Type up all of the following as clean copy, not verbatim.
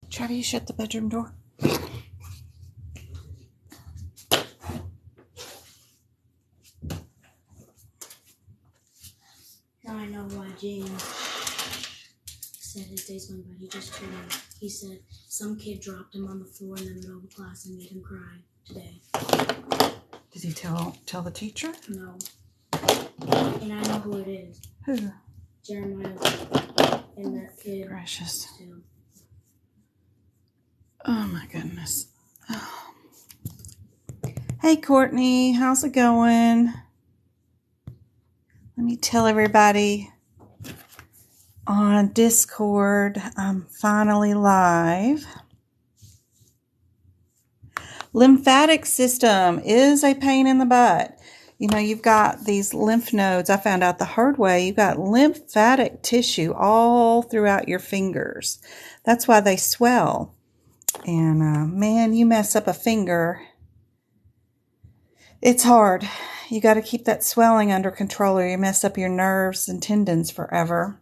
Travis, shut the bedroom door. Now I know why James said his days went by. He just told me. He said some kid dropped him on the floor in the middle of the class and made him cry today. Did he tell the teacher? No. And I know who it is. Who? Jeremiah and that kid. Gracious. Too. Oh my goodness. Oh. Hey Courtney, how's it going? Let me tell everybody on Discord, I'm finally live. Lymphatic system is a pain in the butt. You know, you've got these lymph nodes. I found out the hard way. You've got lymphatic tissue all throughout your fingers. That's why they swell. And man, you mess up a finger, it's hard. You got to keep that swelling under control or you mess up your nerves and tendons forever.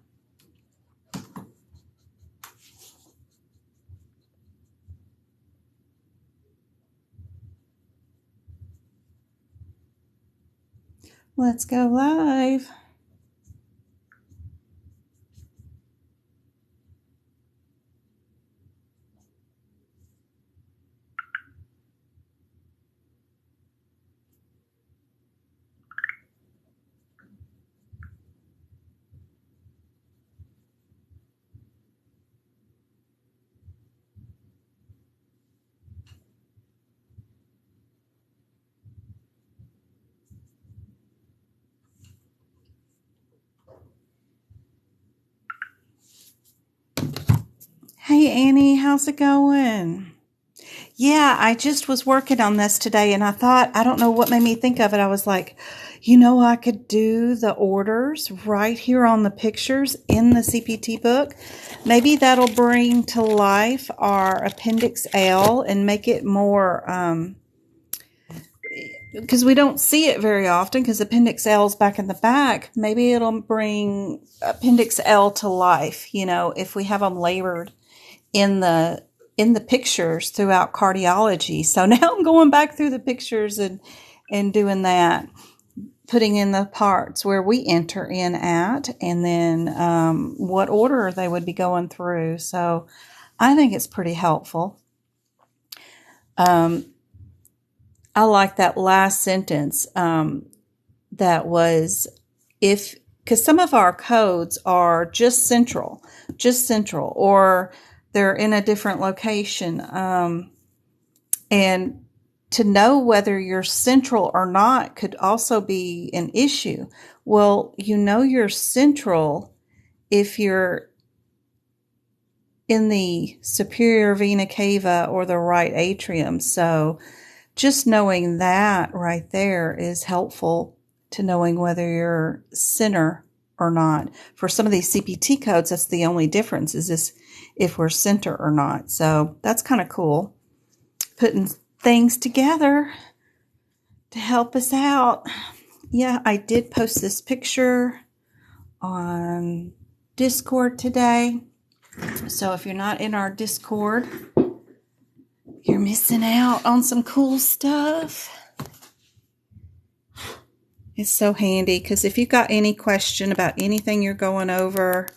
Let's go live. Hey Annie, how's it going? Yeah, I just was working on this today and I thought, I don't know what made me think of it. I was like, you know, I could do the orders right here on the pictures in the CPT book. Maybe that'll bring to life our Appendix L and make it more, because we don't see it very often because Appendix L is back in the back. Maybe it'll bring Appendix L to life, you know, if we have them labored in the pictures throughout cardiology. So now I'm going back through the pictures and doing that, putting in the parts where we enter in at, and then what order they would be going through. So I think it's pretty helpful. I like that last sentence that was, because some of our codes are just central, or they're in a different location. And to know whether you're central or not could also be an issue. Well, you know you're central if you're in the superior vena cava or the right atrium. So just knowing that right there is helpful to knowing whether you're center or not. For some of these CPT codes, that's the only difference, is this if we're center or not. So that's kind of cool. Putting things together to help us out. Yeah, I did post this picture on Discord today. So if you're not in our Discord, you're missing out on some cool stuff. It's so handy because if you've got any question about anything you're going over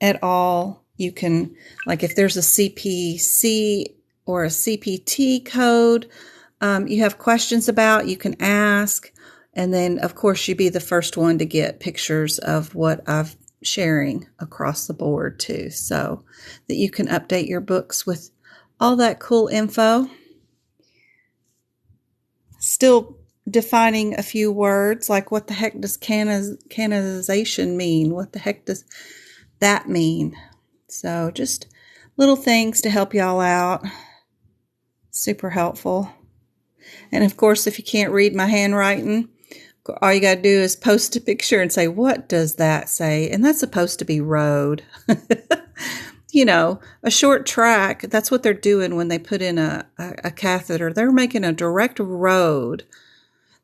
at all, you can, like if there's a CPC or a CPT code you have questions about, you can ask. And then, of course, you'd be the first one to get pictures of what I'm sharing across the board too, so that you can update your books with all that cool info. Still defining a few words, like what the heck does canonization mean? What the heck does that mean? So just little things to help y'all out. Super helpful. And of course, if you can't read my handwriting, all you got to do is post a picture and say, what does that say? And that's supposed to be road. You know, a short track, that's what they're doing when they put in a catheter. They're making a direct road.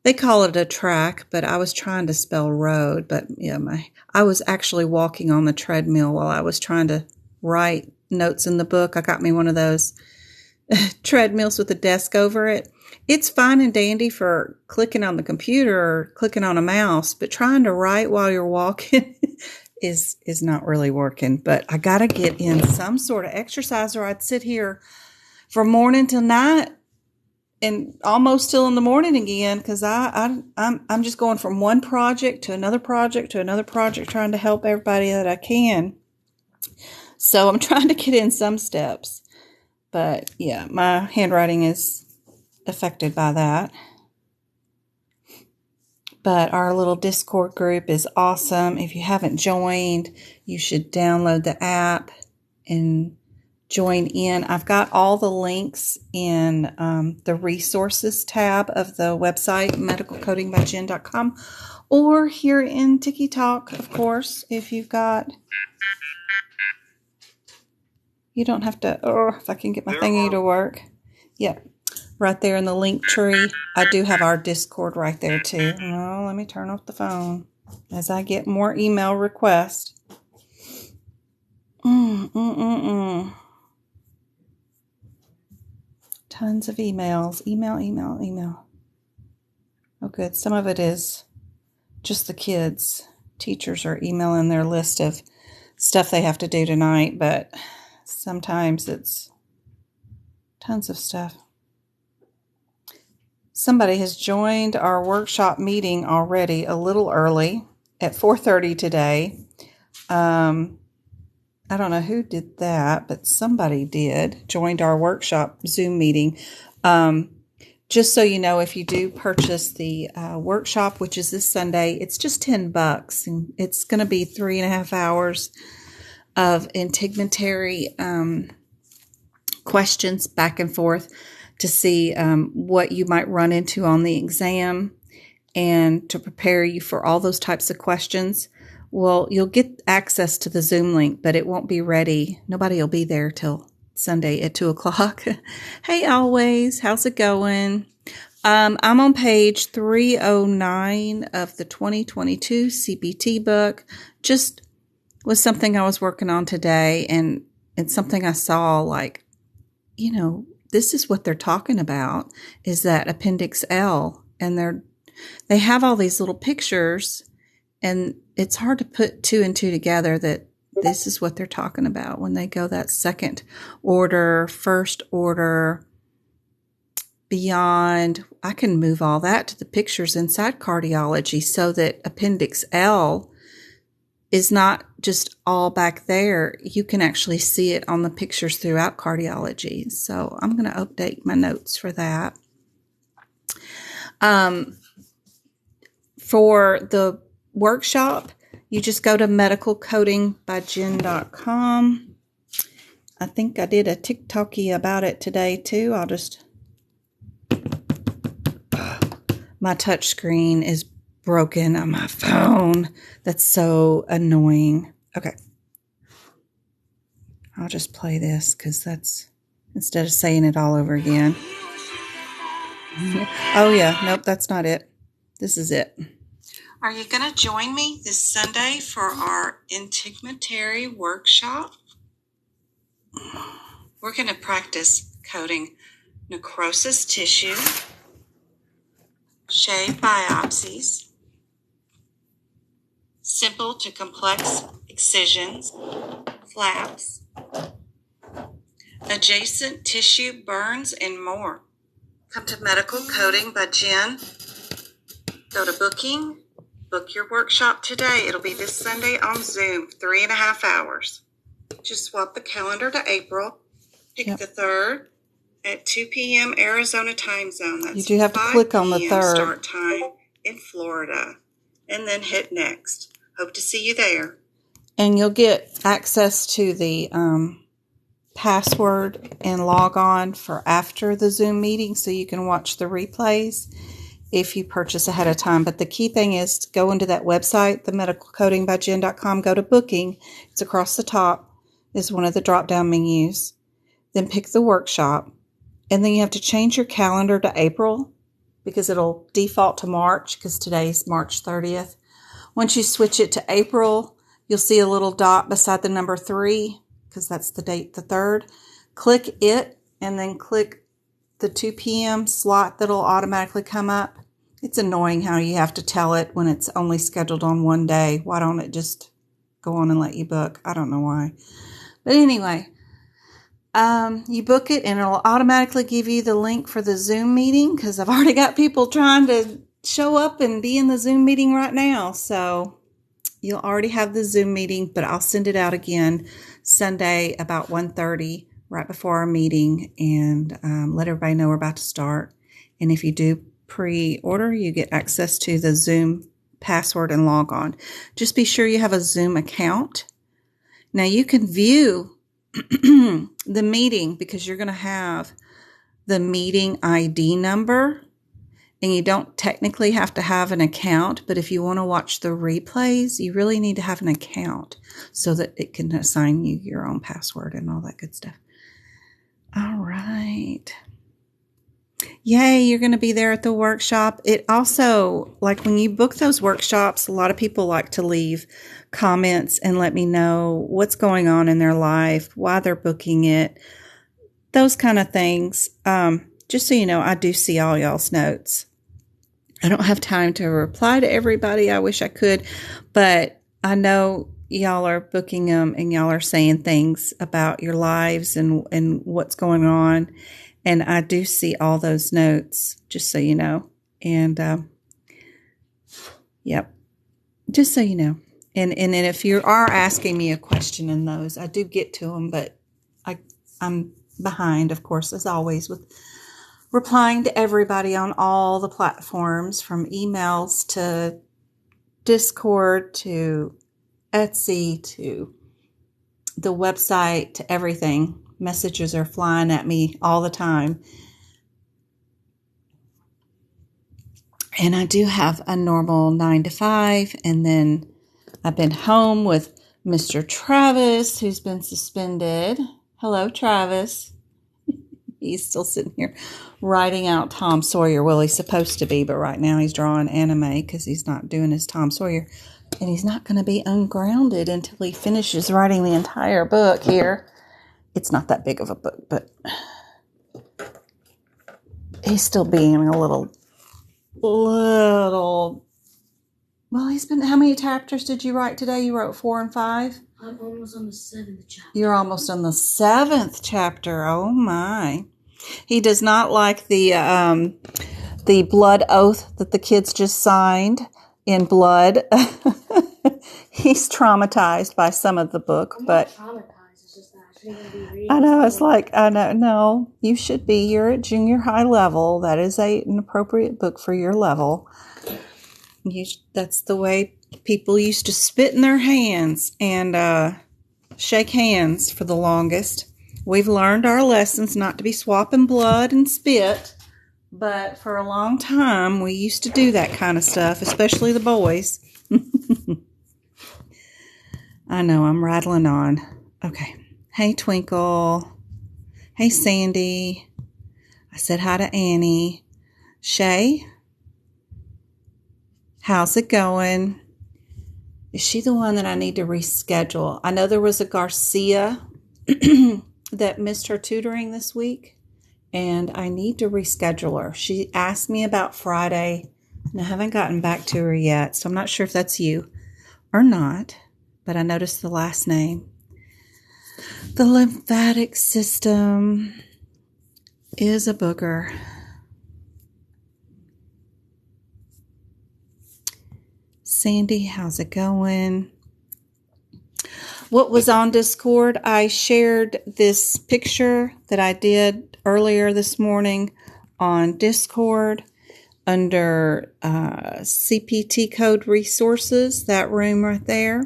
They call it a track, but I was trying to spell road. But yeah, I was actually walking on the treadmill while I was trying to write notes in the book. I got me one of those treadmills with a desk over it. It's fine and dandy for clicking on the computer or clicking on a mouse, but trying to write while you're walking is not really working. But I got to get in some sort of exercise, or I'd sit here from morning till night and almost till in the morning again, because I'm just going from one project to another project to another project, trying to help everybody that I can. So I'm trying to get in some steps. But yeah, my handwriting is affected by that. But our little Discord group is awesome. If you haven't joined, you should download the app and join in. I've got all the links in the resources tab of the website, medicalcodingbyjen.com, or here in Tiki Talk, of course, if you've got... You don't have to, if I can get my thingy to work. Yep, right there in the link tree. I do have our Discord right there too. Oh, let me turn off the phone as I get more email requests. Tons of emails. Email. Oh, good. Some of it is just the kids. Teachers are emailing their list of stuff they have to do tonight, but sometimes it's tons of stuff. Somebody has joined our workshop meeting already a little early at 4:30 today. I don't know who did that, but somebody did. Joined our workshop Zoom meeting. Just so you know, if you do purchase the workshop, which is this Sunday, it's just $10, and it's going to be 3.5 hours of integumentary questions back and forth to see what you might run into on the exam and to prepare you for all those types of questions. Well, you'll get access to the Zoom link, but it won't be ready. Nobody will be there till Sunday at 2 o'clock. Hey, always. How's it going? I'm on page 309 of the 2022 CBT book. Just was something I was working on today, and it's something I saw, like, this is what they're talking about, is that Appendix L, and they have all these little pictures, and it's hard to put two and two together that this is what they're talking about when they go that second order, first order, beyond. I can move all that to the pictures inside cardiology so that Appendix L is not just all back there. You can actually see it on the pictures throughout cardiology. So I'm going to update my notes for that. For the workshop, you just go to medicalcodingbyjen.com. I think I did a TikToky about it today too. My touch screen is broken on my phone. That's so annoying. Okay. I'll just play this because that's, instead of saying it all over again. Oh yeah, nope, that's not it. This is it. Are you going to join me this Sunday for our integumentary workshop? We're going to practice coding necrosis tissue, shave biopsies, simple to complex excisions, flaps, adjacent tissue burns, and more. Come to Medical Coding by Jen. Go to booking. Book your workshop today. It'll be this Sunday on Zoom, 3.5 hours. Just swap the calendar to April. Pick the 3rd at 2 p.m. Arizona time zone. That's you do have to click on the 3rd start time in Florida. And then hit next. Hope to see you there. And you'll get access to the password and log on for after the Zoom meeting, so you can watch the replays if you purchase ahead of time. But the key thing is to go into that website, the medicalcodingbyjen.com, go to booking. It's across the top, is one of the drop-down menus. Then pick the workshop. And then you have to change your calendar to April, because it'll default to March because today's March 30th. Once you switch it to April, you'll see a little dot beside the number 3 because that's the date, the 3rd. Click it and then click the 2 p.m. slot that'll automatically come up. It's annoying how you have to tell it when it's only scheduled on one day. Why don't it just go on and let you book? I don't know why. But anyway, you book it and it'll automatically give you the link for the Zoom meeting because I've already got people trying to show up and be in the Zoom meeting right now. So you'll already have the Zoom meeting, but I'll send it out again Sunday about 1:30 right before our meeting and let everybody know we're about to start. And if you do pre-order, you get access to the Zoom password and log on. Just be sure you have a Zoom account. Now you can view the meeting because you're going to have the meeting ID number, and you don't technically have to have an account, but if you want to watch the replays, you really need to have an account so that it can assign you your own password and all that good stuff. All right. Yay, you're going to be there at the workshop. It also, like when you book those workshops, a lot of people like to leave comments and let me know what's going on in their life, why they're booking it, those kind of things. Just so you know, I do see all y'all's notes. I don't have time to reply to everybody. I wish I could, but I know y'all are booking them and y'all are saying things about your lives and what's going on. And I do see all those notes, just so you know. And, yep, just so you know. And if you are asking me a question in those, I do get to them, but I'm behind, of course, as always, with replying to everybody on all the platforms, from emails to Discord to Etsy to the website to everything. Messages are flying at me all the time. And I do have a normal 9 to 5. And then I've been home with Mr. Travis, who's been suspended. Hello, Travis. He's still sitting here writing out Tom Sawyer. Well, he's supposed to be, but right now he's drawing anime because he's not doing his Tom Sawyer. And he's not going to be ungrounded until he finishes writing the entire book here. It's not that big of a book, but he's still being a little, well, he's been, how many chapters did you write today? You wrote 4 and 5? I'm almost on the 7th chapter. You're almost on the 7th chapter. Oh my. He does not like the blood oath that the kids just signed in blood. He's traumatized by some of the book, but I know, it's like, I know, no, you should be. You're at junior high level. That is an appropriate book for your level. That's the way people used to spit in their hands and shake hands for the longest. We've learned our lessons not to be swapping blood and spit, but for a long time we used to do that kind of stuff, especially the boys. I know, I'm rattling on. Okay. Hey, Twinkle. Hey, Sandy. I said hi to Annie. Shay, how's it going? Is she the one that I need to reschedule? I know there was a Garcia that missed her tutoring this week, and I need to reschedule her. She asked me about Friday, and I haven't gotten back to her yet, so I'm not sure if that's you or not, but I noticed the last name. The lymphatic system is a booger. Sandy, how's it going? What was on Discord? I shared this picture that I did earlier this morning on Discord under CPT code resources, that room right there.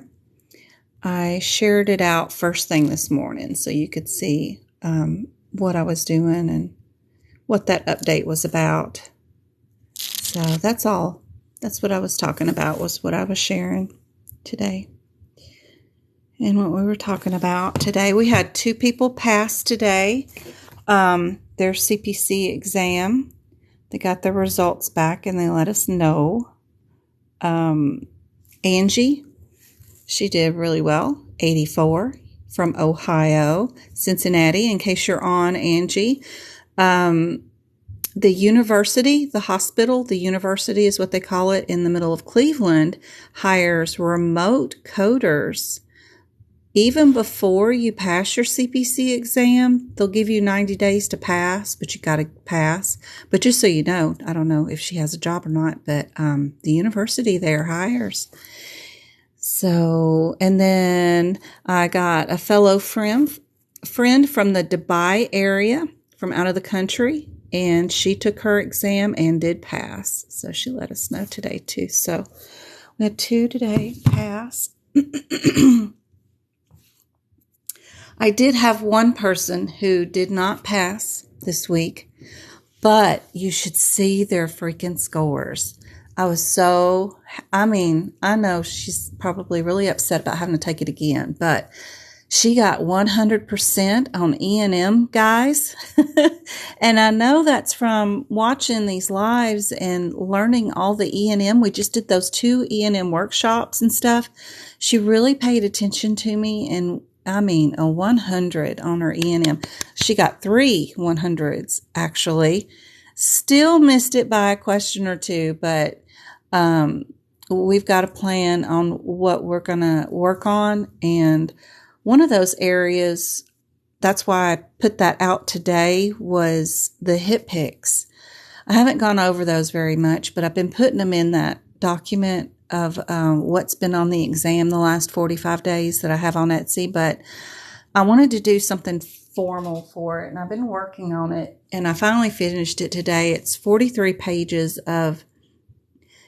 I shared it out first thing this morning so you could see what I was doing and what that update was about. So that's all. That's what I was talking about, was what I was sharing today. And what we were talking about today, we had 2 people pass today their CPC exam. They got the results back and they let us know. Angie, she did really well, 84 from Ohio. Cincinnati, in case you're on, Angie. The university, the hospital, the university is what they call it in the middle of Cleveland, hires remote coders. Even before you pass your CPC exam, they'll give you 90 days to pass, but you got to pass. But just so you know, I don't know if she has a job or not, but the university there hires. So, and then I got a fellow friend from the Dubai area, from out of the country, and she took her exam and did pass. So she let us know today too. So we had 2 today pass. I did have one person who did not pass this week, but you should see their freaking scores. I know she's probably really upset about having to take it again, but she got 100% on E&M, guys. And I know that's from watching these lives and learning all the E&M. We just did those 2 E&M workshops and stuff. She really paid attention to me, and a 100 on her E&M. She got 3 100s, actually. Still missed it by a question or 2, but we've got a plan on what we're going to work on. And one of those areas, that's why I put that out today, was the hip picks. I haven't gone over those very much, but I've been putting them in that document of what's been on the exam the last 45 days that I have on Etsy. But I wanted to do something formal for it, and I've been working on it, and I finally finished it today. It's 43 pages of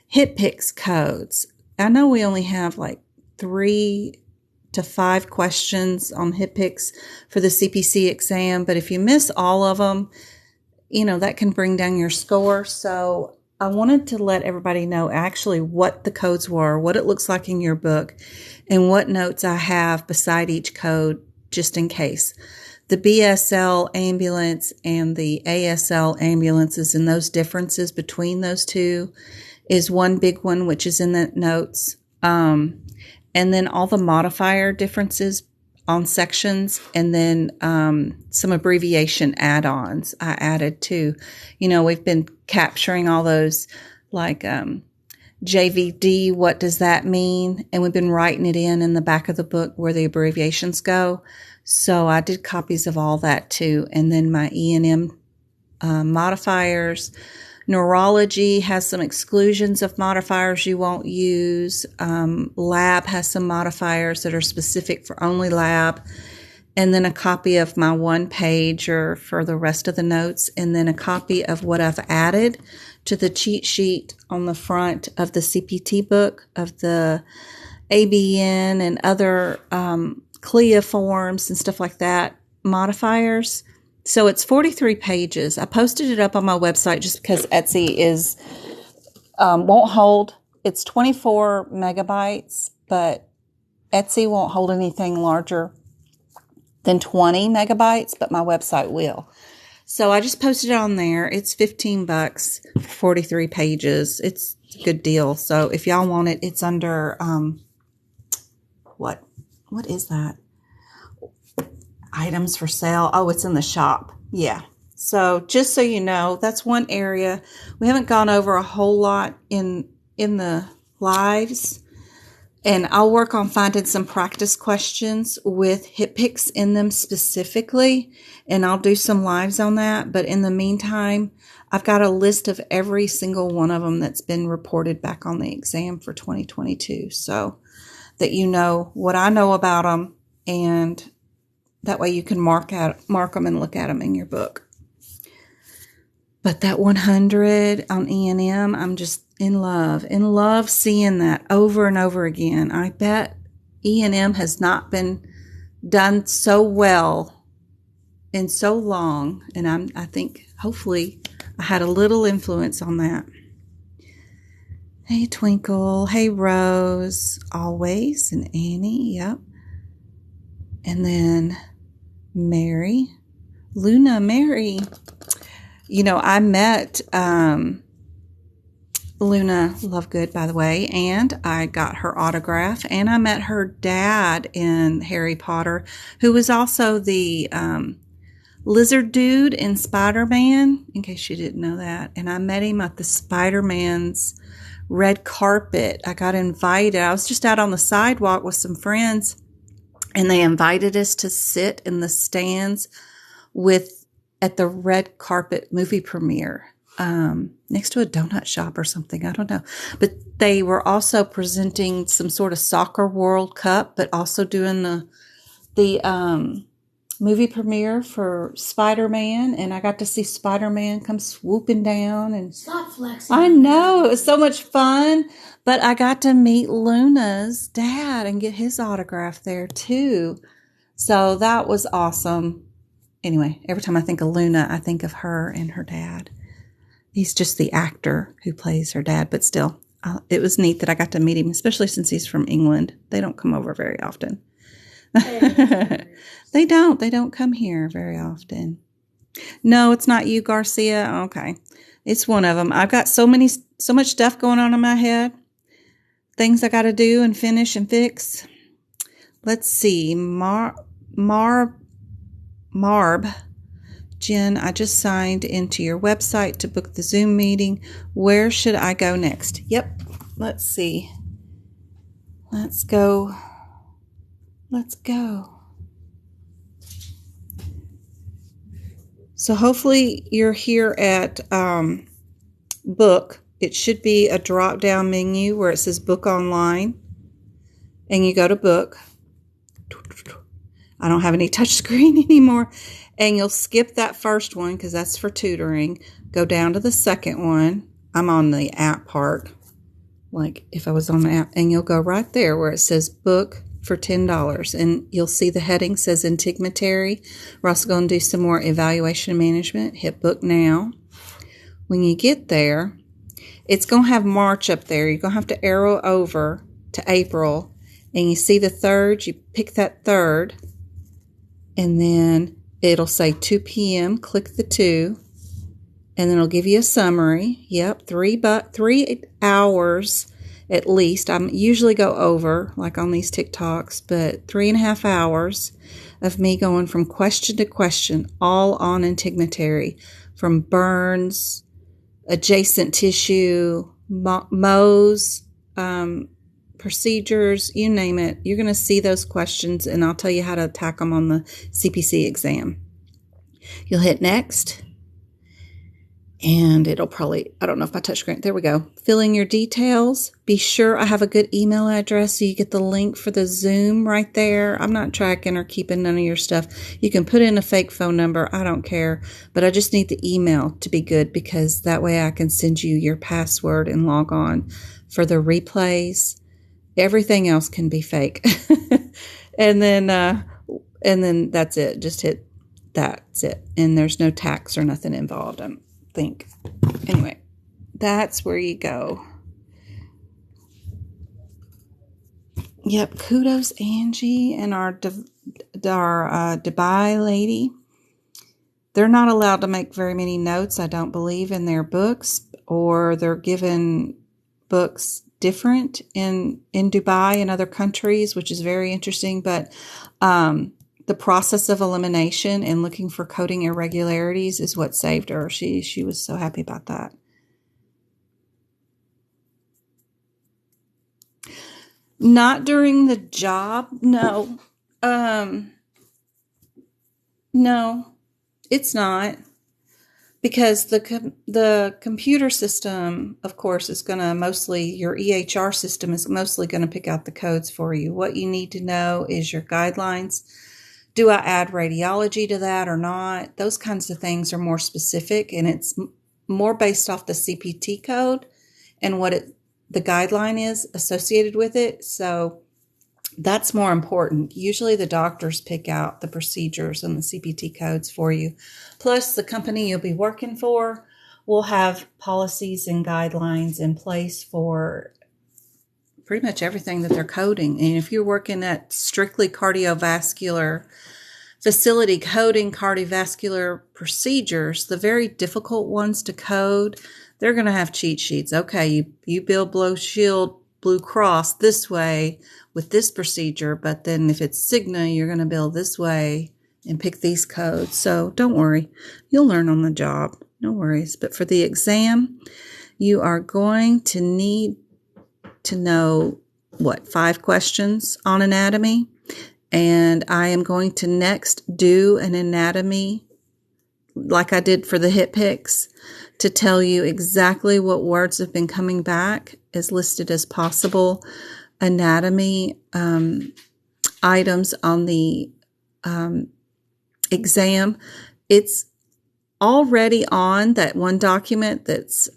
hip picks codes. I know we only have like 3 to 5 questions on hip picks for the CPC exam, but if you miss all of them, that can bring down your score. So I wanted to let everybody know actually what the codes were, what it looks like in your book, and what notes I have beside each code, just in case. The BSL ambulance and the ASL ambulances, and those differences between those two is one big one, which is in the notes. And then all the modifier differences on sections, and then some abbreviation add-ons I added too. We've been capturing all those, like JVD, what does that mean? And we've been writing it in the back of the book where the abbreviations go. So I did copies of all that too. And then my E&M modifiers. Neurology has some exclusions of modifiers you won't use. Lab has some modifiers that are specific for only lab. And then a copy of my 1-pager for the rest of the notes. And then a copy of what I've added to the cheat sheet on the front of the CPT book, of the ABN and other CLIA forms and stuff like that, modifiers. So it's 43 pages. I posted it up on my website just because Etsy won't hold. It's 24 megabytes, but Etsy won't hold anything larger than 20 megabytes, but my website will. So I just posted it on there. It's $15 for 43 pages. It's a good deal. So if y'all want it, it's under, what is that? Items for sale. Oh, it's in the shop. Yeah. So just so you know, that's one area. We haven't gone over a whole lot in the lives, and I'll work on finding some practice questions with hip picks in them specifically, and I'll do some lives on that. But in the meantime, I've got a list of every single one of them that's been reported back on the exam for 2022, so that you know what I know about them, and that way you can mark them and look at them in your book. But that 100 on E&M, I'm just in love seeing that over and over again. I bet E&M has not been done so well in so long, and I think hopefully I had a little influence on that. Hey Twinkle, hey Rose, always, and Annie, yep. And then Mary, Luna, Mary. I met Luna Lovegood, by the way, and I got her autograph, and I met her dad in Harry Potter, who was also the lizard dude in Spider-Man, in case you didn't know that. And I met him at the Spider-Man's red carpet. I got invited. I was just out on the sidewalk with some friends, and they invited us to sit in the stands at the red carpet movie premiere. Next to a donut shop or something. I don't know. But they were also presenting some sort of soccer World Cup, but also doing the movie premiere for Spider-Man. And I got to see Spider-Man come swooping down. And stop flexing. I know. It was so much fun. But I got to meet Luna's dad and get his autograph there too. So that was awesome. Anyway, every time I think of Luna, I think of her and her dad. He's just the actor who plays her dad, but still, it was neat that I got to meet him, especially since he's from England. They don't come over very often. They don't come here very often. No, it's not you, Garcia. Okay. It's one of them. I've got so much stuff going on in my head. Things I got to do and finish and fix. Let's see. Marb. Jen, I just signed into your website to book the Zoom meeting. Where should I go next? Yep. Let's see. Let's go. So hopefully you're here at book. It should be a drop-down menu where it says book online. And you go to book. I don't have any touch screen anymore. And you'll skip that first one because that's for tutoring. Go down to the second one. I'm on the app part. Like if I was on the app. And you'll go right there where it says book for $10. And you'll see the heading says integumentary. We're also going to do some more evaluation management. Hit book now. When you get there, it's going to have March up there. You're going to have to arrow over to April. And you see the third. You pick that third. And then it'll say 2 p.m. Click the 2. And then it'll give you a summary. Yep, 3 hours at least. I usually go over, like on these TikToks, but 3.5 hours of me going from question to question, all on integumentary, from burns, adjacent tissue, Mohs, procedures, you name it. You're going to see those questions, and I'll tell you how to attack them on the CPC exam. You'll hit next, and it'll probably, I don't know if my touchscreen, there we go. Fill in your details. Be sure I have a good email address so you get the link for the Zoom right there. I'm not tracking or keeping none of your stuff. You can put in a fake phone number. I don't care, but I just need the email to be good because that way I can send you your password and log on for the replays. Everything else can be fake. and then that's it. Just hit that's it. And there's no tax or nothing involved, I don't think. Anyway, that's where you go. Yep, kudos Angie and our Dubai lady. They're not allowed to make very many notes, I don't believe, in their books, or they're given books different in Dubai and other countries, which is very interesting. But the process of elimination and looking for coding irregularities is what saved her. She was so happy about that. Not during the job, no. No, it's not. Because the computer system, of course, is going to mostly, your EHR system is mostly going to pick out the codes for you. What you need to know is your guidelines. Do I add radiology to that or not? Those kinds of things are more specific, and it's more based off the CPT code and what the guideline is associated with it. So that's more important. Usually the doctors pick out the procedures and the CPT codes for you. Plus, the company you'll be working for will have policies and guidelines in place for pretty much everything that they're coding. And if you're working at strictly cardiovascular facility coding cardiovascular procedures, the very difficult ones to code, they're going to have cheat sheets. Okay, you bill Blue Shield, Blue Cross this way with this procedure, but then if it's Cigna, you're going to bill this way and pick these codes. So don't worry, you'll learn on the job. No worries. But for the exam, you are going to need to know, 5 questions on anatomy. And I am going to next do an anatomy like I did for the hip picks to tell you exactly what words have been coming back as listed as possible anatomy items on the exam. It's already on that one document that's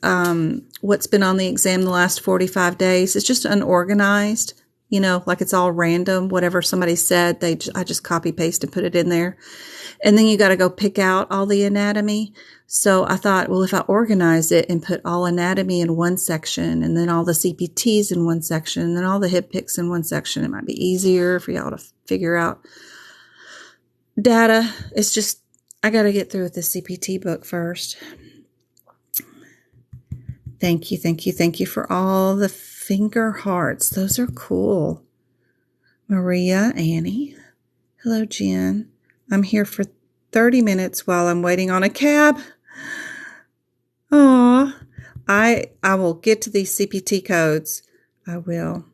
what's been on the exam the last 45 days. It's just unorganized, like it's all random. Whatever somebody said, I just copy paste and put it in there. And then you got to go pick out all the anatomy. So I thought, well, if I organize it and put all anatomy in one section and then all the CPTs in one section and then all the hip picks in one section, it might be easier for y'all to figure out data. It's just, I got to get through with the CPT book first. Thank you for all the finger hearts. Those are cool. Maria, Annie. Hello, Jen. I'm here for 30 minutes while I'm waiting on a cab. Aw, I will get to these CPT codes. I will.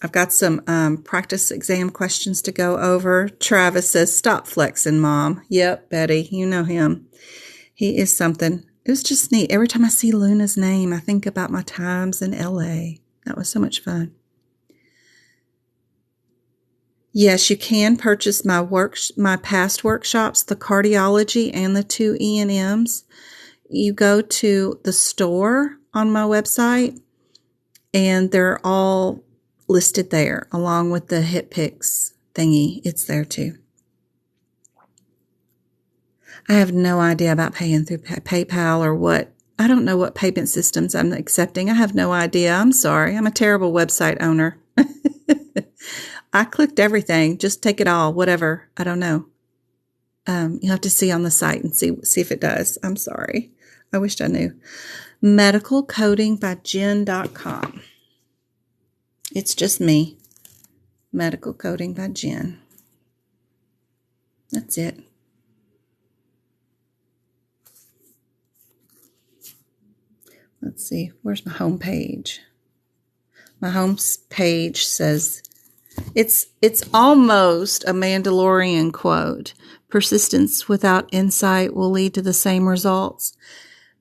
I've got some practice exam questions to go over. Travis says, stop flexing, Mom. Yep, Betty, you know him. He is something. It was just neat. Every time I see Luna's name, I think about my times in LA. That was so much fun. Yes, you can purchase my past workshops, the cardiology and the 2 E&Ms. You go to the store on my website, and they're all listed there, along with the hip picks thingy. It's there too. I have no idea about paying through PayPal or what. I don't know what payment systems I'm accepting. I have no idea. I'm sorry. I'm a terrible website owner. I clicked everything. Just take it all, whatever. I don't know. You have to see on the site and see if it does. I'm sorry. I wished I knew. medicalcodingbyjen.com. It's just me. Medical Coding by Jen. That's it. Let's see. Where's my home page? My home page says, it's almost a Mandalorian quote. Persistence without insight will lead to the same results.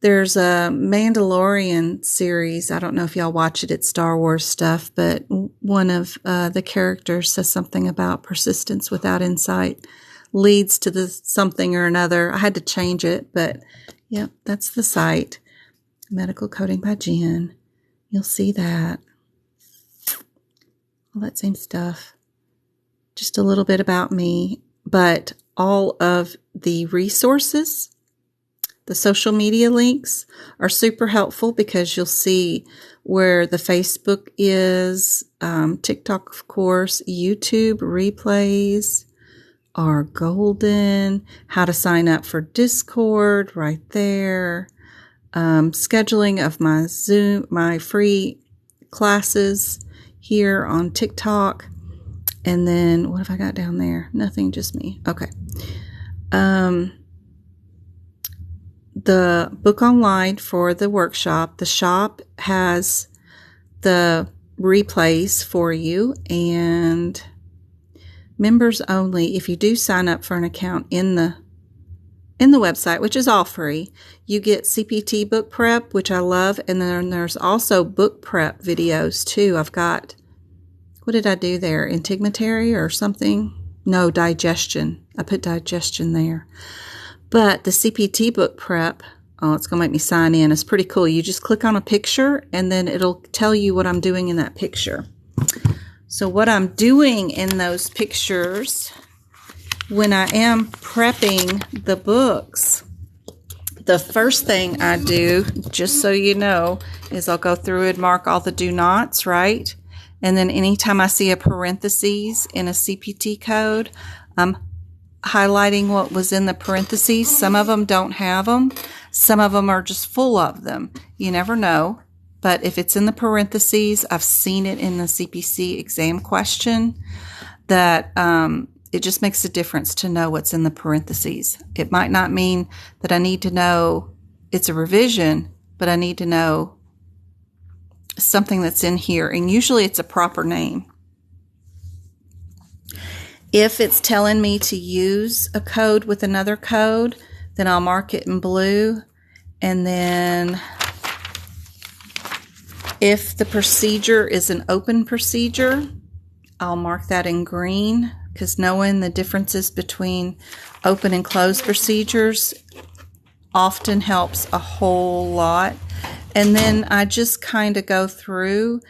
There's a Mandalorian series. I don't know if y'all watch it. It's Star Wars stuff, but one of the characters says something about persistence without insight leads to the something or another. I had to change it, but yep, that's the site. Medical Coding by Jen. You'll see that. All that same stuff. Just a little bit about me, but all of the resources, the social media links are super helpful because you'll see where the Facebook is, TikTok, of course, YouTube replays are golden, how to sign up for Discord right there, scheduling of my Zoom, my free classes here on TikTok. And then what have I got down there? Nothing, just me. Okay. The book online for the workshop. The shop has the replays for you, and members only. If you do sign up for an account in the website, which is all free, you get CPT book prep, which I love, and then there's also book prep videos too. I've got, what did I do there? Integumentary or something? No, digestion. I put digestion there. But the CPT book prep, oh, it's going to make me sign in. It's pretty cool. You just click on a picture, and then it'll tell you what I'm doing in that picture. So what I'm doing in those pictures, when I am prepping the books, the first thing I do, just so you know, is I'll go through and mark all the do nots, right? And then anytime I see a parentheses in a CPT code, I'm highlighting what was in the parentheses. Some of them don't have them. Some of them are just full of them. You never know. But if it's in the parentheses, I've seen it in the CPC exam question, that it just makes a difference to know what's in the parentheses. It might not mean that I need to know it's a revision, but I need to know something that's in here. And usually it's a proper name. If it's telling me to use a code with another code, then I'll mark it in blue. And then if the procedure is an open procedure, I'll mark that in green, because knowing the differences between open and closed procedures often helps a whole lot. And then I just kind of go through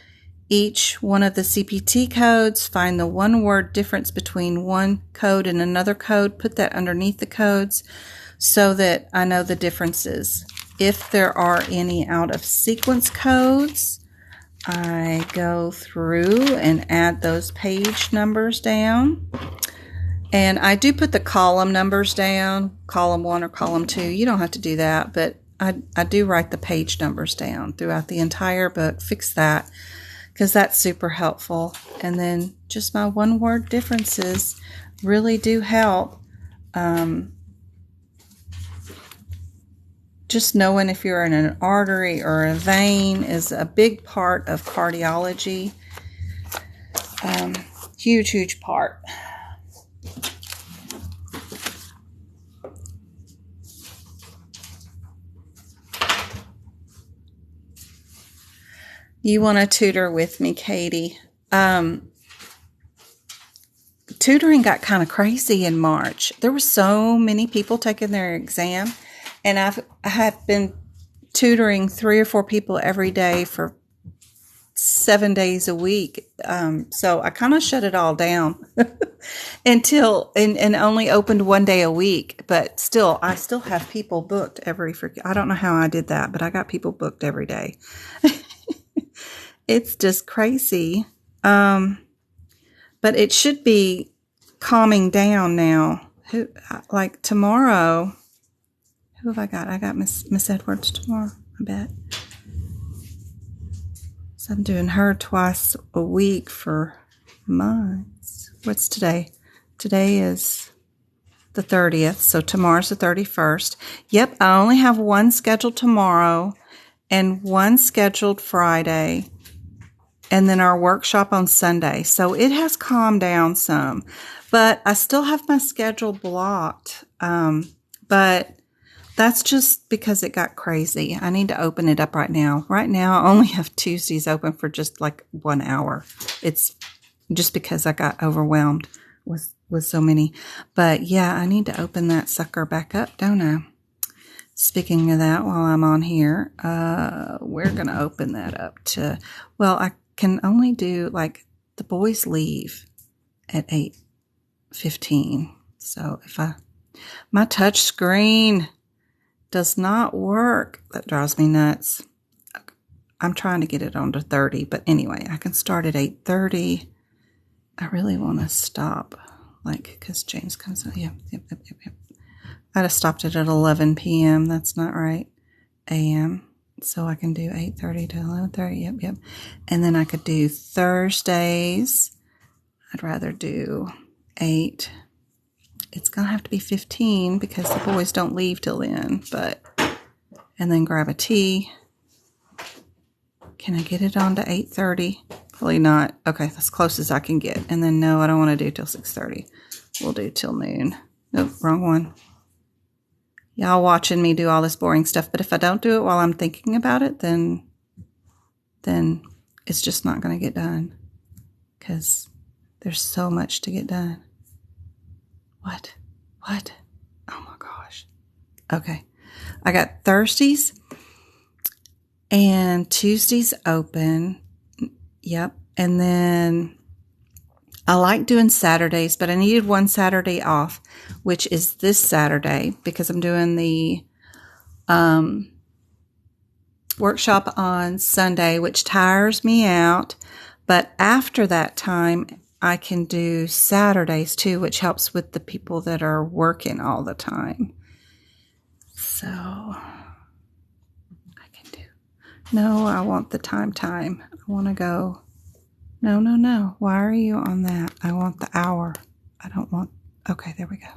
each one of the CPT codes, find the one word difference between one code and another code, put that underneath the codes so that I know the differences. If there are any out of sequence codes, I go through and add those page numbers down. And I do put the column numbers down, column 1 or column 2. You don't have to do that, but I do write the page numbers down throughout the entire book. Fix that, because that's super helpful. And then just my one word differences really do help. Just knowing if you're in an artery or a vein is a big part of cardiology. Huge, huge part. You want to tutor with me, Katie? Tutoring got kind of crazy in March. There were so many people taking their exam, and I have been tutoring 3 or 4 people every day for 7 days a week. So I kind of shut it all down until and only opened 1 day a week. But still, I still have people booked I don't know how I did that, but I got people booked every day. It's just crazy. But it should be calming down now. Like tomorrow, who have I got? I got Miss Edwards tomorrow, I bet. So I'm doing her twice a week for months. What's today? Today is the 30th, so tomorrow's the 31st. Yep, I only have one scheduled tomorrow and one scheduled Friday, and then our workshop on Sunday. So it has calmed down some, but I still have my schedule blocked. But that's just because it got crazy. I need to open it up right now. Right now, I only have Tuesdays open for just like 1 hour. It's just because I got overwhelmed with so many. But yeah, I need to open that sucker back up, don't I? Speaking of that, while I'm on here, we're going to open that up to, well, I can only do, like, the boys leave at 8:15. So if my touch screen does not work, that drives me nuts. I'm trying to get it on to 30, but anyway, I can start at 8:30. I really want to stop, like, because James comes out. Yep. I'd have stopped it at 11 p.m. That's not right. A.m. So I can do 8:30 to 11:30. Yep. And then I could do Thursdays. I'd rather do 8. It's going to have to be 15 because the boys don't leave till then. And then grab a tea. Can I get it on to 8:30? Probably not. Okay, that's close as I can get. And then no, I don't want to do till 6:30. We'll do till noon. Nope, wrong one. Y'all watching me do all this boring stuff, but if I don't do it while I'm thinking about it, then it's just not going to get done because there's so much to get done. What? Oh my gosh. Okay. I got Thursdays and Tuesdays open. Yep. And then I like doing Saturdays, but I needed one Saturday off, which is this Saturday because I'm doing the workshop on Sunday, which tires me out. But after that time, I can do Saturdays too, which helps with the people that are working all the time. So I can do. No, I want the time. I want to go. No. Why are you on that? I want the hour. I don't want. Okay, there we go.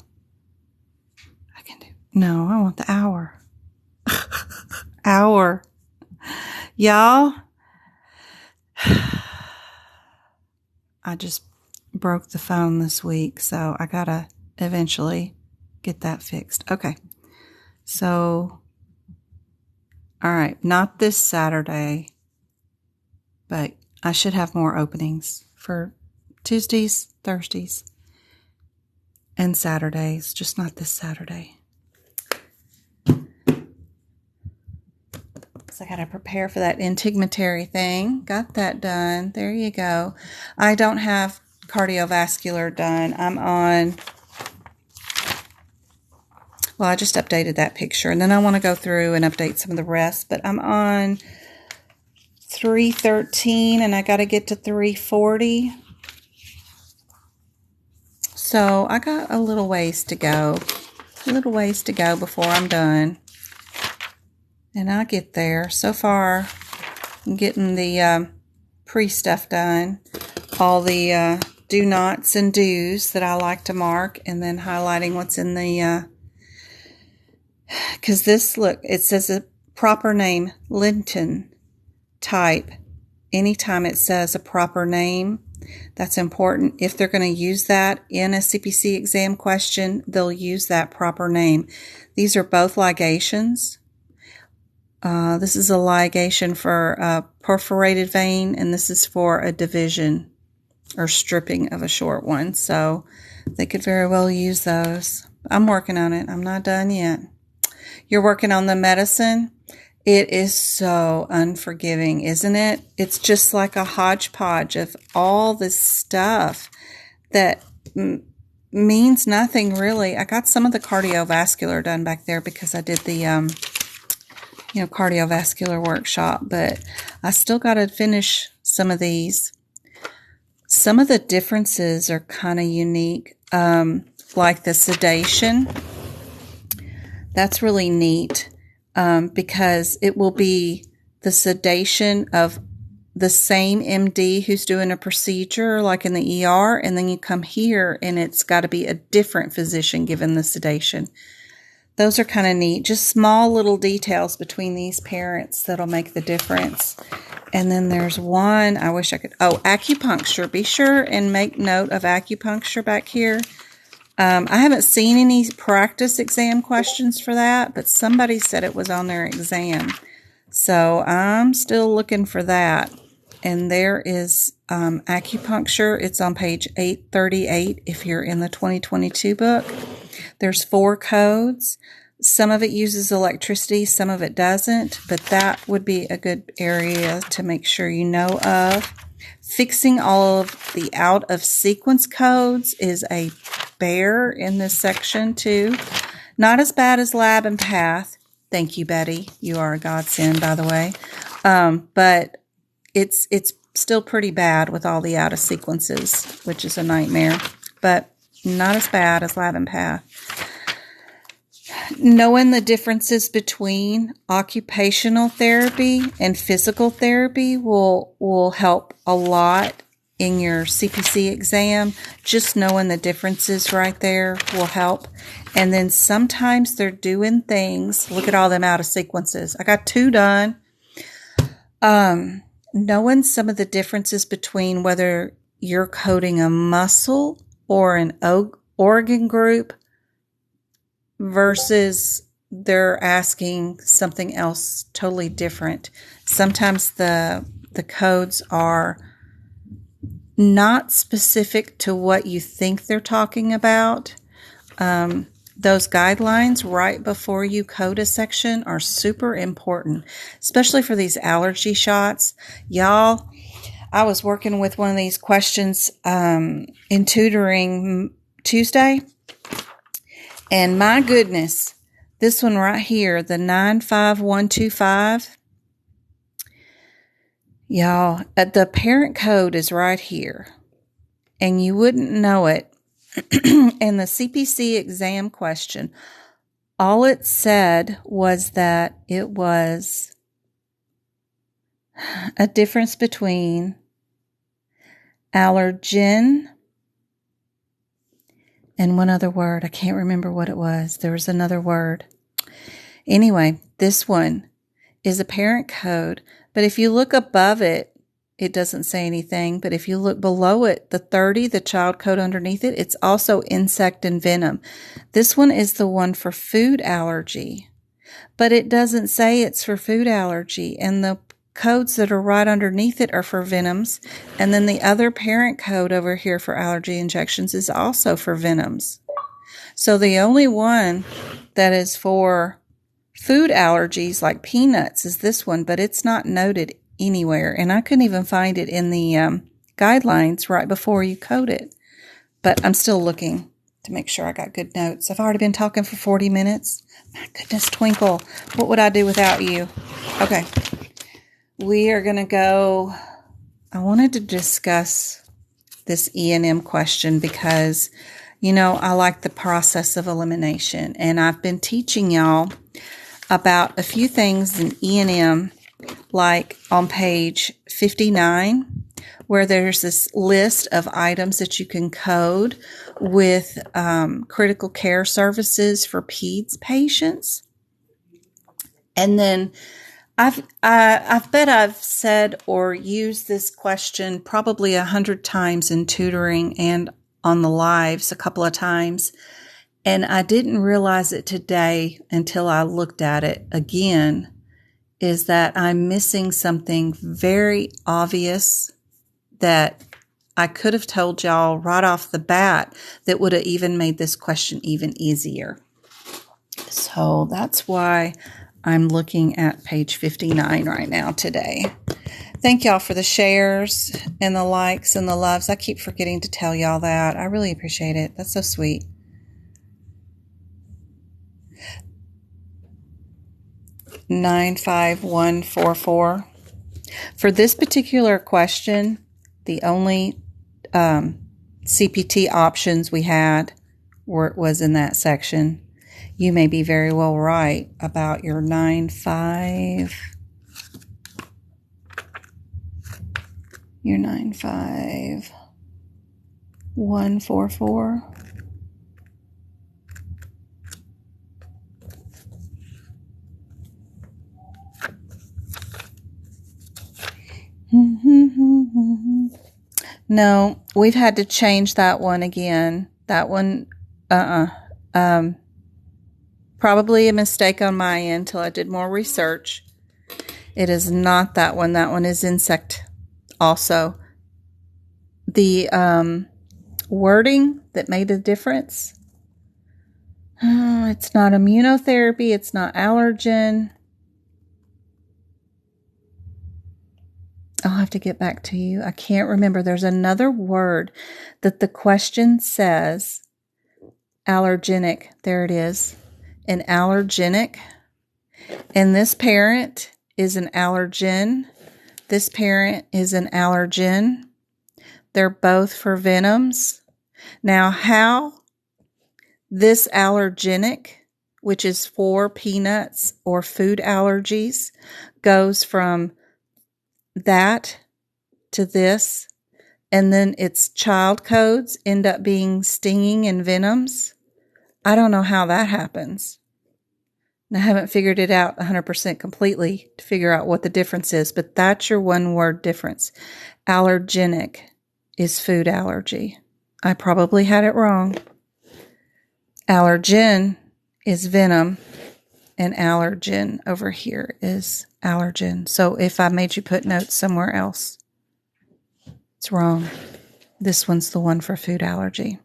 I can do. No, I want the hour. Hour. Y'all, I just broke the phone this week, so I gotta eventually get that fixed. Okay. So, all right, not this Saturday, but I should have more openings for Tuesdays, Thursdays, and Saturdays, just not this Saturday. So I got to prepare for that integumentary thing. Got that done. There you go. I don't have cardiovascular done. I'm on, well, I just updated that picture, and then I want to go through and update some of the rest, but I'm on 313, and I got to get to 340. So I got a little ways to go. Before I'm done. And I'll get there. So far, I'm getting the pre-stuff done. All the do nots and do's that I like to mark. And then highlighting what's in the... Because this, look, it says a proper name, Linton type. Anytime it says a proper name, that's important. If they're going to use that in a CPC exam question, they'll use that proper name. These are both ligations. This is a ligation for a perforated vein, and this is for a division or stripping of a short one. So they could very well use those. I'm working on it. I'm not done yet. You're working on the medicine. It is so unforgiving, isn't it? It's just like a hodgepodge of all this stuff that means nothing really. I got some of the cardiovascular done back there because I did the cardiovascular workshop, but I still got to finish some of these. Some of the differences are kind of unique, like the sedation. That's really neat because it will be the sedation of the same MD who's doing a procedure, like in the ER, and then you come here and it's got to be a different physician given the sedation. Those are kind of neat. Just small little details between these parents that'll make the difference. And then there's one, I wish I could, acupuncture. Be sure and make note of acupuncture back here. I haven't seen any practice exam questions for that, but somebody said it was on their exam. So I'm still looking for that. And there is acupuncture. It's on page 838 if you're in the 2022 book. There's 4 codes. Some of it uses electricity, some of it doesn't, but that would be a good area to make sure you know of. Fixing all of the out of sequence codes is a bear in this section too. Not as bad as lab and path. Thank you, Betty. You are a godsend, by the way. But it's still pretty bad with all the out of sequences, which is a nightmare. But not as bad as lab and path. Knowing the differences between occupational therapy and physical therapy will help a lot in your CPC exam. Just knowing the differences right there will help. And then sometimes they're doing things. Look at all them out of sequences. I got 2 done. Knowing some of the differences between whether you're coding a muscle or an organ group versus they're asking something else totally different. Sometimes the codes are not specific to what you think they're talking about. Those guidelines right before you code a section are super important, especially for these allergy shots. Y'all, I was working with one of these questions in tutoring Tuesday. And my goodness, this one right here, the 95125, y'all, the parent code is right here. and you wouldn't know it. And the CPC exam question, all it said was that it was a difference between allergen and one other word. I can't remember what it was. There was another word. Anyway, this one is a parent code, but if you look above it, it doesn't say anything. But if you look below it, the 30, the child code underneath it, it's also insect and venom. This one is the one for food allergy, but it doesn't say it's for food allergy. And the codes that are right underneath it are for venoms. And then the other parent code over here for allergy injections is also for venoms. So the only one that is for food allergies like peanuts is this one, but it's not noted anywhere. And I couldn't even find it in the guidelines right before you code it. But I'm still looking to make sure I got good notes. I've already been talking for 40 minutes. My goodness, Twinkle, what would I do without you? Okay. We are going to go. I wanted to discuss this E&M question because, you know, I like the process of elimination. And I've been teaching y'all about a few things in E&M, like on page 59, where there's this list of items that you can code with critical care services for peds patients. And then I bet I've said or used this question probably 100 times in tutoring and on the lives a couple of times. And I didn't realize it today until I looked at it again, is that I'm missing something very obvious that I could have told y'all right off the bat that would have even made this question even easier. So that's why I'm looking at page 59 right now today. Thank y'all for the shares and the likes and the loves. I keep forgetting to tell y'all that. I really appreciate it. That's so sweet. $95144. For this particular question, the only CPT options we had was in that section. You may be very well right about your 95144. No, we've had to change that one again. That one, probably a mistake on my end till I did more research. It is not that one. That one is insect also. The wording that made a difference. It's not immunotherapy. It's not allergen. I'll have to get back to you. I can't remember. There's another word that the question says. Allergenic. There it is. An allergenic. And this parent is an allergen. This parent is an allergen. They're both for venoms. Now, how this allergenic, which is for peanuts or food allergies, goes from that to this, and then its child codes end up being stinging and venoms. I don't know how that happens. And I haven't figured it out 100% completely to figure out what the difference is, but that's your one word difference. Allergenic is food allergy. I probably had it wrong. Allergen is venom, and allergen over here is allergen. So if I made you put notes somewhere else, it's wrong. This one's the one for food allergy.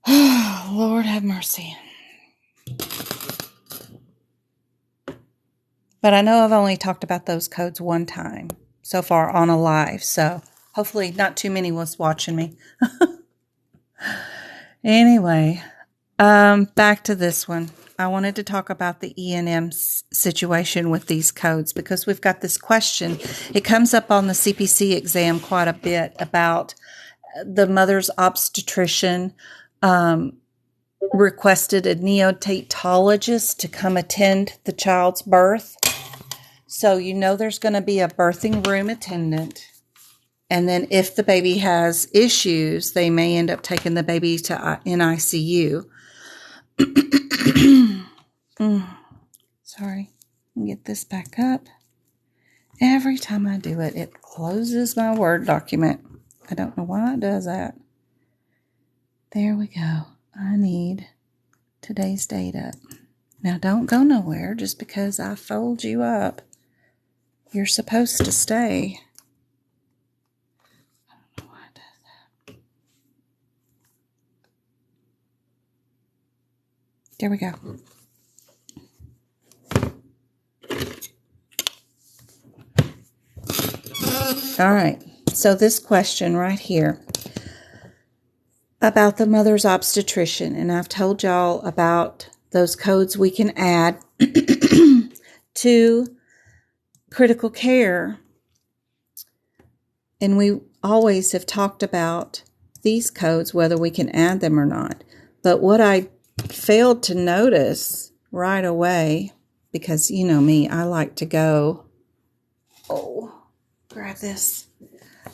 Oh, Lord have mercy. But I know I've only talked about those codes one time so far on a live, so hopefully not too many was watching me. Anyway, back to this one. I wanted to talk about the E&M situation with these codes because we've got this question. It comes up on the CPC exam quite a bit about the mother's obstetrician requested a neonatologist to come attend the child's birth. So you know there's going to be a birthing room attendant. And then if the baby has issues, they may end up taking the baby to NICU. Sorry. Let me get this back up. Every time I do it, it closes my Word document. I don't know why it does that. There we go. I need today's date up. Now, don't go nowhere just because I fold you up. You're supposed to stay. I don't know why it does that. There we go. All right. So this question right here about the mother's obstetrician, and I've told y'all about those codes we can add to critical care, and we always have talked about these codes, whether we can add them or not. But what I failed to notice right away, because you know me, I like to go, grab this.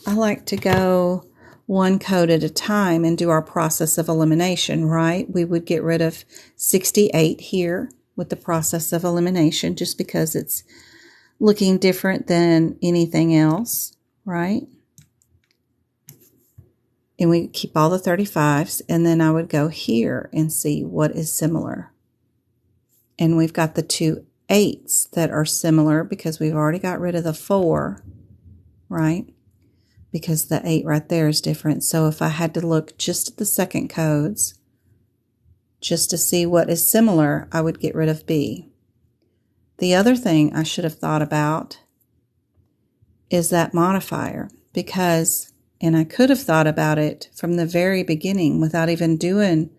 I like to go one code at a time and do our process of elimination, right? We would get rid of 68 here with the process of elimination just because it's looking different than anything else, right? And we keep all the 35s, and then I would go here and see what is similar. And we've got the 2 8s that are similar because we've already got rid of the 4, right? Because the 8 right there is different. So if I had to look just at the second codes, just to see what is similar, I would get rid of B. The other thing I should have thought about is that modifier, because, and I could have thought about it from the very beginning without even doing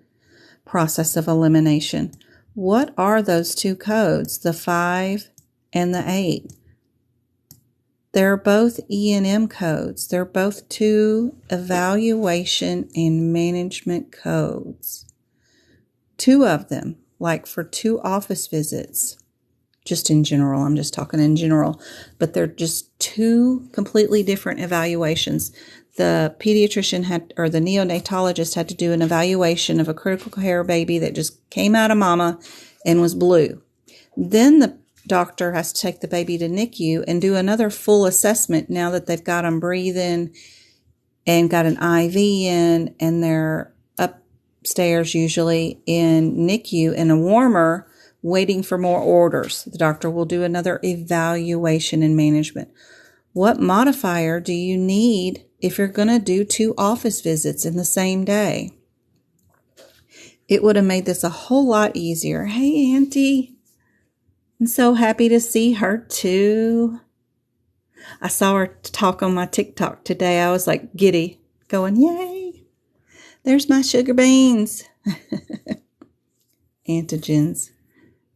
process of elimination. What are those 2 codes, the 5 and the 8? They're both E&M codes. They're both 2 evaluation and management codes. 2 of them, like for 2 office visits. Just in general, I'm just talking in general. But they're just 2 completely different evaluations. The pediatrician had, or the neonatologist had to do an evaluation of a critical care baby that just came out of mama and was blue. Then the doctor has to take the baby to NICU and do another full assessment now that they've got them breathing and got an IV in, and they're upstairs usually in NICU in a warmer waiting for more orders. The doctor will do another evaluation and management. What modifier do you need if you're going to do 2 office visits in the same day? It would have made this a whole lot easier. Hey, Auntie. I'm so happy to see her too. I saw her talk on my TikTok today. I was like giddy, going, yay. There's my sugar beans. Antigens.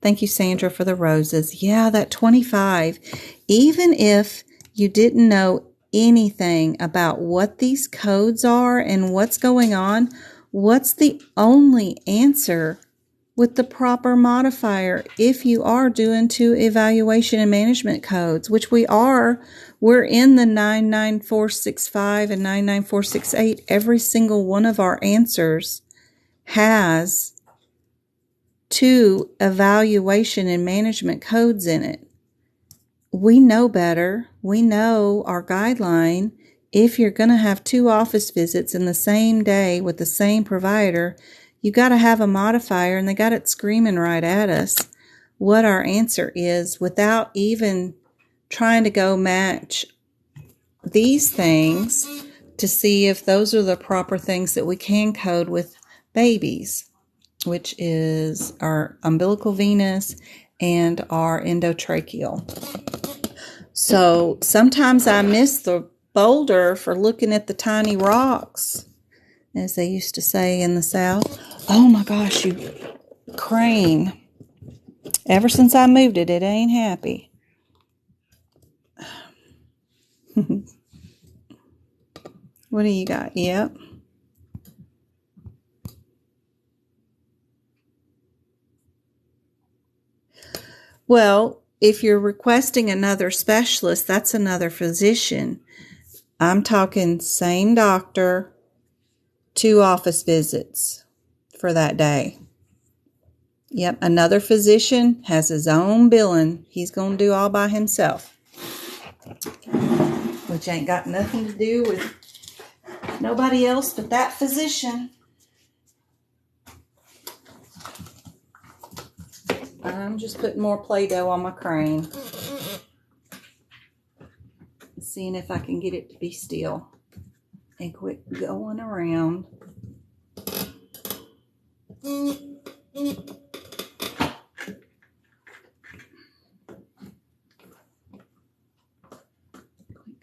Thank you, Sandra, for the roses. Yeah, that 25. Even if you didn't know anything about what these codes are and what's going on, what's the only answer with the proper modifier if you are doing 2 evaluation and management codes, which we are? We're in the 99465 and 99468. Every single one of our answers has 2 evaluation and management codes in it. We know better. We know our guideline. If you're going to have 2 office visits in the same day with the same provider, you got to have a modifier, and they got it screaming right at us what our answer is without even trying to go match these things to see if those are the proper things that we can code with babies, which is our umbilical venous and our endotracheal. So sometimes I miss the boulder for looking at the tiny rocks, as they used to say in the South. Oh my gosh, you crane. Ever since I moved it, it ain't happy. What do you got? Yep. Well, if you're requesting another specialist, that's another physician. I'm talking same doctor, 2 office visits for that day. Yep, another physician has his own billing. He's going to do all by himself, which ain't got nothing to do with nobody else but that physician. I'm just putting more Play-Doh on my crane. Seeing if I can get it to be still and quit going around. Quit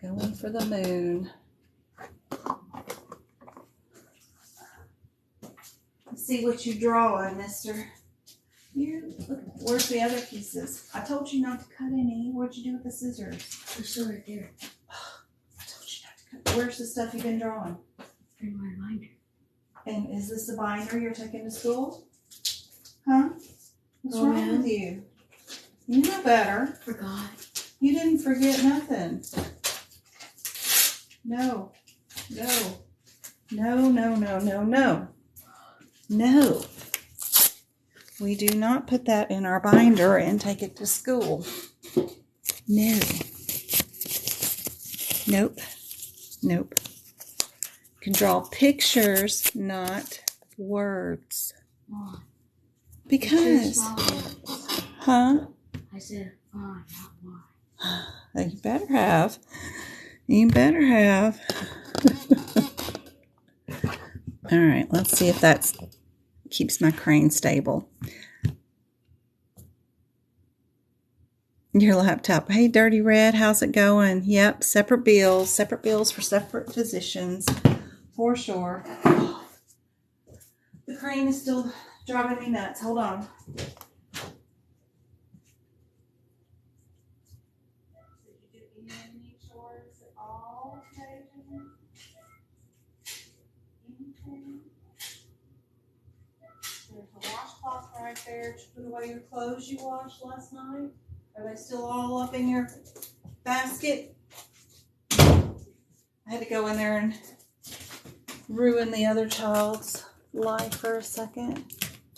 going for the moon. Let's see what you're drawing, mister. Here, look, where's the other pieces? I told you not to cut any. What'd you do with the scissors? They're still right there. I told you not to cut. Where's the stuff you've been drawing? In my binder. And is this the binder you're taking to school? Huh? What's Oh, wrong man. with you? You know better. Forgot. You didn't forget nothing. No. No. No, no, no, no, no. No. We do not put that in our binder and take it to school. No. Nope. Nope. You can draw pictures, not words. Why? Because. Huh? I said why, not why. You better have. You better have. All right, let's see if that keeps my crane stable. Your laptop. Hey, Dirty Red, how's it going? Yep, separate bills for separate physicians, for sure. The crane is still driving me nuts. Hold on. There's a washcloth right there to put away your clothes you washed last night. Are they still all up in your basket? I had to go in there and ruin the other child's life for a second.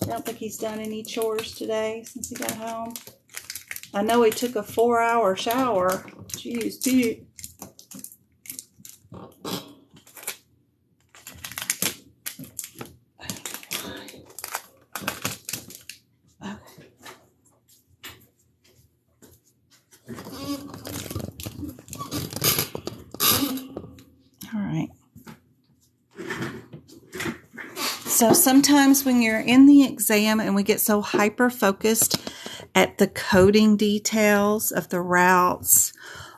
I don't think he's done any chores today since he got home. I know he took a 4-hour shower. Jeez, dude. So sometimes when you're in the exam and we get so hyper-focused at the coding details of the routes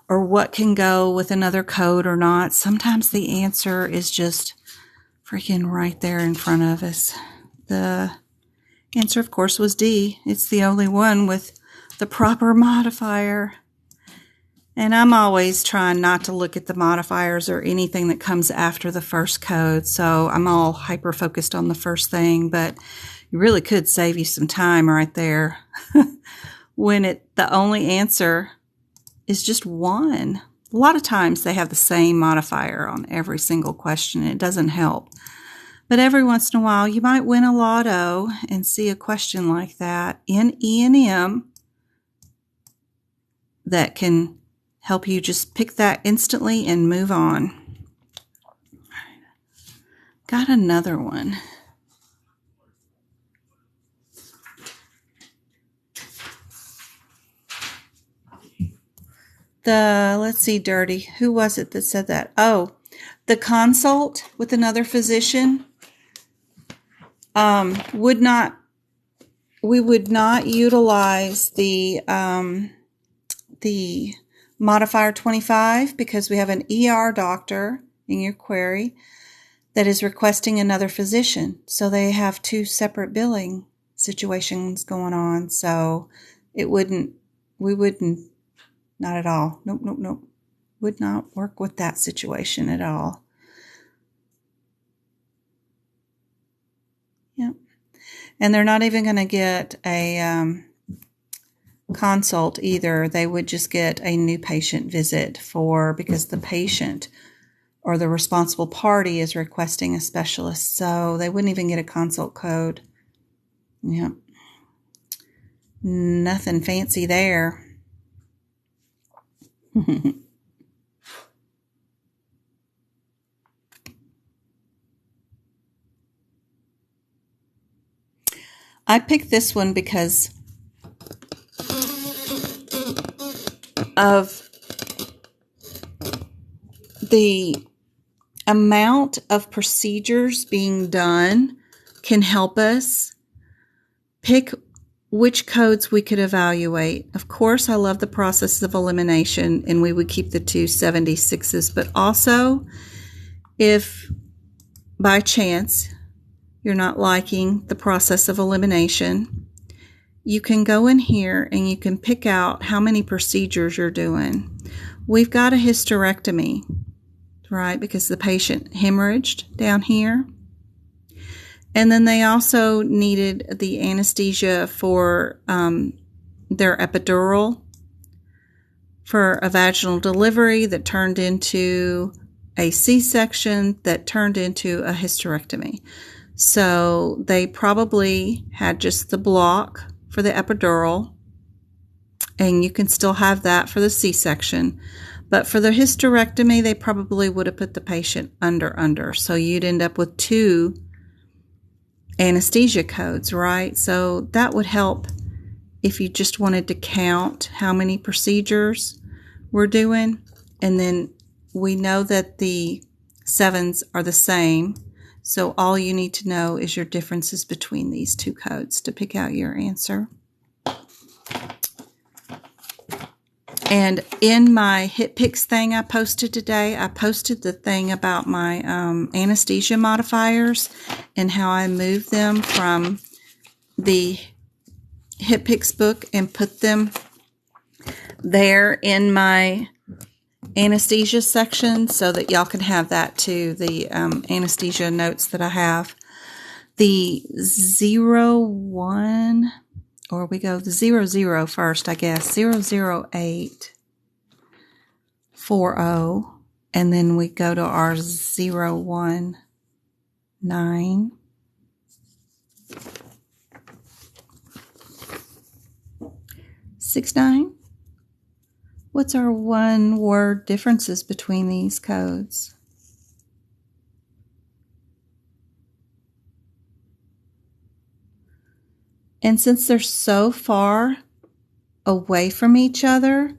or what can go with another code or not, sometimes the answer is just freaking right there in front of us. The answer, of course, was D. It's the only one with the proper modifier. And I'm always trying not to look at the modifiers or anything that comes after the first code. So I'm all hyper-focused on the first thing, but it really could save you some time right there when the only answer is just one. A lot of times they have the same modifier on every single question, and it doesn't help. But every once in a while, you might win a lotto and see a question like that in E&M that can help you just pick that instantly and move on. Got another one. Let's see, Dirty. Who was it that said that? Oh, the consult with another physician we would not utilize the modifier 25 because we have an ER doctor in your query that is requesting another physician. So they have 2 separate billing situations going on. So it wouldn't, we wouldn't, not at all. Nope, nope, nope. Would not work with that situation at all. Yep. And they're not even going to get a consult either. They would just get a new patient visit because the patient or the responsible party is requesting a specialist. So they wouldn't even get a consult code. Yep. Nothing fancy there. I picked this one because of the amount of procedures being done can help us pick which codes we could evaluate. Of course, I love the process of elimination, and we would keep the 276s, but also if by chance you're not liking the process of elimination, you can go in here and you can pick out how many procedures you're doing. We've got a hysterectomy, right, because the patient hemorrhaged down here. And then they also needed the anesthesia for their epidural for a vaginal delivery that turned into a C-section that turned into a hysterectomy. So they probably had just the block for the epidural, and you can still have that for the C-section. But for the hysterectomy, they probably would have put the patient under. So you'd end up with 2 anesthesia codes, right? So that would help if you just wanted to count how many procedures we're doing. And then we know that the 7s are the same. So all you need to know is your differences between these 2 codes to pick out your answer. And in my hit picks thing I posted today, I posted the thing about my anesthesia modifiers and how I moved them from the hit picks book and put them there in my anesthesia section so that y'all can have that too, the anesthesia notes that I have. The 01, or we go the 00 first, I guess, 00840, and then we go to our 019. 69. What's our one-word differences between these codes? And since they're so far away from each other,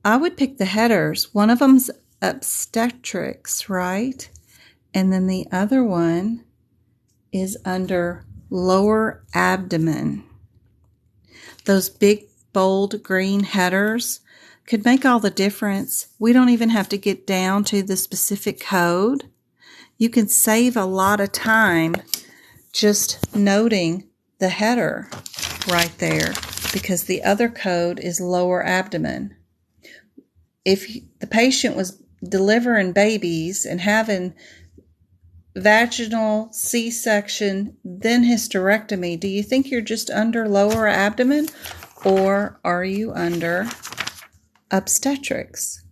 I would pick the headers. One of them's obstetrics, right? And then the other one is under lower abdomen. Those big, bold green headers could make all the difference. We don't even have to get down to the specific code. You can save a lot of time just noting the header right there because the other code is lower abdomen. If the patient was delivering babies and having vaginal C-section, then hysterectomy, do you think you're just under lower abdomen or are you under obstetrics?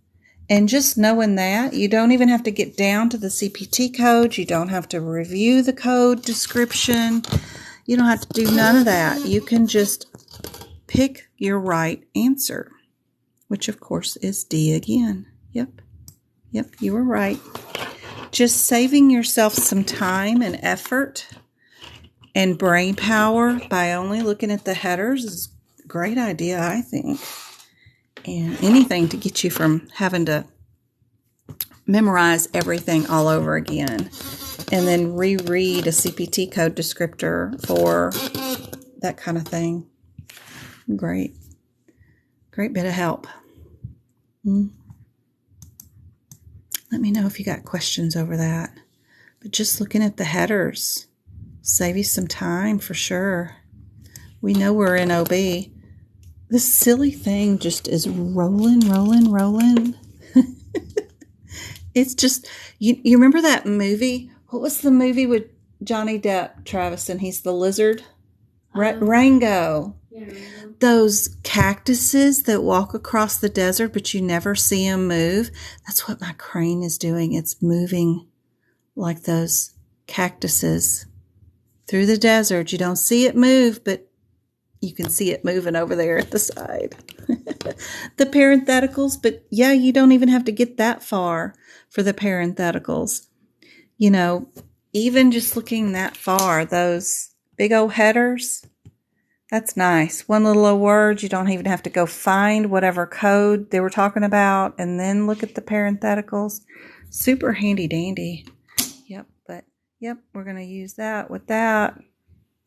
And just knowing that, you don't even have to get down to the CPT code. You don't have to review the code description. You don't have to do none of that. You can just pick your right answer, which of course is D again. Yep, you were right. Just saving yourself some time and effort and brain power by only looking at the headers is a great idea, I think. And anything to get you from having to memorize everything all over again and then reread a CPT code descriptor for that kind of thing. Great bit of help. Let me know if you got questions over that. But just looking at the headers, save you some time for sure. We know we're in OB. This silly thing just is rolling. It's just, you remember that movie? What was the movie with Johnny Depp, Travis, and he's the lizard? Rango. Yeah, Rango. Those cactuses that walk across the desert, but you never see them move. That's what my crane is doing. It's moving like those cactuses through the desert. You don't see it move, but you can see it moving over there at the side. The parentheticals, but yeah, you don't even have to get that far for the parentheticals. You know, even just looking that far, those big old headers, that's nice. One little old word, you don't even have to go find whatever code they were talking about and then look at the parentheticals. Super handy dandy. Yep, we're going to use that with that.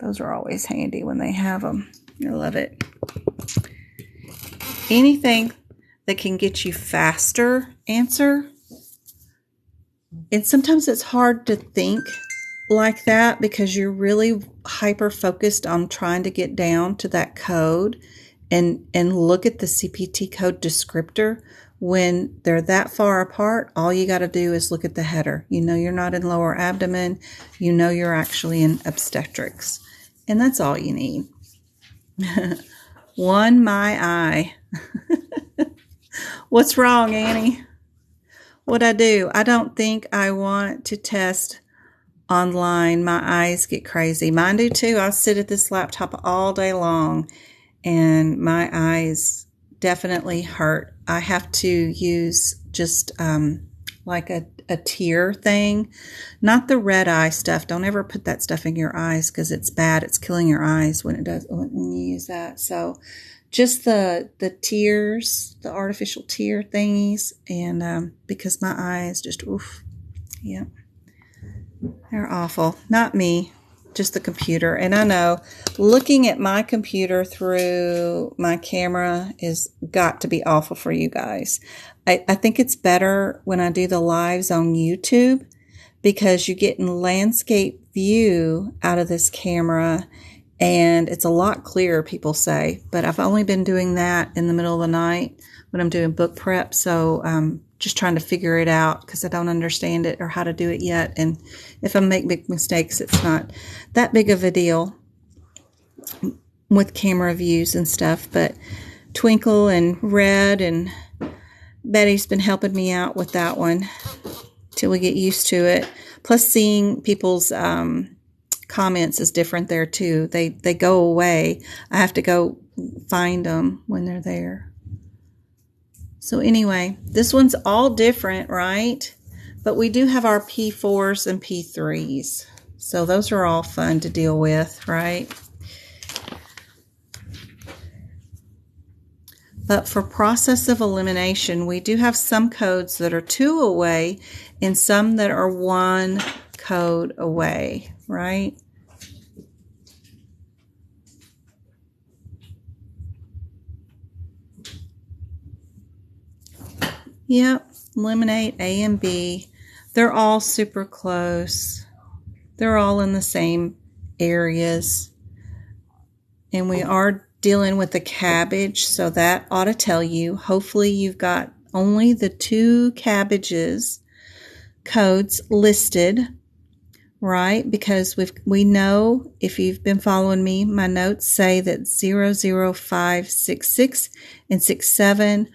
Those are always handy when they have them. I love it. Anything that can get you faster answer. And sometimes it's hard to think like that because you're really hyper focused on trying to get down to that code and look at the CPT code descriptor. When they're that far apart, all you got to do is look at the header. You know you're not in lower abdomen. You know you're actually in obstetrics. And that's all you need. One my eye. What's wrong, Annie? What'd I do? I don't think I want to test online. My eyes get crazy. Mine do too. I sit at this laptop all day long and my eyes definitely hurt. I have to use just like a tear thing, not the red eye stuff. Don't ever put that stuff in your eyes because it's bad. It's killing your eyes when you use that. So just the tears, the artificial tear thingies, and because my eyes just oof, yeah, they're awful. Not me, just the computer. And I know looking at my computer through my camera is got to be awful for you guys. I think it's better when I do the lives on YouTube because you get in landscape view out of this camera and it's a lot clearer, people say. But I've only been doing that in the middle of the night when I'm doing book prep. So just trying to figure it out because I don't understand it or how to do it yet. And if I make big mistakes, it's not that big of a deal with camera views and stuff. But Twinkle and Red and Betty's been helping me out with that one till we get used to it. Plus seeing people's comments is different there too. They go away. I have to go find them when they're there. So anyway, this one's all different, right? But we do have our P4s and P3s. So those are all fun to deal with, right? But for process of elimination, we do have some codes that are 2 away and some that are 1 code away, right? Yep, eliminate A and B. They're all super close. They're all in the same areas. And we are dealing with the cabbage, so that ought to tell you. Hopefully you've got only the 2 cabbages codes listed, right? Because we know, if you've been following me, my notes say that 00566 and 67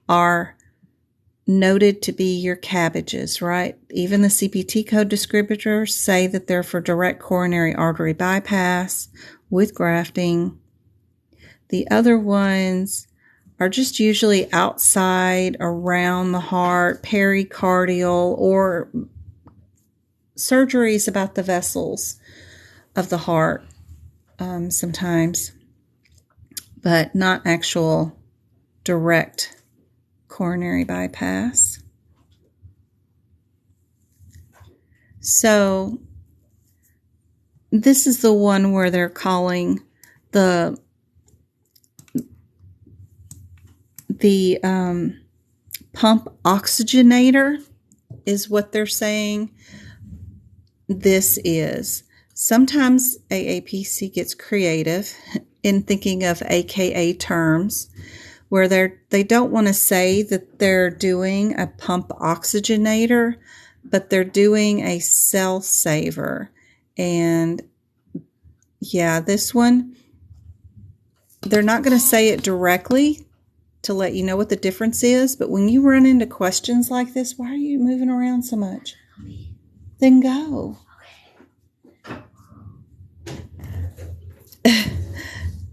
are noted to be your cabbages, right? Even the CPT code descriptors say that they're for direct coronary artery bypass with grafting. The other ones are just usually outside, around the heart, pericardial, or surgeries about the vessels of the heart sometimes, but not actual direct coronary bypass. So this is the one where they're calling the pump oxygenator is what they're saying this is. Sometimes AAPC gets creative in thinking of AKA terms, where they don't want to say that they're doing a pump oxygenator, but they're doing a cell saver. And yeah, this one, they're not going to say it directly to let you know what the difference is, but when you run into questions like this, why are you moving around so much? Then go.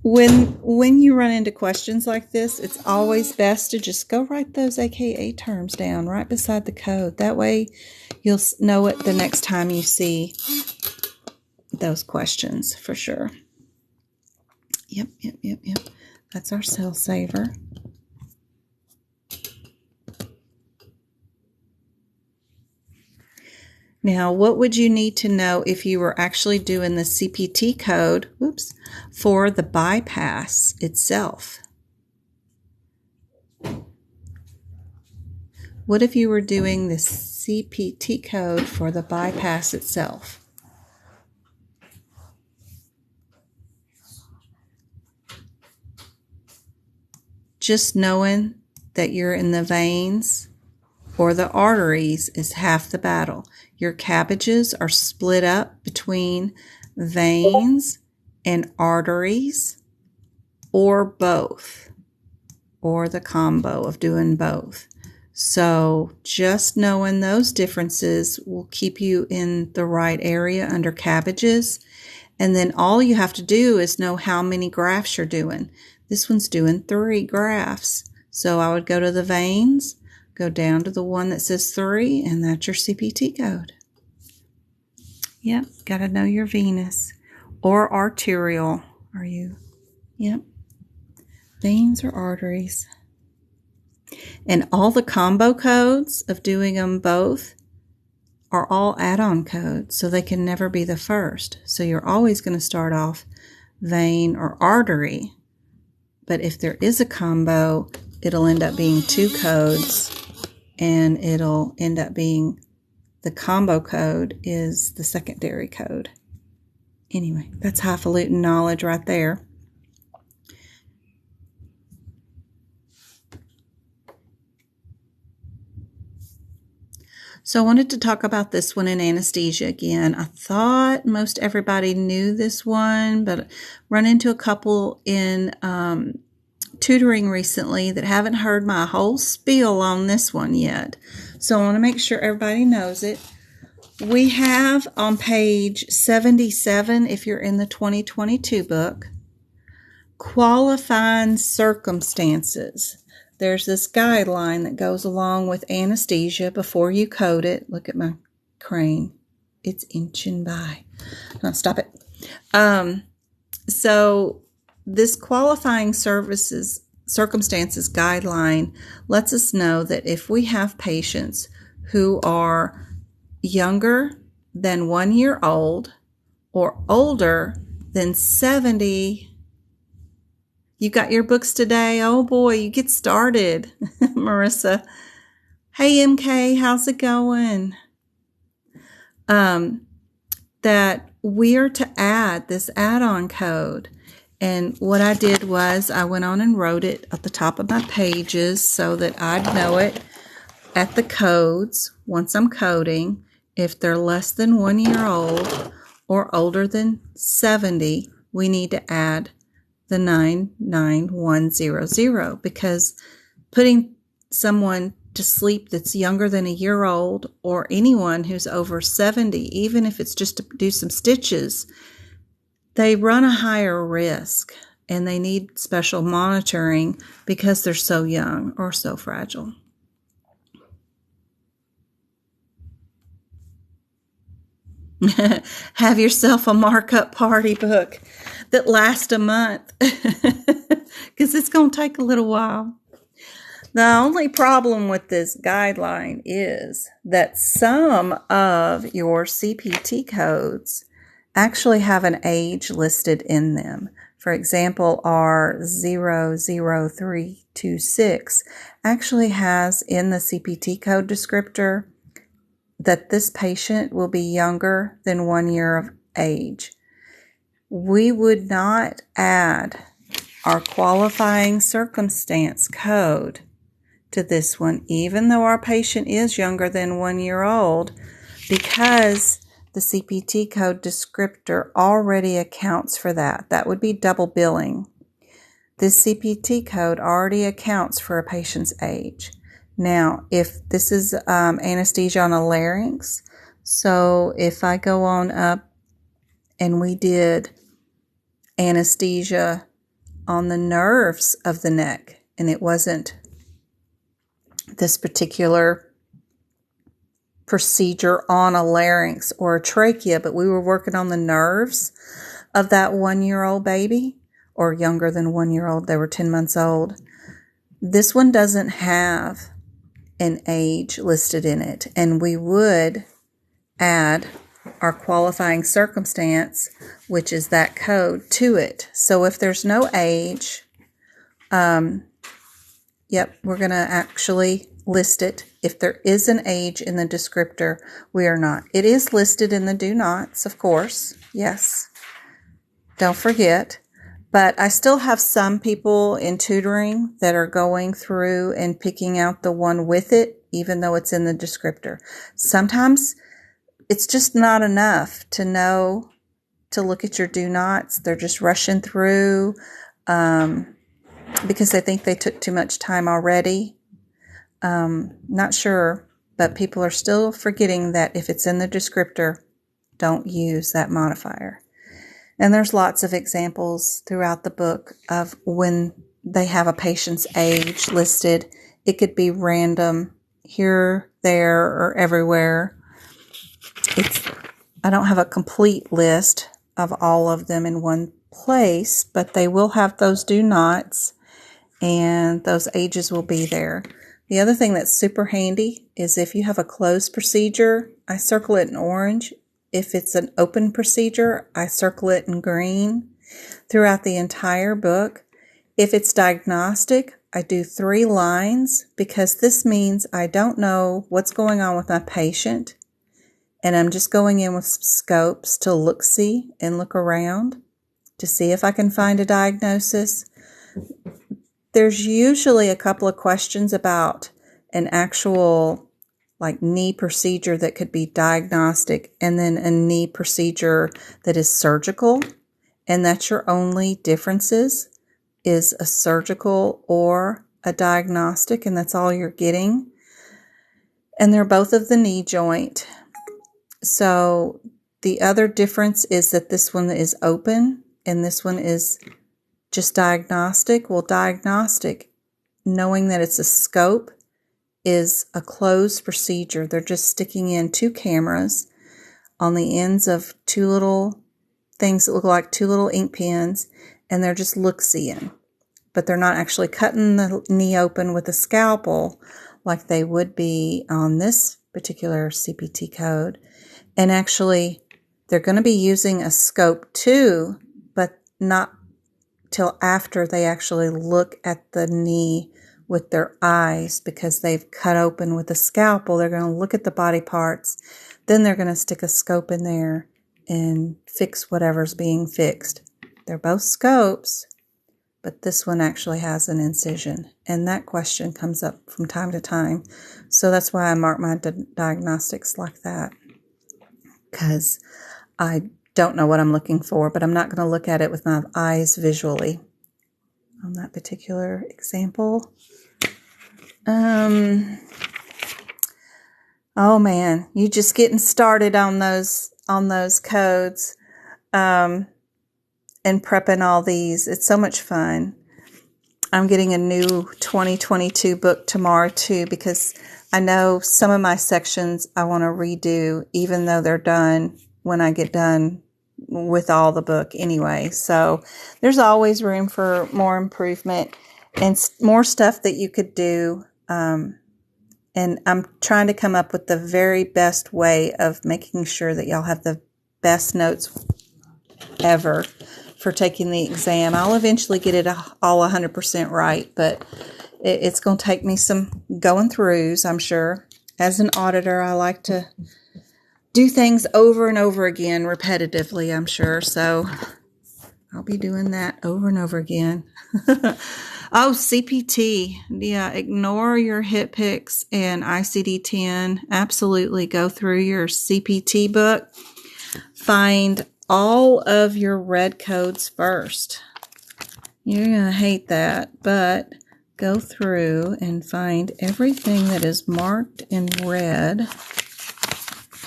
When you run into questions like this, it's always best to just go write those AKA terms down right beside the code. That way you'll know it the next time you see those questions for sure. Yep. That's our cell saver. Now, what would you need to know if you were actually doing the CPT code, for the bypass itself? What if you were doing the CPT code for the bypass itself? Just knowing that you're in the veins or the arteries is half the battle. Your cabbages are split up between veins and arteries, or both, or the combo of doing both. So just knowing those differences will keep you in the right area under cabbages. And then all you have to do is know how many grafts you're doing. This one's doing 3 grafts. So I would go to the veins, go down to the one that says 3, and that's your CPT code. Yep, got to know your venous or arterial. Are you? Yep. Veins or arteries. And all the combo codes of doing them both are all add-on codes, so they can never be the first. So you're always going to start off vein or artery. But if there is a combo, it'll end up being 2 codes, and it'll end up being the combo code is the secondary code. Anyway, that's highfalutin knowledge right there. So I wanted to talk about this one in anesthesia again. I thought most everybody knew this one, but run into a couple in tutoring recently that haven't heard my whole spiel on this one yet. So I want to make sure everybody knows it. We have on page 77, if you're in the 2022 book, qualifying circumstances. There's this guideline that goes along with anesthesia before you code it. Look at my crane. It's inching by. No, stop it. So this qualifying circumstances guideline lets us know that if we have patients who are younger than 1 year old or older than 70. You got your books today? Oh boy, you get started, Marissa. Hey MK, how's it going? That we are to add this add-on code. And what I did was I went on and wrote it at the top of my pages so that I'd know it at the codes once I'm coding. If they're less than 1 year old or older than 70, we need to add the 99100, because putting someone to sleep that's younger than a year old or anyone who's over 70, even if it's just to do some stitches, they run a higher risk and they need special monitoring because they're so young or so fragile. Have yourself a markup party book that lasts a month, because it's going to take a little while. The only problem with this guideline is that some of your CPT codes actually have an age listed in them. For example, our 00326 actually has in the CPT code descriptor that this patient will be younger than 1 year of age. we would not add our qualifying circumstance code to this one, even though our patient is younger than 1 year old, because the CPT code descriptor already accounts for that. That would be double billing. This CPT code already accounts for a patient's age. Now, if this is anesthesia on a larynx, so if I go on up and we did anesthesia on the nerves of the neck, and it wasn't this particular procedure on a larynx or a trachea, but we were working on the nerves of that 1 year old baby, or younger than 1 year old, they were 10 months old. This one doesn't have an age listed in it, and we would add our qualifying circumstance, which is that code, to it. So if there's no age, we're going to actually list it. If there is an age in the descriptor, we are not. It is listed in the do nots, of course. Yes. Don't forget. But I still have some people in tutoring that are going through and picking out the one with it, even though it's in the descriptor. Sometimes it's just not enough to know to look at your do nots. They're just rushing through because they think they took too much time already. Not sure, but people are still forgetting that if it's in the descriptor, don't use that modifier. And there's lots of examples throughout the book of when they have a patient's age listed. It could be random, here, there, or everywhere. I don't have a complete list of all of them in one place, but they will have those do nots, and those ages will be there. The other thing that's super handy is if you have a closed procedure, I circle it in orange. If it's an open procedure, I circle it in green throughout the entire book. If it's diagnostic, I do 3 lines because this means I don't know what's going on with my patient, and I'm just going in with scopes to look-see and look around to see if I can find a diagnosis. There's usually a couple of questions about an actual knee procedure that could be diagnostic, and then a knee procedure that is surgical, and that's your only differences is a surgical or a diagnostic, and that's all you're getting. And they're both of the knee joint. So the other difference is that this one is open and this one is just diagnostic. Well, diagnostic, knowing that it's a scope, is a closed procedure. They're just sticking in 2 cameras on the ends of 2 little things that look like 2 little ink pens, and they're just look-seeing. But they're not actually cutting the knee open with a scalpel like they would be on this particular CPT code. And actually, they're going to be using a scope too, but not till after they actually look at the knee with their eyes, because they've cut open with a scalpel. They're going to look at the body parts, then they're going to stick a scope in there and fix whatever's being fixed. They're both scopes, but this one actually has an incision, and that question comes up from time to time. So that's why I mark my diagnostics like that, because I don't know what I'm looking for, but I'm not going to look at it with my eyes visually on that particular example. Oh man, you just getting started on those codes, and prepping all these. It's so much fun. I'm getting a new 2022 book tomorrow too, because I know some of my sections I want to redo, even though they're done when I get done with all the book anyway. So there's always room for more improvement and more stuff that you could do. And I'm trying to come up with the very best way of making sure that y'all have the best notes ever for taking the exam. I'll eventually get it all 100% right, but it's going to take me some going throughs, I'm sure. As an auditor, I like to do things over and over again repetitively, I'm sure. So I'll be doing that over and over again. Oh, CPT. Yeah, ignore your hit picks and ICD-10. Absolutely go through your CPT book. Find all of your red codes first. You're going to hate that, but go through and find everything that is marked in red,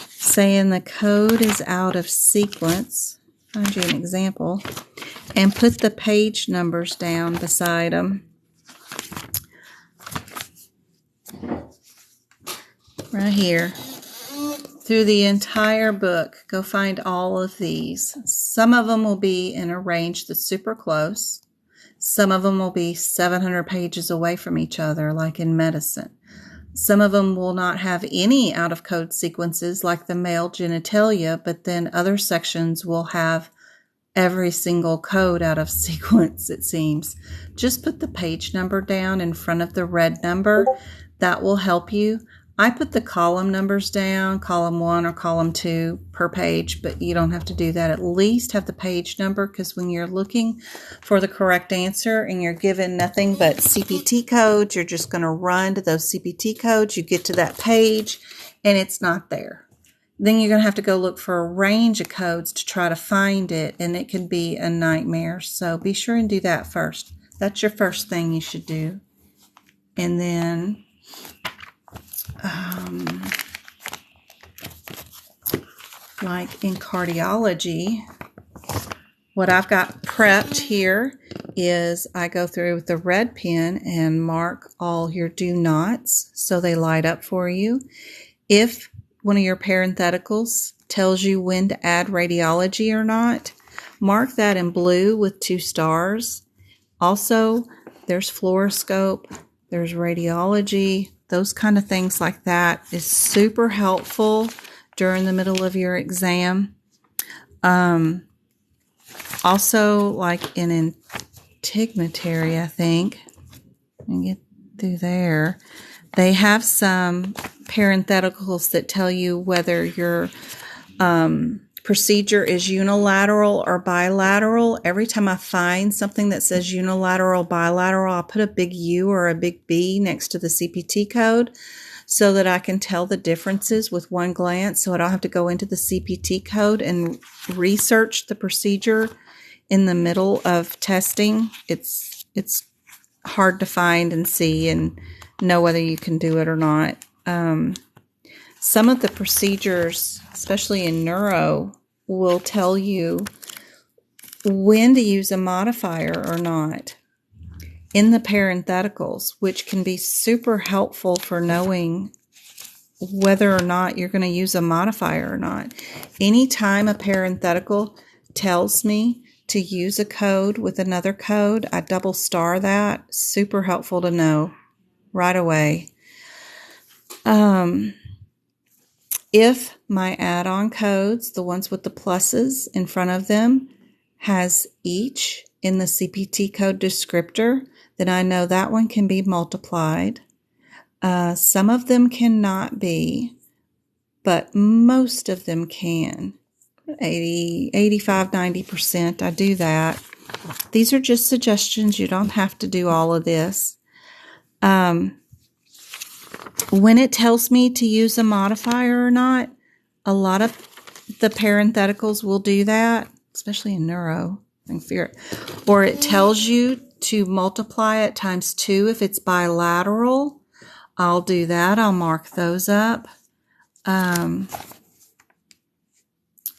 saying the code is out of sequence. Find you an example. And put the page numbers down beside them. Right here. Through the entire book, go find all of these. Some of them will be in a range that's super close. Some of them will be 700 pages away from each other, like in medicine. Some of them will not have any out-of-code sequences, like the male genitalia, but then other sections will have every single code out of sequence, it seems. Just put the page number down in front of the red number. That will help you. I put the column numbers down, column 1 or column 2 per page, but you don't have to do that. At least have the page number, because when you're looking for the correct answer and you're given nothing but CPT codes, you're just going to run to those CPT codes. You get to that page and it's not there. Then you're going to have to go look for a range of codes to try to find it, and it can be a nightmare. So be sure and do that first. That's your first thing you should do. And then like in cardiology, what I've got prepped here is I go through with the red pen and mark all your do nots so they light up for you. If one of your parentheticals tells you when to add radiology or not, mark that in blue with 2 stars. Also, there's fluoroscope, there's radiology, those kind of things like that is super helpful during the middle of your exam. Also, like in integumentary, I think, and get through there, they have some parentheticals that tell you whether your procedure is unilateral or bilateral. Every time I find something that says unilateral, bilateral, I'll put a big U or a big B next to the CPT code so that I can tell the differences with one glance, so I don't have to go into the CPT code and research the procedure in the middle of testing. It's hard to find and see and know whether you can do it or not. Some of the procedures, especially in neuro, will tell you when to use a modifier or not in the parentheticals, which can be super helpful for knowing whether or not you're going to use a modifier or not. Anytime a parenthetical tells me to use a code with another code, I double star that. Super helpful to know right away. If my add-on codes, the ones with the pluses in front of them, has each in the CPT code descriptor, then I know that one can be multiplied. Some of them cannot be, but most of them can. 80, 85, 90%, I do that. These are just suggestions. You don't have to do all of this. When it tells me to use a modifier or not, a lot of the parentheticals will do that, especially in neuro. Or it tells you to multiply it times 2 if it's bilateral. I'll do that. I'll mark those up.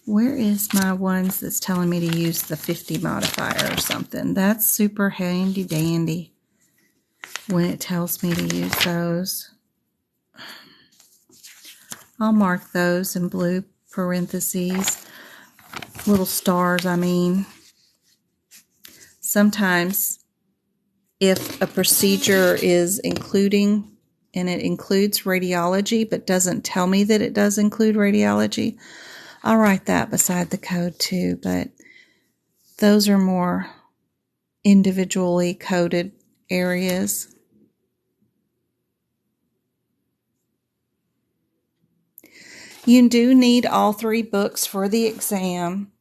Where is my ones that's telling me to use the 50 modifier or something? That's super handy dandy when it tells me to use those. I'll mark those in blue parentheses, little stars, I mean. Sometimes if a procedure is including, and it includes radiology, but doesn't tell me that it does include radiology, I'll write that beside the code too, but those are more individually coded areas. You do need all 3 books for the exam.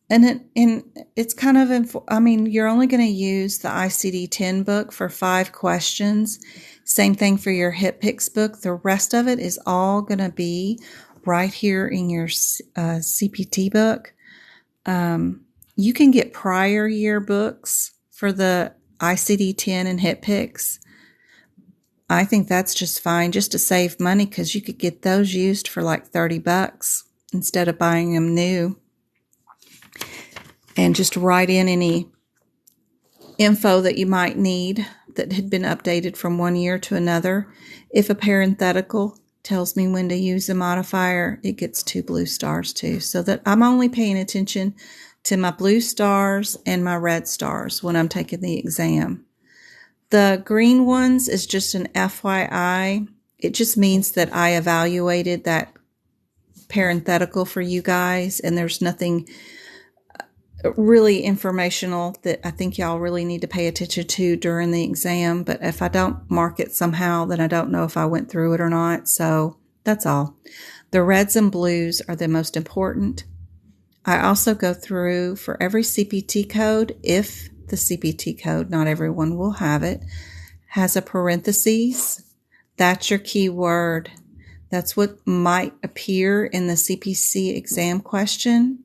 it's kind of, I mean, you're only going to use the ICD-10 book for 5 questions. Same thing for your HipPix book. The rest of it is all going to be right here in your CPT book. You can get prior year books for the ICD-10 and HipPix. I think that's just fine, just to save money, because you could get those used for like $30 instead of buying them new. And just write in any info that you might need that had been updated from one year to another. If a parenthetical tells me when to use a modifier, it gets 2 blue stars too, so that I'm only paying attention to my blue stars and my red stars when I'm taking the exam. The green ones is just an FYI. It just means that I evaluated that parenthetical for you guys, and there's nothing really informational that I think y'all really need to pay attention to during the exam. But if I don't mark it somehow, then I don't know if I went through it or not. So that's all. The reds and blues are the most important. I also go through for every CPT code, if the CPT code, not everyone will have it, has a parentheses. That's your key word. That's what might appear in the CPC exam question.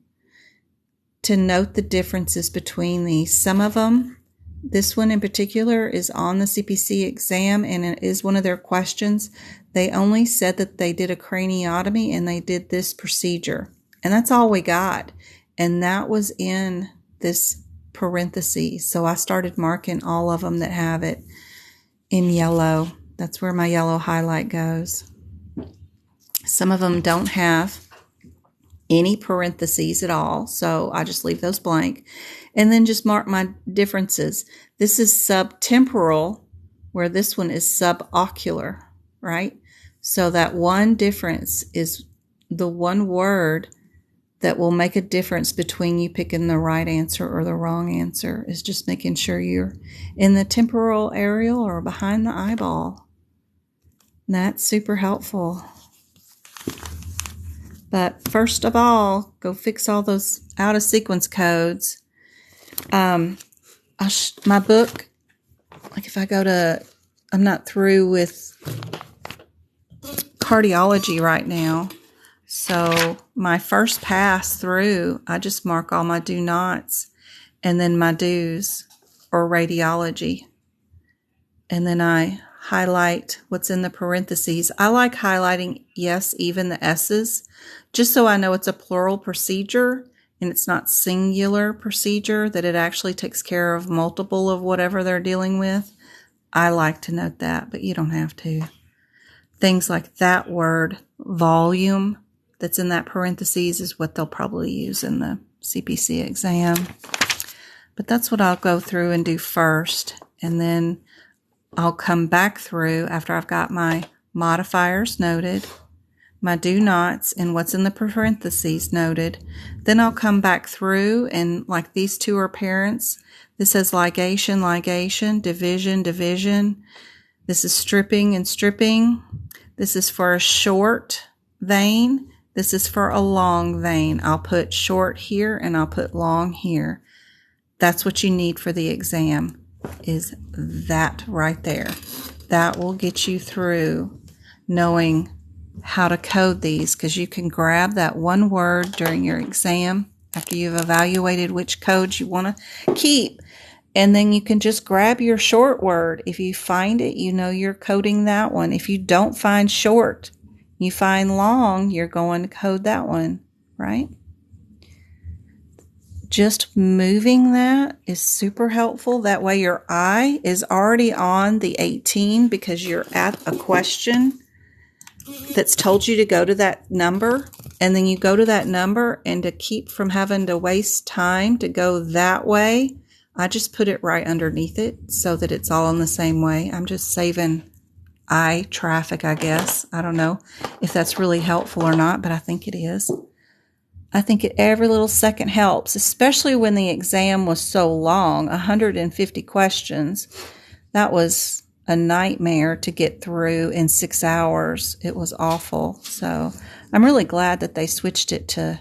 To note the differences between these. Some of them, this one in particular, is on the CPC exam, and it is one of their questions. They only said that they did a craniotomy and they did this procedure. And that's all we got. And that was in this parentheses. So I started marking all of them that have it in yellow. That's where my yellow highlight goes. Some of them don't have any parentheses at all, so I just leave those blank. And then just mark my differences. This is subtemporal, where this one is subocular, right? So that one difference is the one word that will make a difference between you picking the right answer or the wrong answer, is just making sure you're in the temporal area or behind the eyeball. And that's super helpful. But first of all, go fix all those out of sequence codes. My book, like if I go to, I'm not through with cardiology right now. So my first pass through, I just mark all my do nots and then my do's, or radiology. And then I highlight what's in the parentheses. I like highlighting, yes, even the S's, just so I know it's a plural procedure and it's not singular procedure, that it actually takes care of multiple of whatever they're dealing with. I like to note that, but you don't have to. Things like that word, volume, that's in that parentheses, is what they'll probably use in the CPC exam. But that's what I'll go through and do first, and then I'll come back through after I've got my modifiers noted, my do nots, and what's in the parentheses noted. Then I'll come back through, and like these two are parents. This says ligation, ligation, division, division. This is stripping and stripping. This is for a short vein. This is for a long vein. I'll put short here and I'll put long here. That's what you need for the exam, is that right there. That will get you through knowing how to code these, because you can grab that one word during your exam after you've evaluated which codes you want to keep, and then you can just grab your short word. If you find it, you know you're coding that one. If you don't find short, you find long, you're going to code that one, right? Just moving that is super helpful. That way your eye is already on the 18 because you're at a question that's told you to go to that number, and then you go to that number, and to keep from having to waste time to go that way, I just put it right underneath it so that it's all in the same way. I'm just saving eye traffic, I guess. I don't know if that's really helpful or not, but I think it is. I think every little second helps, especially when the exam was so long, 150 questions. That was a nightmare to get through in 6 hours. It was awful. So I'm really glad that they switched it to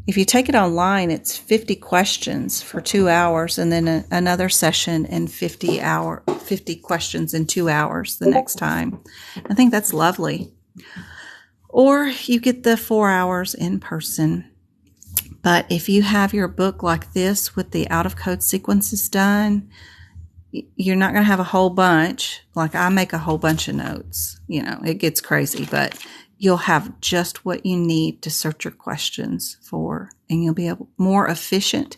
If you take it online, it's 50 questions for 2 hours, and then another session and 50 questions in 2 hours the next time. I think that's lovely. Or you get the 4 hours in person. But if you have your book like this with the out of code sequences done, you're not going to have a whole bunch. Like I make a whole bunch of notes. You know, it gets crazy, but you'll have just what you need to search your questions for, and you'll be more efficient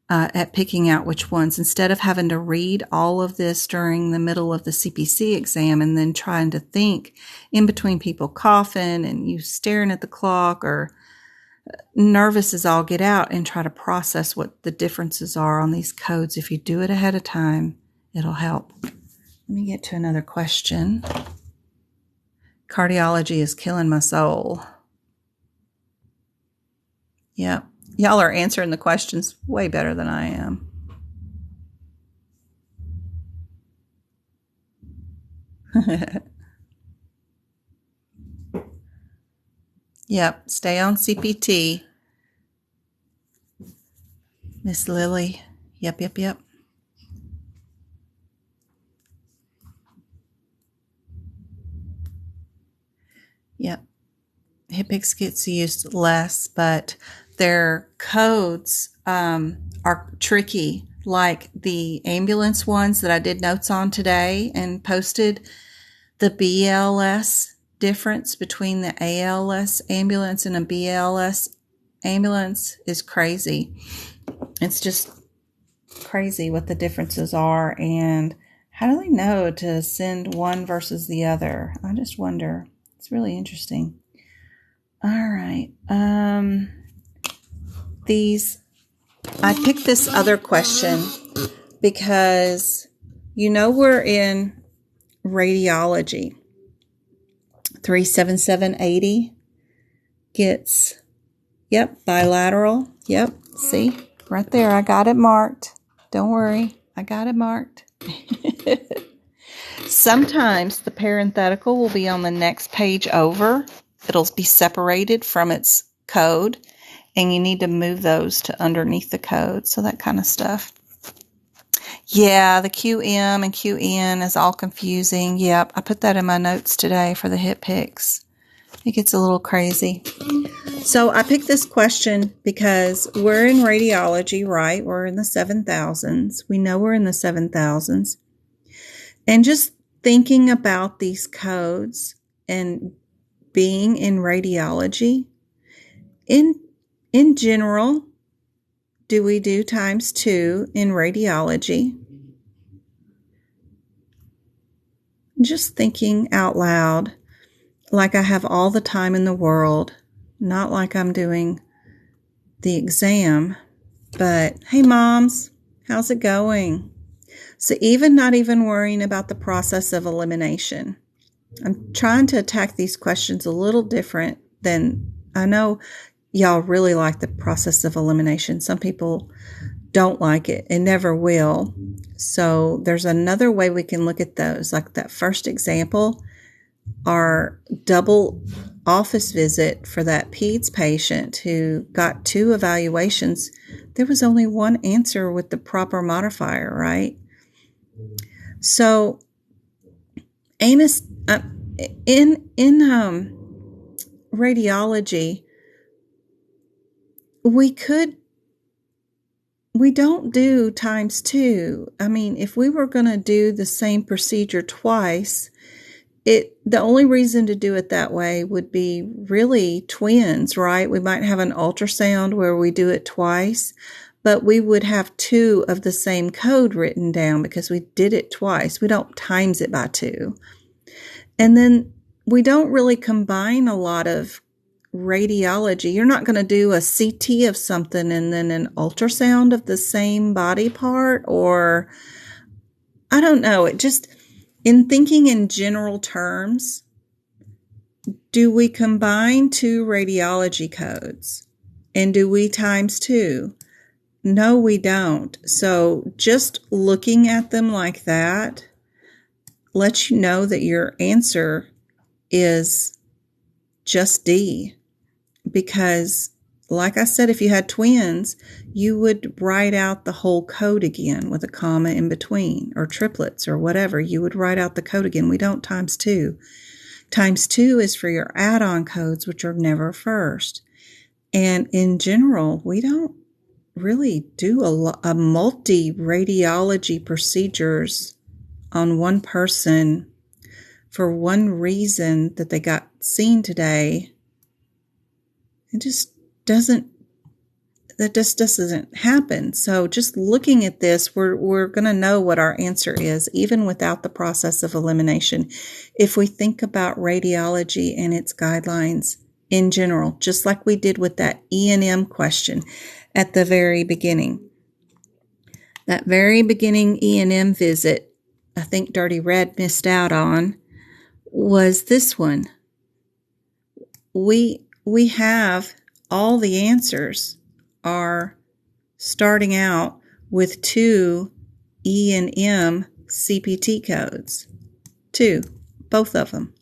at picking out which ones, instead of having to read all of this during the middle of the CPC exam and then trying to think in between people coughing and you staring at the clock or nervous as all get out, and try to process what the differences are on these codes. If you do it ahead of time, it'll help. Let me get to another question. Cardiology is killing my soul. Yeah, y'all are answering the questions way better than I am. Yep, stay on CPT. Miss Lily. Yep. Yep. HIPICs gets used less, but their codes are tricky. Like the ambulance ones that I did notes on today and posted, the BLS difference between the ALS ambulance and a BLS ambulance is crazy. It's just crazy what the differences are, and how do they know to send one versus the other? I just wonder. It's really interesting. All right. I picked this other question because we're in radiology. 37780 gets, bilateral. Yep, see, right there, I got it marked. Don't worry, I got it marked. Sometimes the parenthetical will be on the next page over. It'll be separated from its code, and you need to move those to underneath the code, so that kind of stuff. Yeah, the QM and QN is all confusing. Yep, I put that in my notes today for the HIPICs. It gets a little crazy. So I picked this question because we're in radiology, right? We're in the 7,000s. We know we're in the 7,000s. And just thinking about these codes and being in radiology, in general, do we do ×2 in radiology? Just thinking out loud, like I have all the time in the world, not like I'm doing the exam, but hey moms, how's it going? So not even worrying about the process of elimination. I'm trying to attack these questions a little different than, I know y'all really like the process of elimination. Some people don't like it and never will. So there's another way we can look at those. Like that first example, our double office visit for that peds patient who got 2 evaluations, there was only one answer with the proper modifier, right? So in radiology, we don't do ×2. I mean, if we were going to do the same procedure twice, the only reason to do it that way would be really twins, right? We might have an ultrasound where we do it twice, but we would have 2 of the same code written down because we did it twice. We don't times it by 2. And then we don't really combine a lot of radiology. You're not going to do a CT of something and then an ultrasound of the same body part, or I don't know. It just, in thinking in general terms, do we combine 2 radiology codes? And do we ×2? No, we don't. So just looking at them like that lets you know that your answer is just D, because like I said, if you had twins, you would write out the whole code again with a comma in between, or triplets or whatever. You would write out the code again. We don't times 2. Times 2 is for your add-on codes, which are never first. And in general, we don't really do a multi-radiology procedures on one person for one reason that they got seen today. It just doesn't happen. So just looking at this, we're going to know what our answer is, even without the process of elimination. If we think about radiology and its guidelines in general, just like we did with that E&M question at the very beginning. That very beginning E&M visit, I think Dirty Red missed out on, was this one. We have all the answers are starting out with 2 E&M CPT codes. 2, both of them.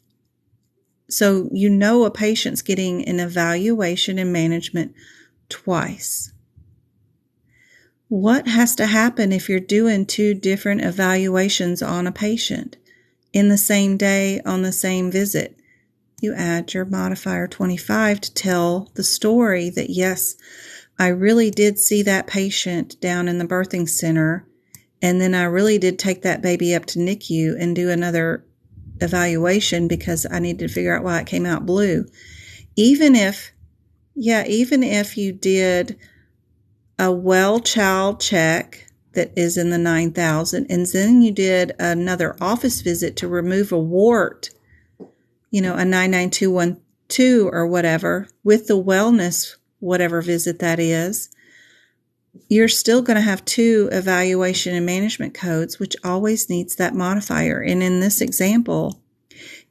So you know a patient's getting an evaluation and management twice. What has to happen if you're doing 2 different evaluations on a patient in the same day on the same visit? You add your modifier 25 to tell the story that, yes, I really did see that patient down in the birthing center, and then I really did take that baby up to NICU and do another evaluation because I needed to figure out why it came out blue. Even if you did a well child check that is in the 9,000, and then you did another office visit to remove a wart, a 99212 or whatever, with the wellness, whatever visit that is, you're still going to have 2 evaluation and management codes, which always needs that modifier. And in this example,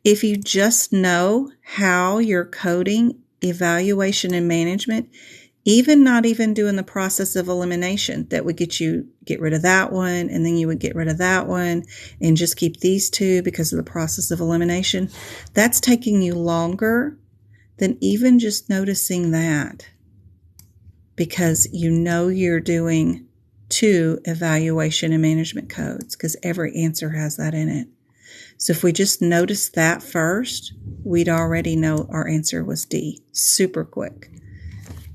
if you just know how you're coding evaluation and management, not even doing the process of elimination, that would get rid of that one, and then you would get rid of that one and just keep these 2 because of the process of elimination. That's taking you longer than even just noticing that, because you're doing 2 evaluation and management codes, because every answer has that in it. So if we just noticed that first, we'd already know our answer was D. Super quick.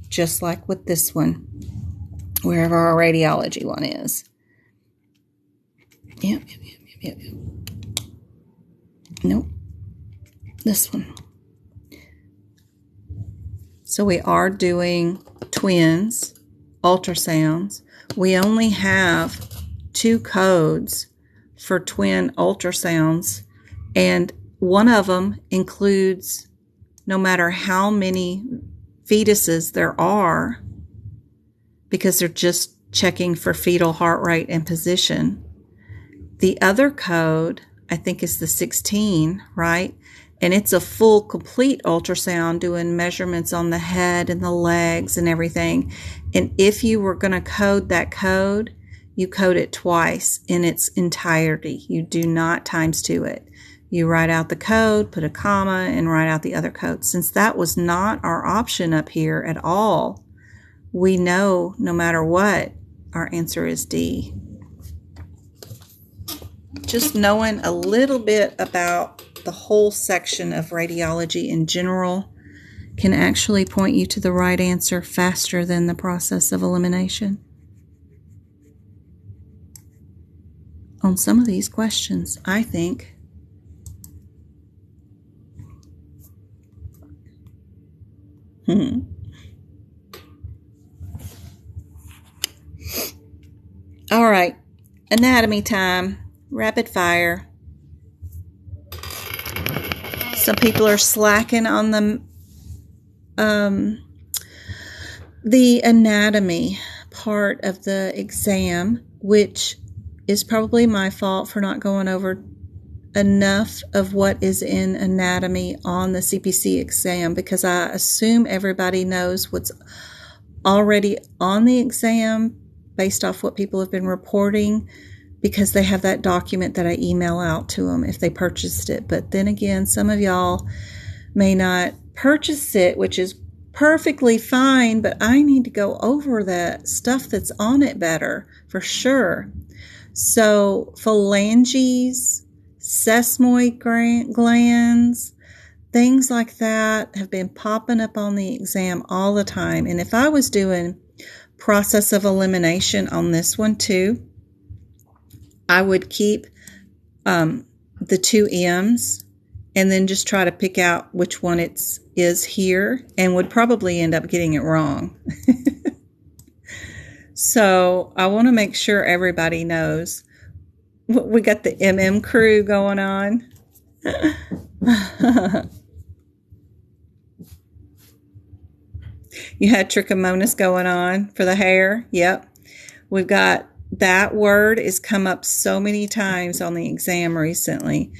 Just like with this one, wherever our radiology one is. Yep. Nope. This one. So we are doing twins, ultrasounds. We only have 2 codes for twin ultrasounds, and one of them includes no matter how many fetuses there are, because they're just checking for fetal heart rate and position. The other code, I think, is the 16, right? And it's a full, complete ultrasound doing measurements on the head and the legs and everything. And if you were going to code that code, you code it twice in its entirety. You do not times 2 it. You write out the code, put a comma, and write out the other code. Since that was not our option up here at all, we know no matter what, our answer is D. Just knowing a little bit about the whole section of radiology in general can actually point you to the right answer faster than the process of elimination on some of these questions, I think. All right, anatomy time, rapid fire. Some people are slacking on the anatomy part of the exam, which is probably my fault for not going over enough of what is in anatomy on the CPC exam, because I assume everybody knows what's already on the exam based off what people have been reporting, because they have that document that I email out to them if they purchased it. But then again, some of y'all may not purchase it, which is perfectly fine, but I need to go over the stuff that's on it better, for sure. So phalanges, sesamoid glands, things like that have been popping up on the exam all the time. And if I was doing process of elimination on this one too, I would keep the 2 M's and then just try to pick out which one is here, and would probably end up getting it wrong. So I want to make sure everybody knows. We got the MM crew going on. You had trichomonas going on for the hair. Yep. We've got that word has come up so many times on the exam recently.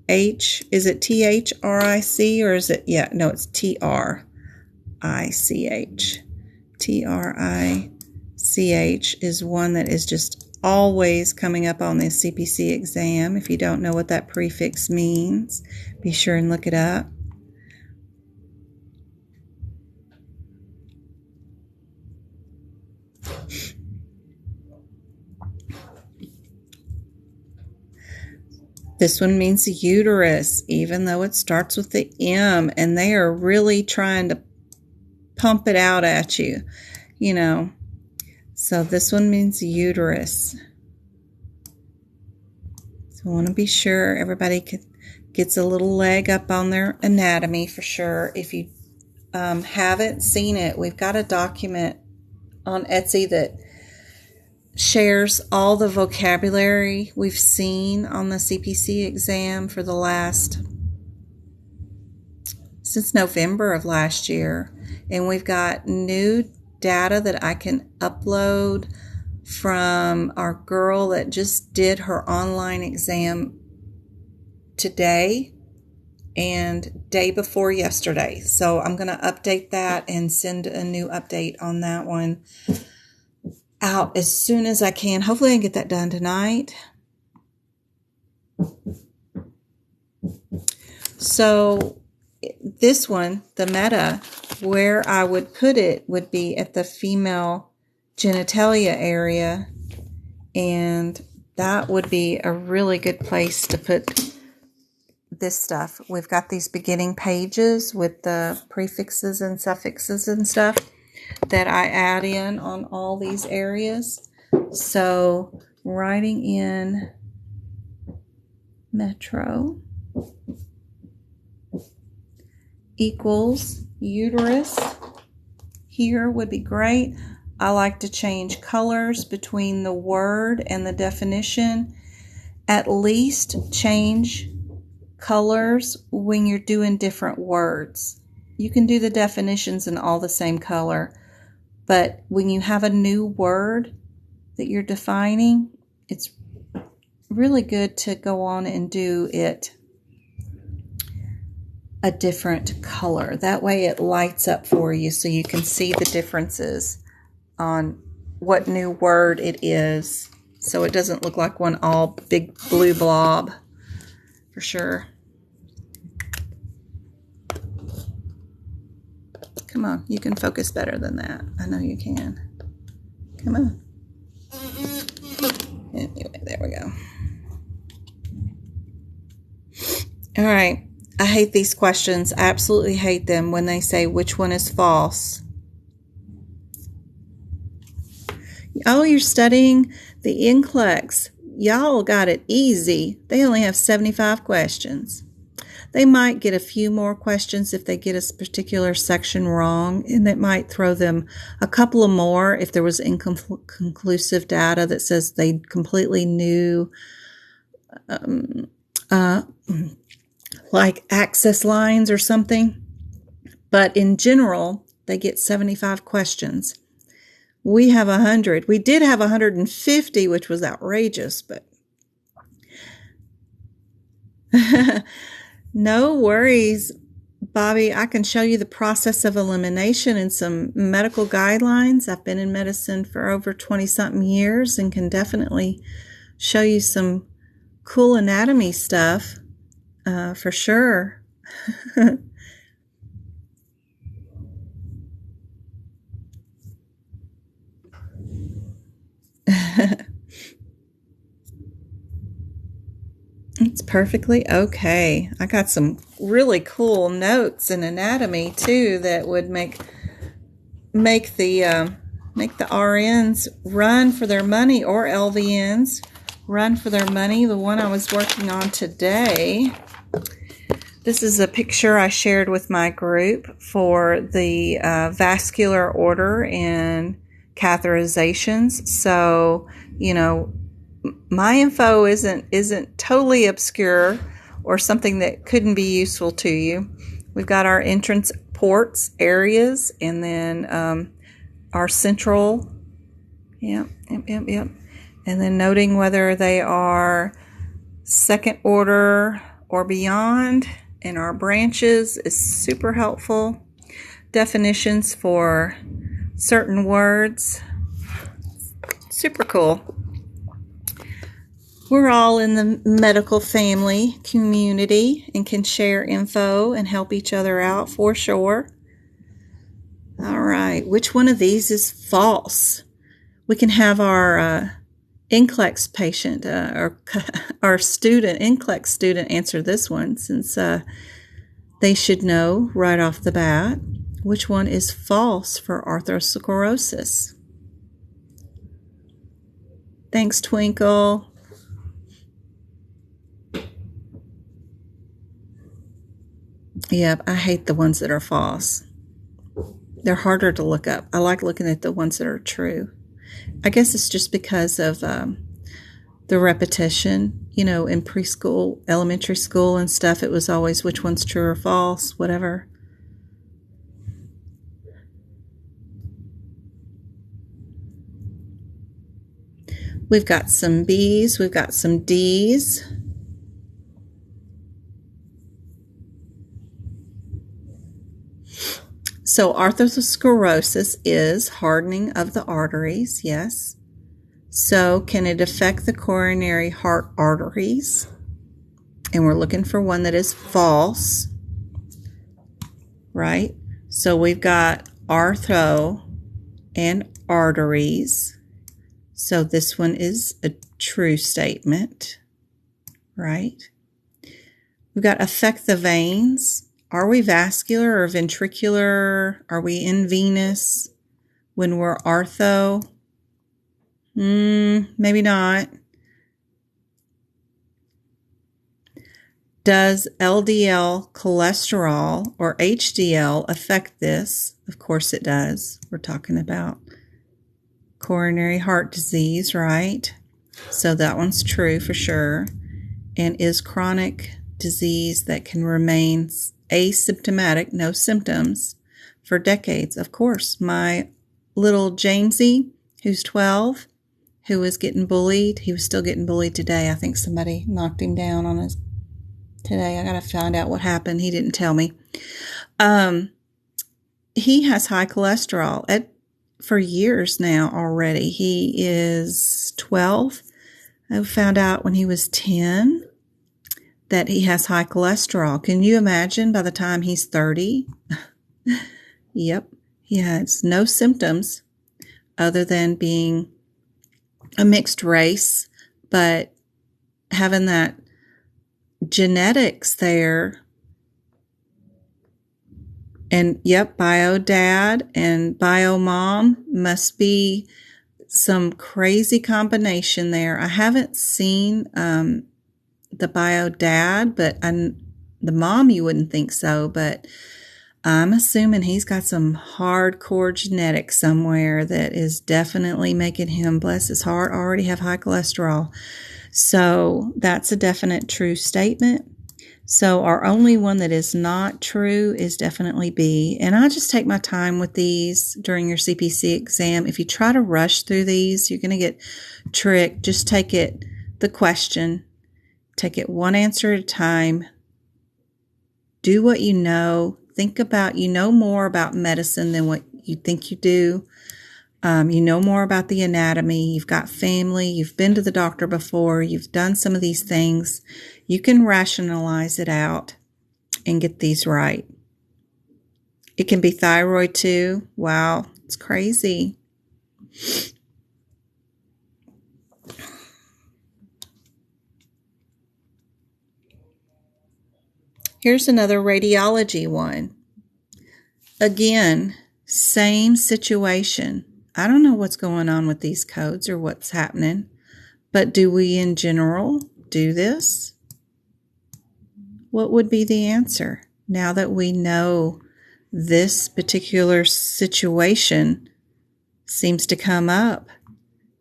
Is it THRIC or is it, yeah, no, it's TRICH. TRICH is one that is just always coming up on the CPC exam. If you don't know what that prefix means, be sure and look it up. This one means uterus, even though it starts with the M, and they are really trying to pump it out at you, you know. So this one means uterus. So I want to be sure everybody gets a little leg up on their anatomy for sure. If you haven't seen it, we've got a document on Etsy that shares all the vocabulary we've seen on the CPC exam for the since November of last year. And we've got new data that I can upload from our girl that just did her online exam today and day before yesterday. So I'm going to update that and send a new update on that one out as soon as I can. Hopefully I can get that done tonight. So this one, the meta, where I would put it would be at the female genitalia area, and that would be a really good place to put this stuff. We've got these beginning pages with the prefixes and suffixes and stuff that I add in on all these areas. So writing in metro equals uterus here would be great. I like to change colors between the word and the definition. At least change colors when you're doing different words. You can do the definitions in all the same color, but when you have a new word that you're defining, it's really good to go on and do it a different color. That way it lights up for you so you can see the differences on what new word it is, so it doesn't look like one all big blue blob, for sure. Come on, you can focus better than that. I know you can. Come on. Anyway, there we go. All right. I hate these questions. I absolutely hate them when they say which one is false. Oh, you're studying the NCLEX. Y'all got it easy. They only have 75 questions. They might get a few more questions if they get a particular section wrong, and it might throw them a couple of more if there was inconclusive data that says they completely knew like access lines or something. But in general, they get 75 questions. We have 100. We did have 150, which was outrageous, but no worries, Bobby. I can show you the process of elimination and some medical guidelines. I've been in medicine for over 20-something years and can definitely show you some cool anatomy stuff for sure. It's perfectly okay. I got some really cool notes in anatomy too that would make the RNs run for their money, or LVNs run for their money. The one I was working on today, this is a picture I shared with my group for the vascular order and catheterizations. So, you know, my info isn't totally obscure or something that couldn't be useful to you. We've got our entrance ports areas, and then our central, yep, and then noting whether they are second order or beyond, and our branches is super helpful. Definitions for certain words, super cool. We're all in the medical family community and can share info and help each other out for sure. All right, which one of these is false? We can have our NCLEX patient or our student, NCLEX student, answer this one, since they should know right off the bat. Which one is false for arthrosclerosis? Thanks, Twinkle. Yep, I hate the ones that are false. They're harder to look up. I like looking at the ones that are true. I guess it's just because of the repetition. You know, in preschool, elementary school and stuff, it was always which one's true or false, whatever. We've got some B's, we've got some D's. So arthrosclerosis is hardening of the arteries, yes. So can it affect the coronary heart arteries? And we're looking for one that is false, right? So we've got arthro and arteries. So this one is a true statement, right? We've got affect the veins. Are we vascular or ventricular? Are we in venous when we're artho? Maybe not. Does LDL cholesterol or HDL affect this? Of course it does. We're talking about coronary heart disease, right? So that one's true for sure. And is chronic disease that can remain asymptomatic, no symptoms, for decades. Of course, my little Jamesy, who's 12, who was getting bullied, he was still getting bullied today. I think somebody knocked him down on his today. I got to find out what happened. He didn't tell me. He has high cholesterol for years now already. He is 12. I found out when he was 10 that he has high cholesterol. Can you imagine by the time he's 30? Yep. He has no symptoms other than being a mixed race, but having that genetics there. And yep, bio dad and bio mom must be some crazy combination there. I haven't seen the bio dad, but the mom, you wouldn't think so, but I'm assuming he's got some hardcore genetics somewhere that is definitely making him, bless his heart, already have high cholesterol. So that's a definite true statement. So our only one that is not true is definitely B. And I just take my time with these during your CPC exam. If you try to rush through these, you're going to get tricked. Just take it, the question, take it one answer at a time. Do what you know. Think about, you know more about medicine than what you think you do. You know more about the anatomy. You've got family. You've been to the doctor before. You've done some of these things. You can rationalize it out and get these right. It can be thyroid too. Wow, it's crazy. Here's another radiology one. Again, same situation. I don't know what's going on with these codes or what's happening, but do we in general do this? What would be the answer? Now that we know this particular situation seems to come up.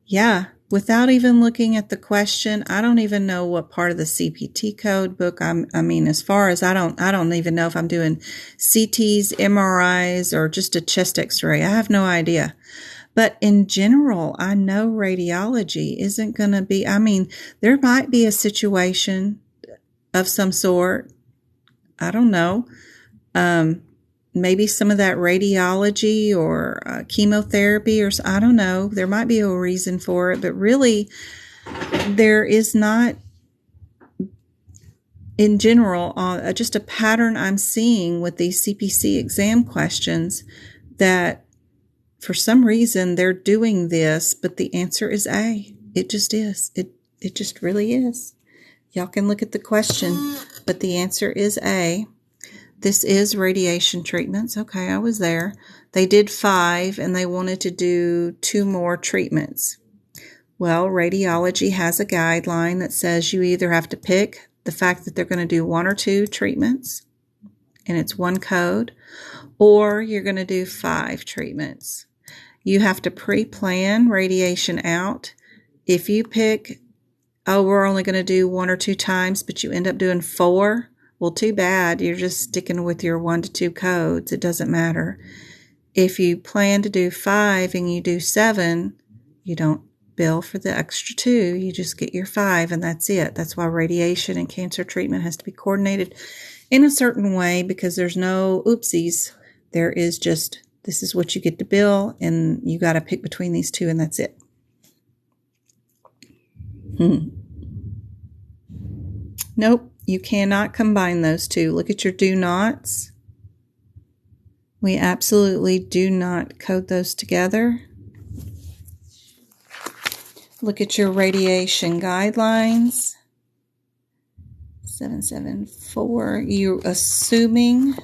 Yeah, without even looking at the question, I don't even know what part of the CPT code book I mean, as far as I don't even know if I'm doing CTs, MRIs, or just a chest x-ray. I have no idea. But in general, I know radiology isn't going to be, I mean, there might be a situation of some sort. I don't know. Maybe some of that radiology or chemotherapy, or I don't know. There might be a reason for it, but really there is not, in general, just a pattern I'm seeing with these CPC exam questions that for some reason they're doing this, but the answer is A. It just is. It just really is. Y'all can look at the question, but the answer is A. This is radiation treatments. Okay, I was there. They did 5 and they wanted to do 2 more treatments. Well, radiology has a guideline that says you either have to pick the fact that they're going to do 1 or 2 treatments, and it's 1 code, or you're going to do 5 treatments. You have to pre-plan radiation out. If you pick, oh, we're only going to do 1 or 2 times, but you end up doing 4, well, too bad. You're just sticking with your 1 to 2 codes. It doesn't matter. If you plan to do 5 and you do 7, you don't bill for the extra 2. You just get your 5 and that's it. That's why radiation and cancer treatment has to be coordinated in a certain way, because there's no oopsies. There is just, this is what you get to bill, and you got to pick between these 2, and that's it. Nope, you cannot combine those 2. Look at your do nots. We absolutely do not code those together. Look at your radiation guidelines. 774, you're assuming,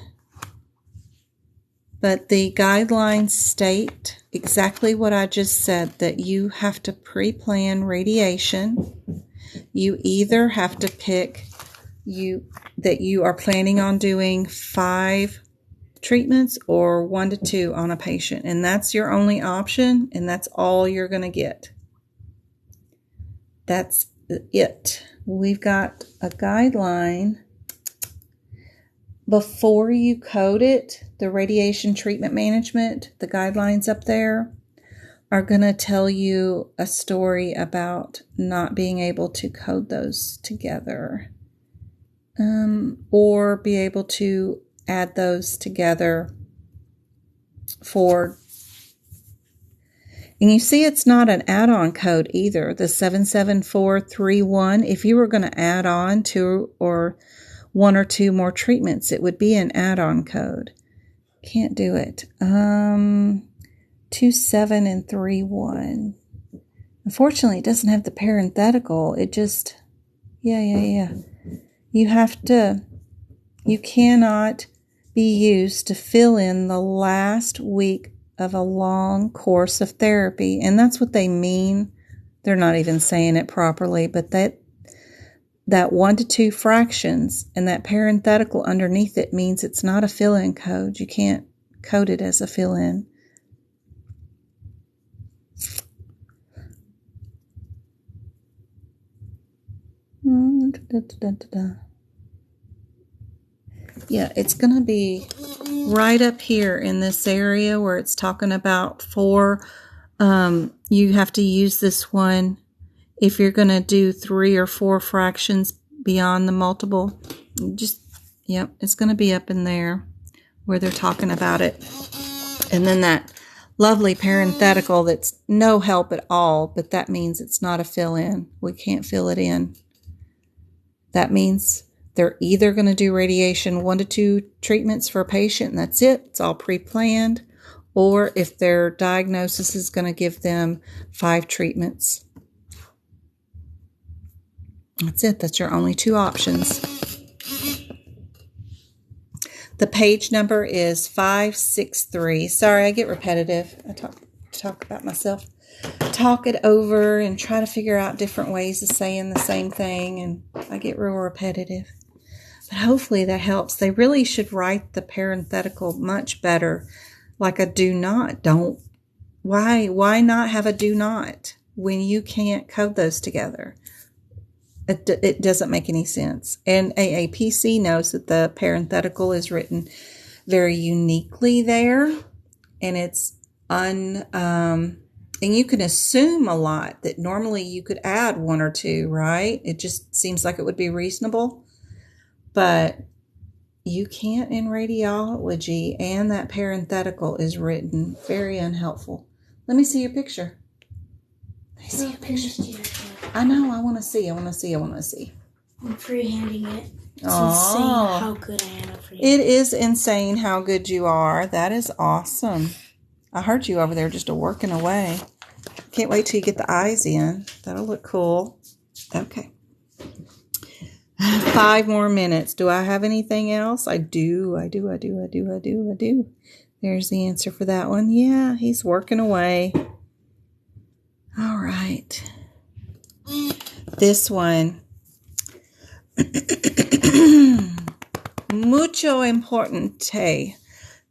but the guidelines state exactly what I just said, that you have to pre-plan radiation. You either have to pick that you are planning on doing 5 treatments or 1 to 2 on a patient, and that's your only option, and that's all you're going to get. That's it. We've got a guideline. Before you code it, the radiation treatment management, the guidelines up there are going to tell you a story about not being able to code those together, or be able to add those together for, and you see it's not an add-on code either, the 77431. If you were going to add on 2 or 1 or 2 more treatments, it would be an add-on code. Can't do it. 27 and 31. Unfortunately, it doesn't have the parenthetical. It just, yeah. You cannot be used to fill in the last week of a long course of therapy. And that's what they mean. They're not even saying it properly, but that 1 to 2 fractions and that parenthetical underneath it means it's not a fill-in code. You can't code it as a fill-in. Yeah, it's going to be right up here in this area where it's talking about 4. You have to use this one if you're going to do 3 or 4 fractions beyond the multiple. Yep, it's going to be up in there where they're talking about it. And then that lovely parenthetical that's no help at all, but that means it's not a fill-in. We can't fill it in. That means they're either going to do radiation 1 to 2 treatments for a patient, and that's it. It's all pre-planned. Or if their diagnosis is going to give them 5 treatments. That's it. That's your only 2 options. The page number is 563. Sorry, I get repetitive. I talk about myself. Talk it over and try to figure out different ways of saying the same thing, and I get real repetitive. But hopefully that helps. They really should write the parenthetical much better, like a do not. Don't. Why not have a do not when you can't code those together? It doesn't make any sense. And AAPC knows that the parenthetical is written very uniquely there, and it's and you can assume a lot that normally you could add one or two, right? It just seems like it would be reasonable, but you can't in radiology, and that parenthetical is written very unhelpful. Let me see your picture. Let me see your picture. I know. I want to see. I'm freehanding it. It's insane how good I am at freehanding. It is insane how good you are. That is awesome. I heard you over there just working away. Can't wait till you get the eyes in. That'll look cool. Okay. 5 more minutes. Do I have anything else? I do. There's the answer for that one. Yeah, he's working away. All right. This one. Mucho importante.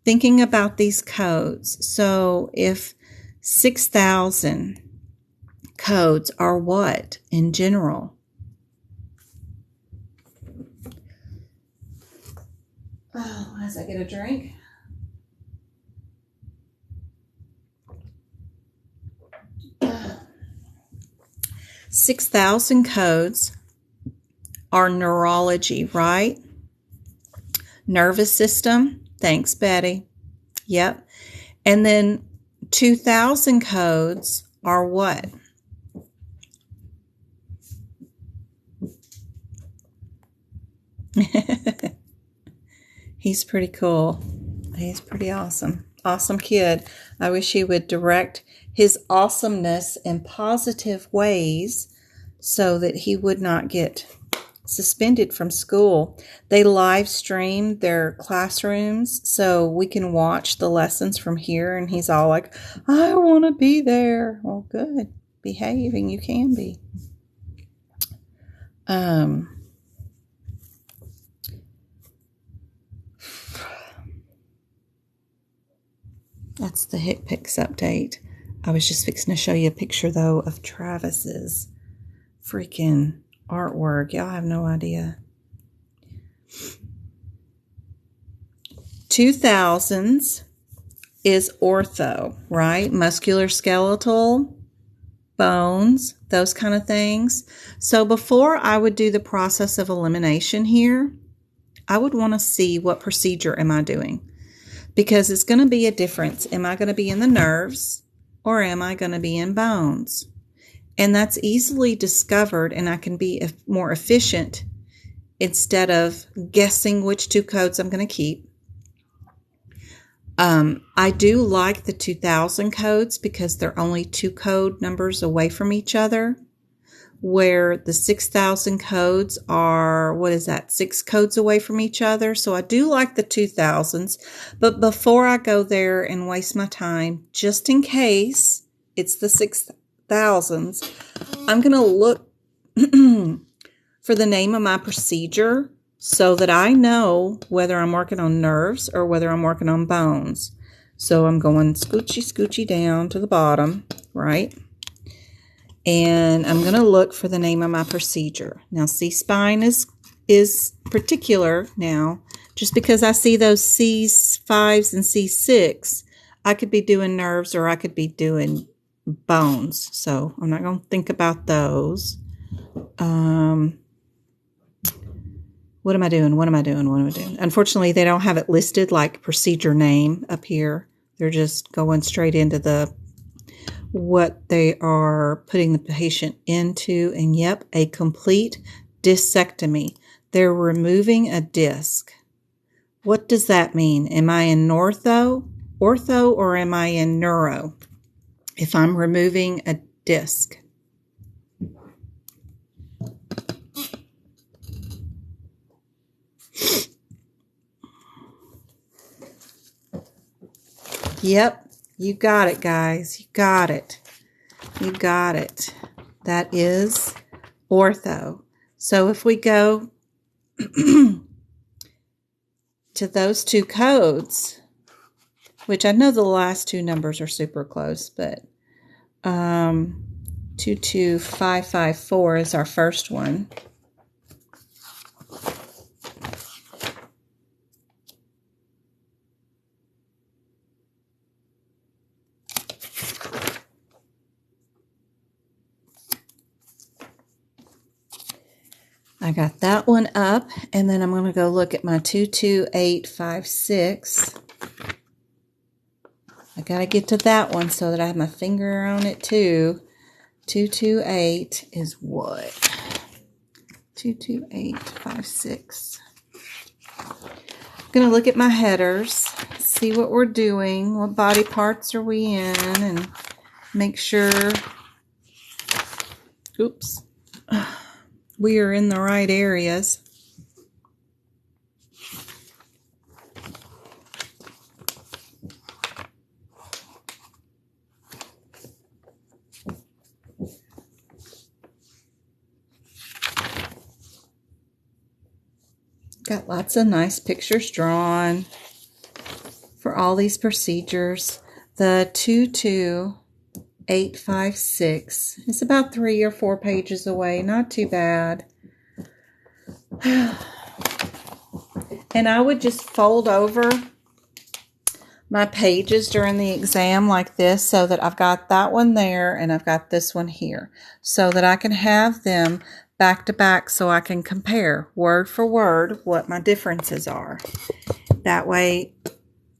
Thinking about these codes. So if 6,000 codes are what in general? Oh, as I get a drink. Uh, 6,000 codes are neurology, right? Nervous system. Thanks, Betty. Yep. And then 2,000 codes are what? He's pretty cool. He's pretty awesome. Awesome kid. I wish he would direct his awesomeness in positive ways so that he would not get suspended from school. They live stream their classrooms so we can watch the lessons from here, and he's all like, I want to be there. Well, good. Behaving, you can be. That's the HitPix update. I was just fixing to show you a picture, though, of Travis's freaking artwork. Y'all have no idea. 2000s is ortho, right? Musculoskeletal, bones, those kind of things. So before I would do the process of elimination here, I would want to see what procedure am I doing, because it's going to be a difference. Am I going to be in the nerves or am I going to be in bones? And that's easily discovered, and I can be more efficient instead of guessing which 2 codes I'm going to keep. I do like the 2000 codes because they're only 2 code numbers away from each other, where the 6,000 codes are, 6 codes away from each other. So I do like the 2000s, but before I go there and waste my time, just in case it's the 6,000s, I'm going to look for the name of my procedure so that I know whether I'm working on nerves or whether I'm working on bones. So I'm going scoochy down to the bottom, right? And I'm going to look for the name of my procedure. Now, C-spine is particular now. Just because I see those C5s and C6, I could be doing nerves or I could be doing bones. So I'm not going to think about those. What am I doing? Unfortunately, they don't have it listed like procedure name up here. They're just going straight into what they are putting the patient into. And yep, a complete discectomy. They're removing a disc. What does that mean? Am I in ortho, or am I in neuro if I'm removing a disc? Yep, you got it, guys. You got it. You got it. That is ortho. So if we go to those two codes, which I know the last two numbers are super close, but 22554 is our first one. I got that one up, and then I'm going to go look at my 22856. I got to get to that one so that I have my finger on it too. 228 is what? 22856. I'm going to look at my headers, see what we're doing, what body parts are we in, and make sure, oops, we are in the right areas. Got lots of nice pictures drawn for all these procedures. The 22856 is about 3 or 4 pages away. Not too bad. And I would just fold over my pages during the exam like this so that I've got that one there and I've got this one here so that I can have them back to back so I can compare word for word what my differences are. That way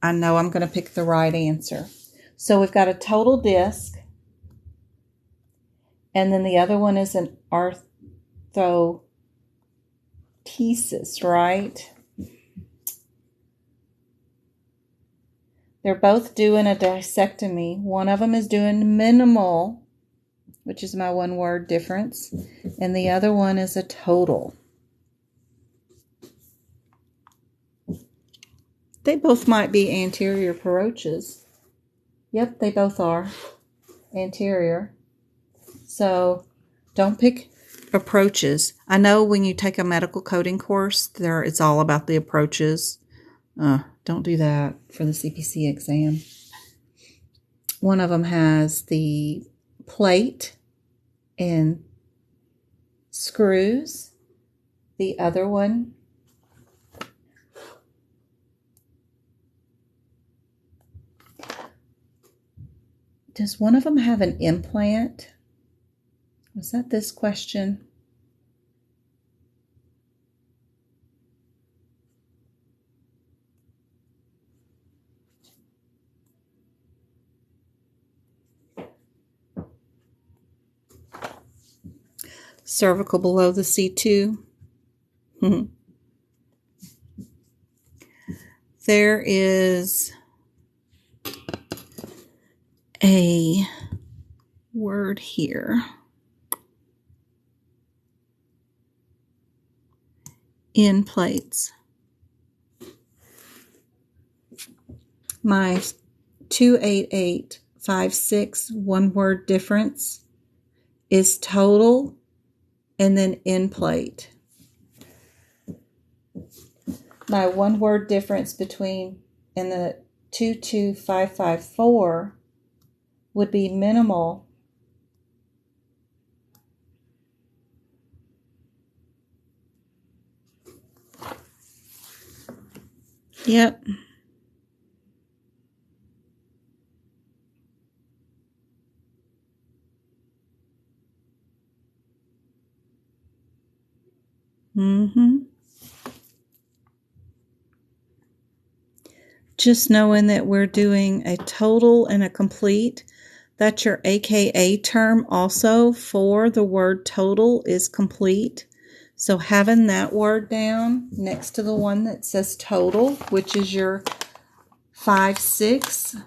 I know I'm going to pick the right answer. So we've got a total disc, and then the other one is an orthotesis, right? They're both doing a discectomy. One of them is doing minimal, which is my one word difference, and the other one is a total. They both might be anterior approaches. Yep, they both are anterior. So don't pick approaches. I know when you take a medical coding course, it's all about the approaches. Don't do that for the CPC exam. One of them has the plate and screws. The other one does one of them have an implant? Was that this question? Cervical below the C2. There is a word here. In plates. My 28856 one word difference is total and then in plate. My one word difference between in the 22554 would be minimal Yep. Just knowing that we're doing a total and a complete, that's your AKA term also for the word total is complete. So having that word down next to the one that says total, which is your 5-6,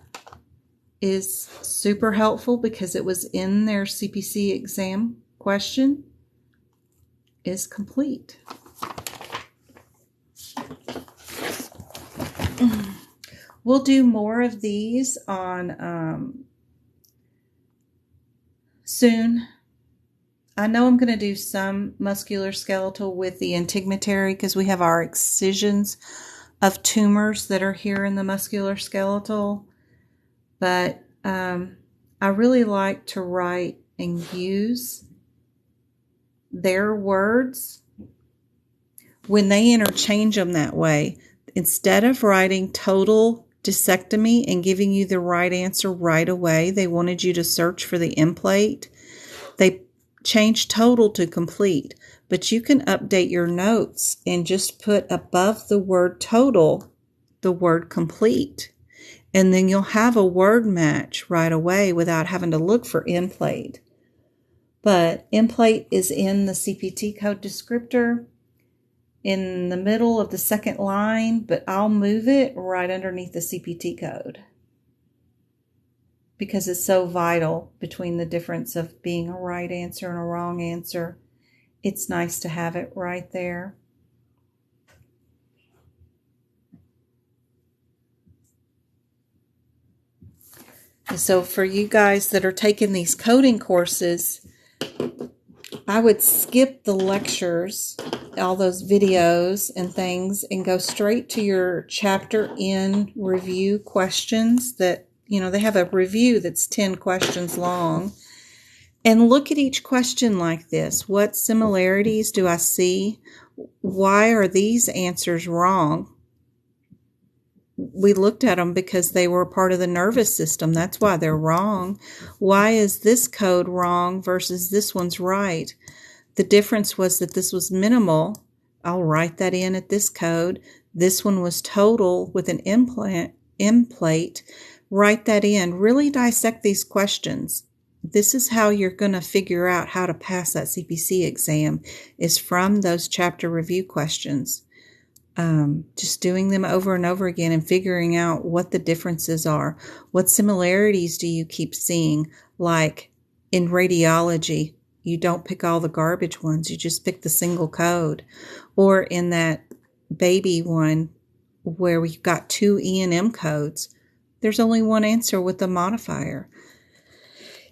is super helpful because it was in their CPC exam question, is complete. We'll do more of these on soon. I know I'm going to do some musculoskeletal with the integumentary because we have our excisions of tumors that are here in the musculoskeletal. But I really like to write and use their words when they interchange them that way. Instead of writing total discectomy and giving you the right answer right away, they wanted you to search for the end plate. They changed total to complete, but you can update your notes and just put above the word total the word complete. And then you'll have a word match right away without having to look for end plate. But end plate is in the CPT code descriptor in the middle of the second line, but I'll move it right underneath the CPT code because it's so vital between the difference of being a right answer and a wrong answer. It's nice to have it right there. So for you guys that are taking these coding courses, I would skip the lectures, all those videos and things, and go straight to your chapter in review questions that, they have a review that's 10 questions long. And look at each question like this. What similarities do I see? Why are these answers wrong? We looked at them because they were part of the nervous system. That's why they're wrong. Why is this code wrong versus this one's right? The difference was that this was minimal. I'll write that in at this code. This one was total with an end plate. Write that in. Really dissect these questions. This is how you're going to figure out how to pass that CPC exam, is from those chapter review questions. Just doing them over and over again and figuring out what the differences are. What similarities do you keep seeing? Like in radiology, you don't pick all the garbage ones. You just pick the single code. Or in that baby one where we've got 2 E&M codes, there's only one answer with the modifier.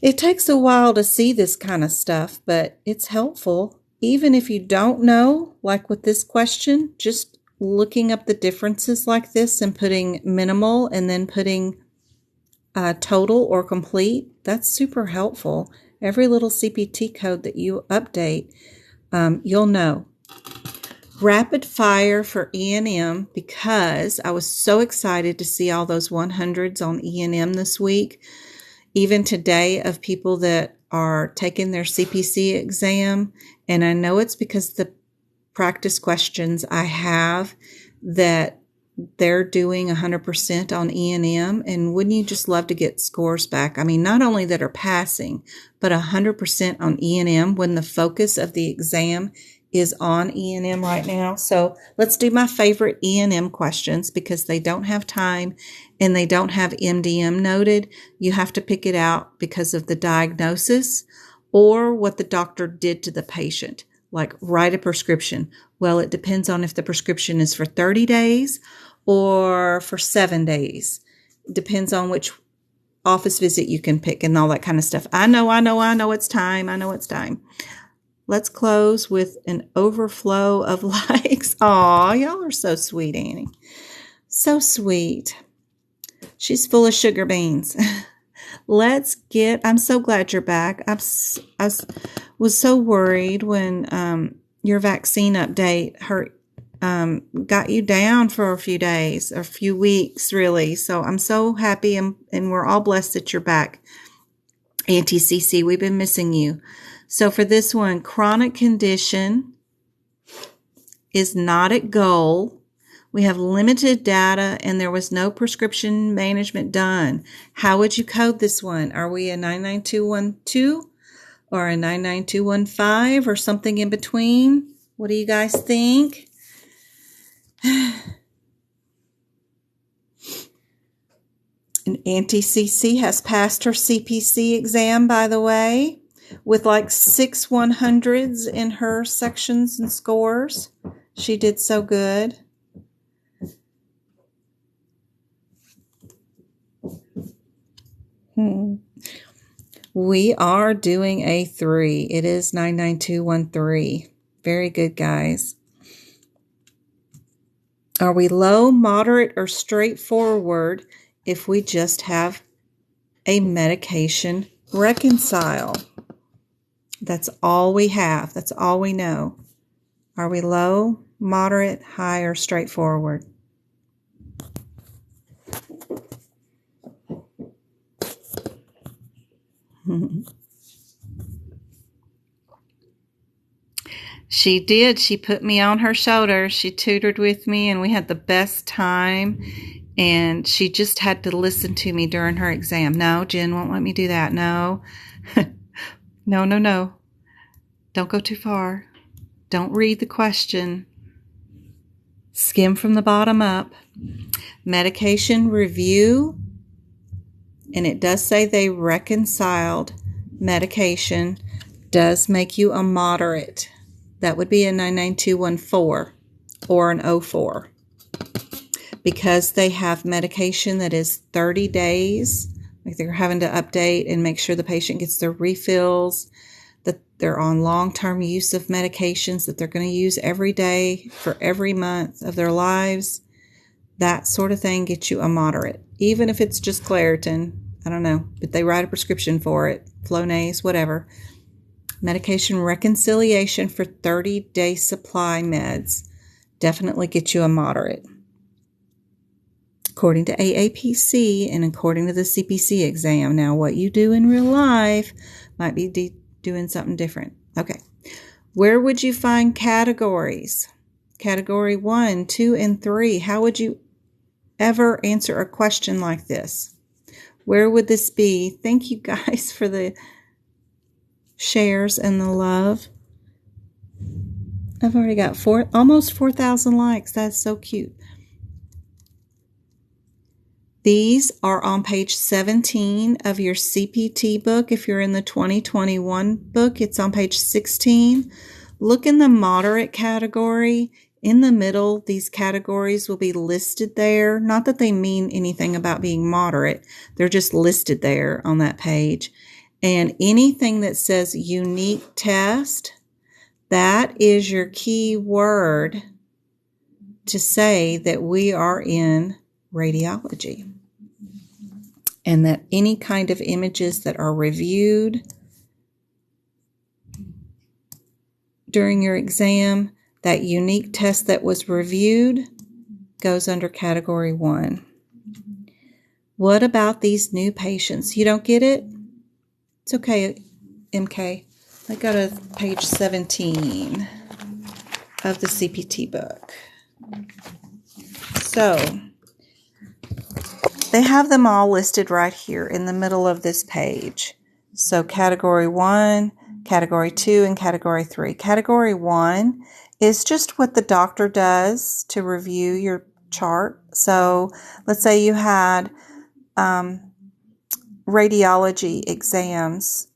It takes a while to see this kind of stuff, but it's helpful. Even if you don't know, like with this question, just looking up the differences like this and putting minimal and then putting total or complete, that's super helpful. Every little CPT code that you update, you'll know. Rapid fire for E&M, because I was so excited to see all those 100s on E&M this week. Even today, of people that are taking their CPC exam. And I know it's because the practice questions I have that they're doing 100% on E&M. And wouldn't you just love to get scores back? I mean, not only that are passing, but 100% on E&M when the focus of the exam is on E&M right now. So let's do my favorite E&M questions because they don't have time and they don't have MDM noted. You have to pick it out because of the diagnosis or what the doctor did to the patient. Like write a prescription. Well, it depends on if the prescription is for 30 days or for 7 days. It depends on which office visit you can pick and all that kind of stuff. I know it's time. I know it's time. Let's close with an overflow of likes. Aw, y'all are so sweet, Annie. So sweet. She's full of sugar beans. I'm so glad you're back. I was so worried when your vaccine update got you down for a few days, or a few weeks, really. So I'm so happy, and we're all blessed that you're back. Auntie Cece, we've been missing you. So for this one, chronic condition is not at goal. We have limited data and there was no prescription management done. How would you code this one? Are we a 99212 or a 99215 or something in between? What do you guys think? And Auntie CC has passed her CPC exam, by the way, with like 6 100s in her sections and scores. She did so good. We are doing a 3. It is 99213. Very good, guys. Are we low, moderate, or straightforward if we just have a medication reconcile? That's all we have. That's all we know. Are we low, moderate, high, or straightforward? She did. She put me on her shoulder. She tutored with me, and we had the best time. And she just had to listen to me during her exam. No, Jen won't let me do that. No. No. Don't go too far. Don't read the question. Skim from the bottom up. Medication review. And it does say they reconciled medication. Does make you a moderate. That would be a 99214 or an 04. Because they have medication that is 30 days, like they're having to update and make sure the patient gets their refills, that they're on long-term use of medications that they're going to use every day for every month of their lives. That sort of thing gets you a moderate. Even if it's just Claritin, I don't know, but they write a prescription for it, Flonase, whatever. Medication reconciliation for 30-day supply meds definitely gets you a moderate. According to AAPC and according to the CPC exam. Now, what you do in real life might be doing something different. Okay. Where would you find categories? Category 1, 2, and 3. How would you ever answer a question like this? Where would this be? Thank you guys for the shares and the love. I've already got almost 4,000 likes. That's so cute. These are on page 17 of your CPT book. If you're in the 2021 book, it's on page 16. Look in the moderate category. In the middle, these categories will be listed there. Not that they mean anything about being moderate. They're just listed there on that page. And anything that says unique test, that is your key word to say that we are in radiology. And that any kind of images that are reviewed during your exam, that unique test that was reviewed goes under category 1. What about these new patients? You don't get it? It's okay, MK. I go to page 17 of the CPT book. So, they have them all listed right here in the middle of this page. So category 1, category 2, and category 3. Category 1 is just what the doctor does to review your chart. So let's say you had radiology exams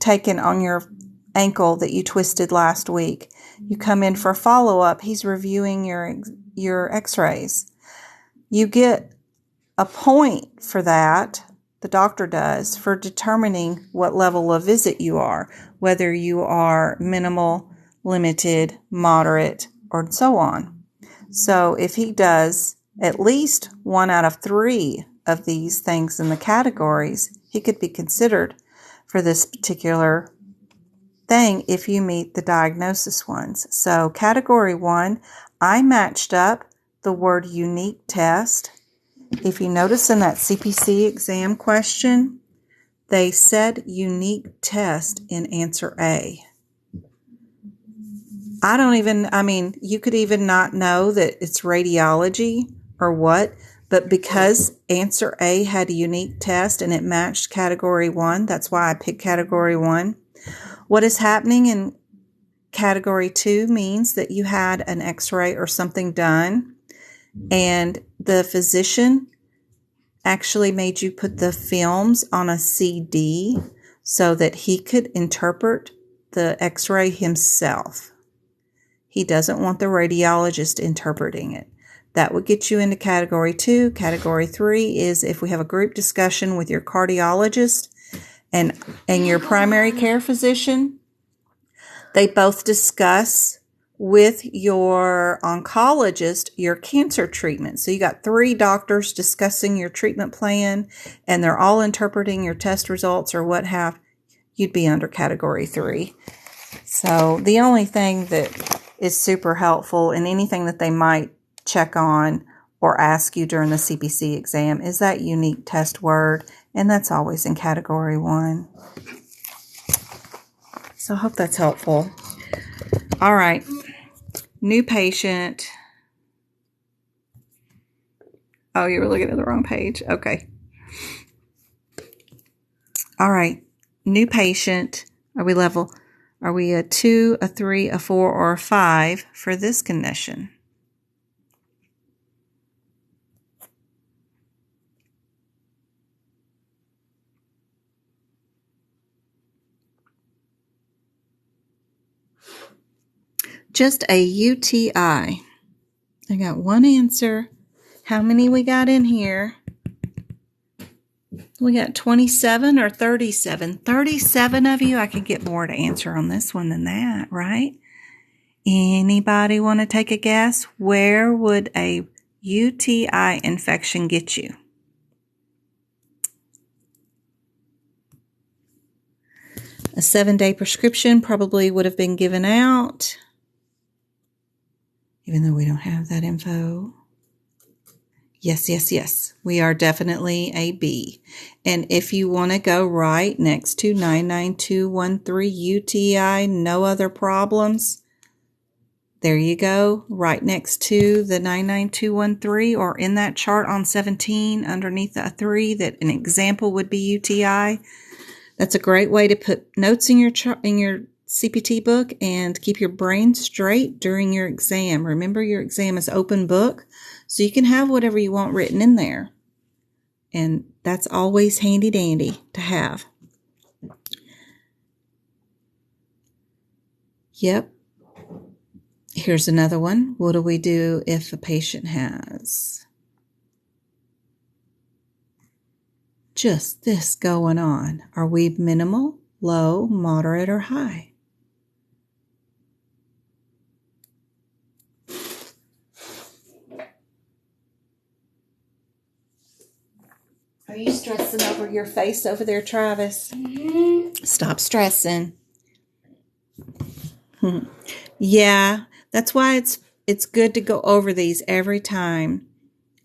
taken on your ankle that you twisted last week. You come in for follow-up. He's reviewing your x-rays. You get a point for that, the doctor does, for determining what level of visit you are, whether you are minimal, limited, moderate, or so on. So if he does at least 1 out of 3 of these things in the categories, he could be considered for this particular thing if you meet the diagnosis ones. So category 1, I matched up the word unique test. If you notice in that CPC exam question, they said unique test in answer A. You could even not know that it's radiology or what, but because answer A had a unique test and it matched category 1, that's why I picked category 1. What is happening in category 2 means that you had an x-ray or something done, and the physician actually made you put the films on a CD so that he could interpret the x-ray himself. He doesn't want the radiologist interpreting it. That would get you into Category 2. Category 3 is if we have a group discussion with your cardiologist and your primary care physician. They both discuss with your oncologist your cancer treatment. So you got 3 doctors discussing your treatment plan, and they're all interpreting your test results or what have. You'd be under Category 3. So the only thing that is super helpful in anything that they might check on or ask you during the CPC exam is that unique test word, and that's always in Category 1. So I hope that's helpful. All right. New patient. Oh, you were looking at the wrong page. Okay. All right. New patient. Are we a 2, a 3, a 4, or a 5 for this condition? Just a UTI. I got one answer. How many we got in here? We got 27 or 37. 37 of you. I could get more to answer on this one than that, right? Anybody want to take a guess? Where would a UTI infection get you? A 7-day prescription probably would have been given out, even though we don't have that info. Yes, yes, yes. We are definitely a B. And if you want to go right next to 99213 UTI, no other problems, there you go, right next to the 99213, or in that chart on 17 underneath the 3 that an example would be UTI. That's a great way to put notes in your CPT book and keep your brain straight during your exam. Remember, your exam is open book, so you can have whatever you want written in there. And that's always handy dandy to have. Yep. Here's another one. What do we do if a patient has just this going on? Are we minimal, low, moderate, or high? Are you stressing over your face over there, Travis? Mm-hmm. Stop stressing. Yeah, that's why it's good to go over these every time.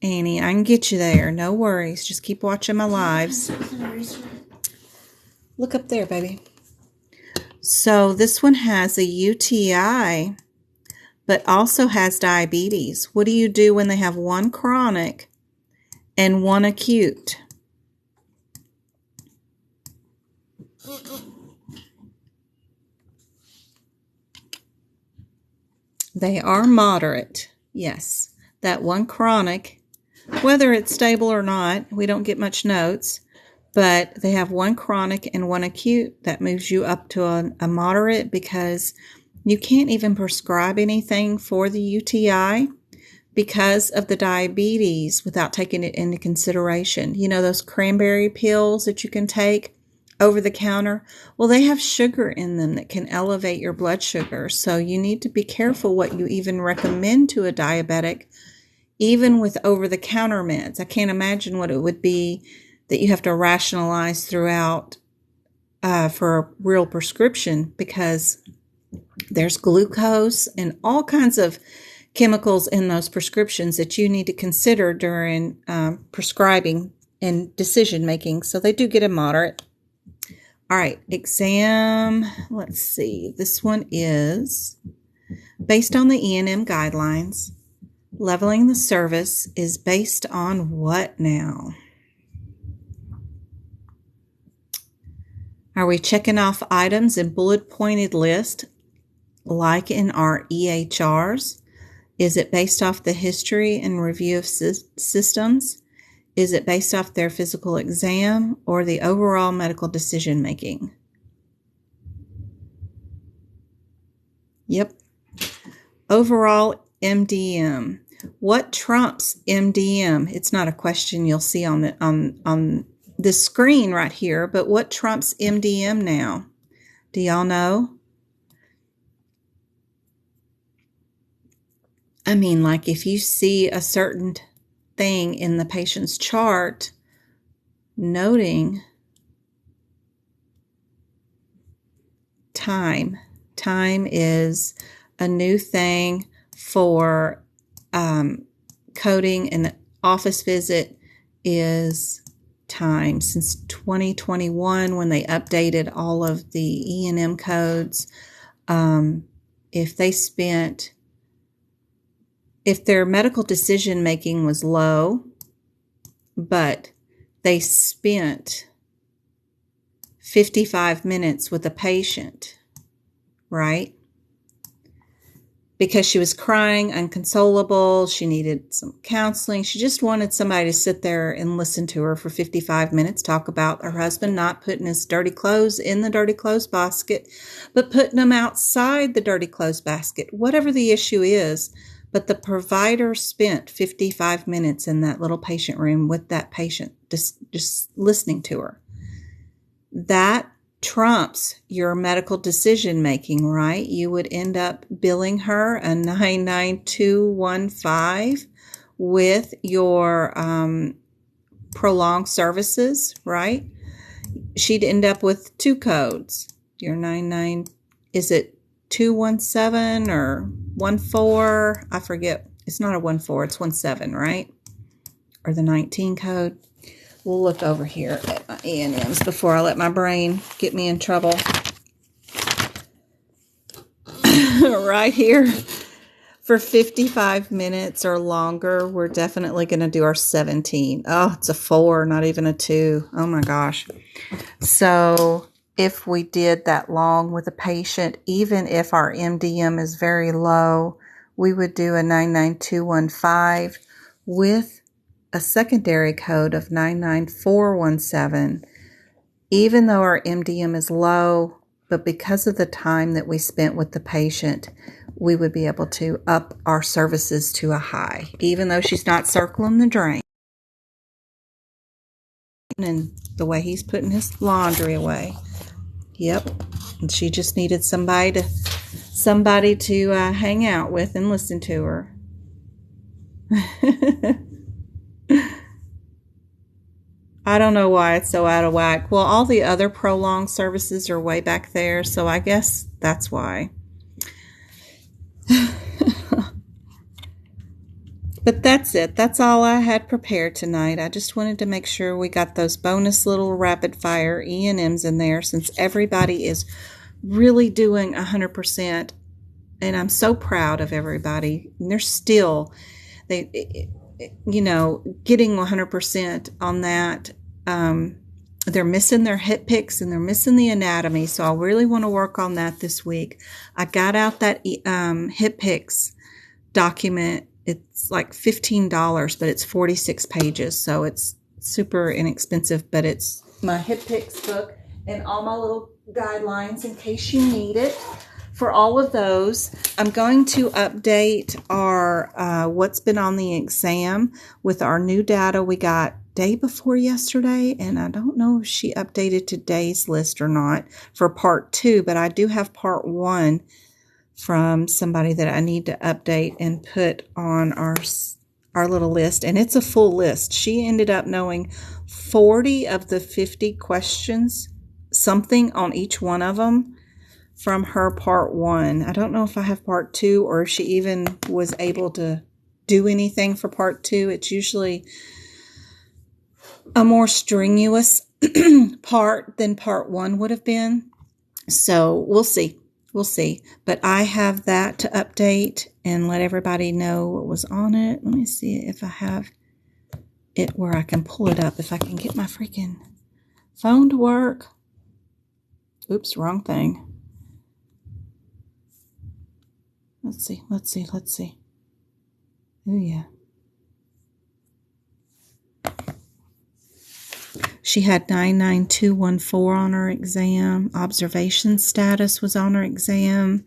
Annie, I can get you there. No worries. Just keep watching my lives. Look up there, baby. So this one has a UTI, but also has diabetes. What do you do when they have one chronic and one acute? They are moderate. Yes, that one chronic, whether it's stable or not, we don't get much notes, but they have one chronic and one acute. That moves you up to a moderate because you can't even prescribe anything for the UTI because of the diabetes without taking it into consideration. You know those cranberry pills that you can take over the counter? Well, they have sugar in them that can elevate your blood sugar. So you need to be careful what you even recommend to a diabetic, even with over-the-counter meds. I can't imagine what it would be that you have to rationalize throughout for a real prescription, because there's glucose and all kinds of chemicals in those prescriptions that you need to consider during prescribing and decision making. So they do get a moderate. All right, exam, let's see. This one is based on the E&M guidelines. Leveling the service is based on what now? Are we checking off items in bullet pointed list like in our EHRs? Is it based off the history and review of systems? Is it based off their physical exam or the overall medical decision making? Yep. Overall MDM. What trumps MDM? It's not a question you'll see on the screen right here, but what trumps MDM now? Do y'all know? I mean, like if you see a certain thing in the patient's chart, noting time. Time is a new thing for coding. An office visit is time. Since 2021, when they updated all of the E&M codes, if their medical decision making was low, but they spent 55 minutes with a patient, right? Because she was crying, unconsolable, she needed some counseling. She just wanted somebody to sit there and listen to her for 55 minutes, talk about her husband not putting his dirty clothes in the dirty clothes basket, but putting them outside the dirty clothes basket, whatever the issue is. But the provider spent 55 minutes in that little patient room with that patient, just listening to her. That trumps your medical decision making, right? You would end up billing her a 99215 with your prolonged services, right? She'd end up with two codes. Your 99, is it 217 or 14? I forget. It's not a 14, it's 17, right? Or the 19 code. We'll look over here at my E&Ms before I let my brain get me in trouble. Right here, for 55 minutes or longer, we're definitely going to do our 17. Oh, it's a 4, not even a 2. Oh my gosh. So if we did that long with a patient, even if our MDM is very low, we would do a 99215 with a secondary code of 99417, even though our MDM is low, but because of the time that we spent with the patient, we would be able to up our services to a high, even though she's not circling the drain. And the way he's putting his laundry away. Yep. And she just needed somebody to hang out with and listen to her. I don't know why it's so out of whack. Well, all the other prolonged services are way back there, so I guess that's why. But that's it. That's all I had prepared tonight. I just wanted to make sure we got those bonus little rapid fire E&Ms in there, since everybody is really doing 100%. And I'm so proud of everybody. And they're still, getting 100% on that. They're missing their hip picks and they're missing the anatomy. So I really want to work on that this week. I got out that hip picks document. It's like $15, but it's 46 pages. So it's super inexpensive, but it's my hip picks book and all my little guidelines in case you need it. For all of those, I'm going to update our what's been on the exam with our new data we got day before yesterday, and I don't know if she updated today's list or not for part 2, but I do have part 1 from somebody that I need to update and put on our little list, and it's a full list. She ended up knowing 40 of the 50 questions, something on each one of them, from her part 1. I don't know if I have part 2 or if she even was able to do anything for part 2. It's usually a more strenuous part than part 1 would have been. So we'll see. We'll see. But I have that to update and let everybody know what was on it. Let me see if I have it where I can pull it up. If I can get my freaking phone to work. Oops, wrong thing. Let's see. Oh, yeah. She had 99214 on her exam. Observation status was on her exam.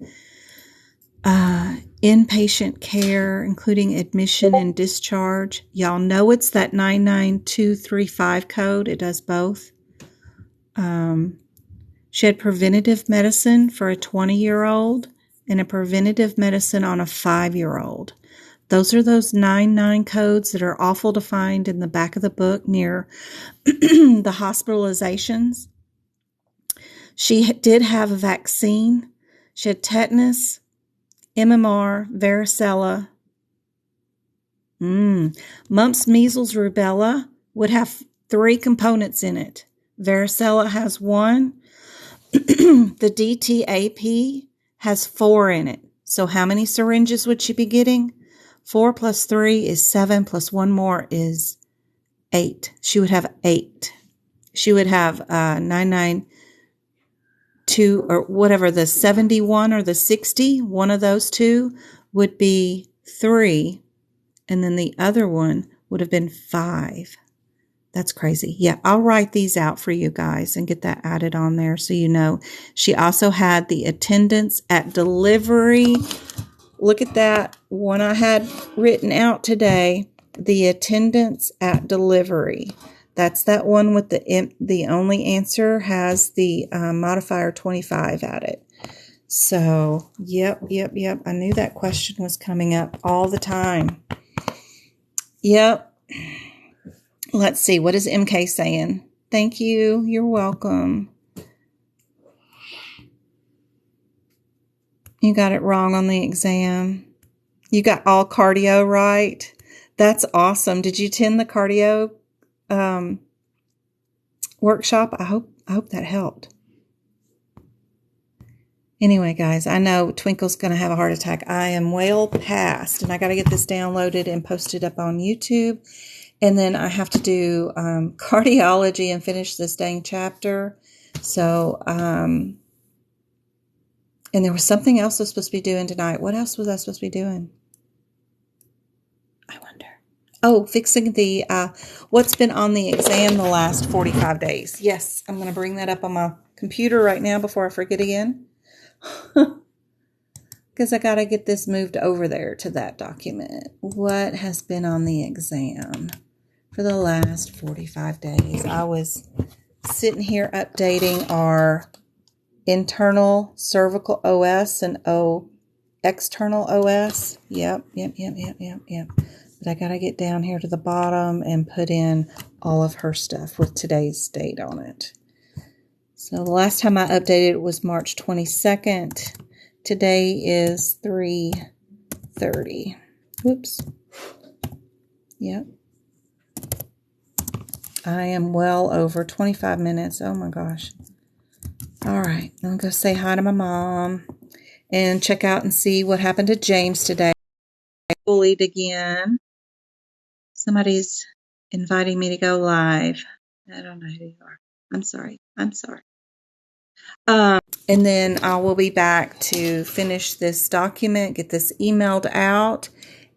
inpatient care, including admission and discharge. Y'all know it's that 99235 code. It does both. She had preventative medicine for a 20-year-old and a preventative medicine on a 5-year-old. Those are those 99 codes that are awful to find in the back of the book near the hospitalizations. She did have a vaccine. She had tetanus, MMR, varicella. Mumps, measles, rubella would have 3 components in it. Varicella has 1. The DTaP has 4 in it. So how many syringes would she be getting? 4 plus 3 is 7 plus 1 more is 8. She would have 8. She would have 992 or whatever, the 71 or the 60. One of those two would be 3. And then the other one would have been 5. That's crazy. Yeah, I'll write these out for you guys and get that added on there so you know. She also had the attendance at delivery. Look at that one I had written out today. The attendance at delivery. That's that one with the only answer has the modifier 25 at it. So, yep. I knew that question was coming up all the time. Yep. Let's see. What is MK saying? Thank you. You're welcome. You got it wrong on the exam. You got all cardio right. That's awesome. Did you attend the cardio workshop? I hope that helped. Anyway, guys, I know Twinkle's going to have a heart attack. I am well past, and I got to get this downloaded and posted up on YouTube. And then I have to do cardiology and finish this dang chapter. So, and there was something else I was supposed to be doing tonight. What else was I supposed to be doing? I wonder. Oh, fixing the, what's been on the exam the last 45 days. Yes, I'm going to bring that up on my computer right now before I forget again. Because I got to get this moved over there to that document. What has been on the exam for the last 45 days? I was sitting here updating our internal cervical OS and external OS. Yep. But I got to get down here to the bottom and put in all of her stuff with today's date on it. So the last time I updated it was March 22nd. Today is 3:30. Whoops. Yep. I am well over 25 minutes. Oh my gosh. All right. I'm going to go say hi to my mom and check out and see what happened to James today. Bullied again. Somebody's inviting me to go live. I don't know who you are. I'm sorry. And then I will be back to finish this document, get this emailed out,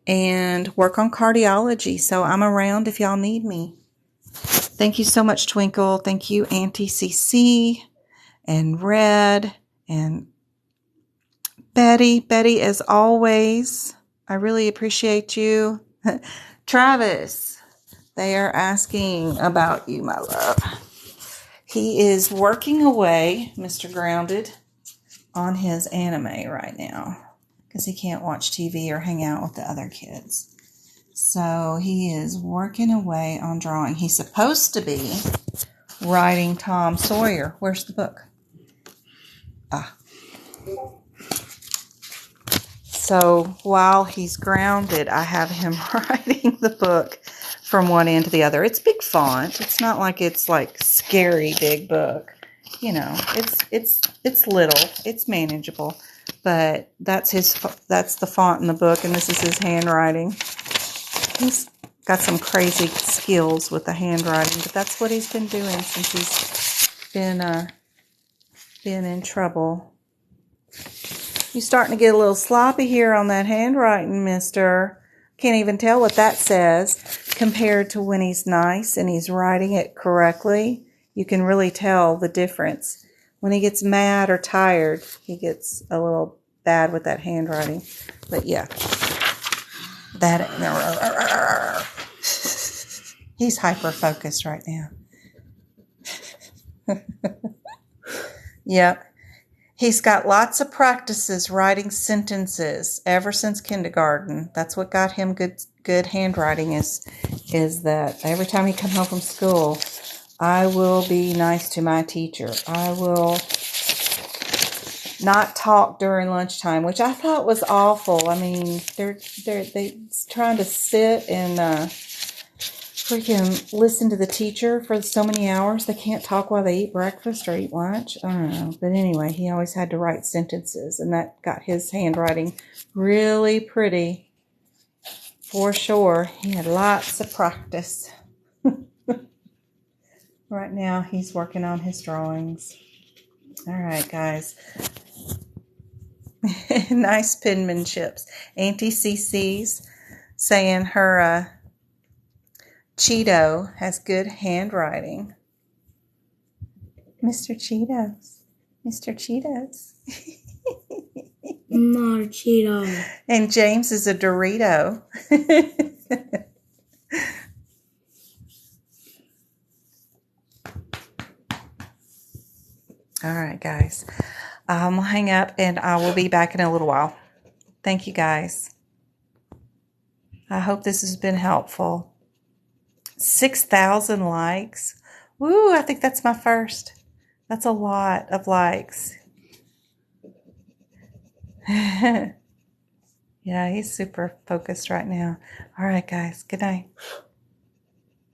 and work on cardiology. So I'm around if y'all need me. Thank you so much, Twinkle. Thank you, Auntie CC and Red and Betty. Betty, as always, I really appreciate you. Travis, they are asking about you, my love. He is working away, Mr. Grounded, on his anime right now because he can't watch TV or hang out with the other kids. So he is working away on drawing. He's supposed to be writing Tom Sawyer. Where's the book? So while he's grounded, I have him writing the book from one end to the other. It's big font. It's not like it's like scary big book. You know, it's little. It's manageable. But that's the font in the book, and this is his handwriting. He's got some crazy skills with the handwriting, but that's what he's been doing since he's been in trouble. You're starting to get a little sloppy here on that handwriting, mister. Can't even tell what that says compared to when he's nice and he's writing it correctly. You can really tell the difference. When he gets mad or tired, he gets a little bad with that handwriting. But yeah, that he's hyper focused right now. Yep. He's got lots of practices writing sentences ever since kindergarten. That's what got him good handwriting is that every time he come home from school, I will be nice to my teacher. I will not talk during lunchtime, which I thought was awful. I mean, they're trying to sit and freaking listen to the teacher for so many hours. They can't talk while they eat breakfast or eat lunch. I don't know. But anyway, he always had to write sentences, and that got his handwriting really pretty for sure. He had lots of practice. Right now, he's working on his drawings. All right, guys. Nice penmanships. Auntie CC's saying her Cheeto has good handwriting. Mr. Cheetos. Mr. Cheetos. Not a Cheeto. And James is a Dorito. All right, guys. I'll hang up and I will be back in a little while. Thank you, guys. I hope this has been helpful. 6,000 likes. Woo, I think that's my first. That's a lot of likes. Yeah, he's super focused right now. All right, guys. Good night.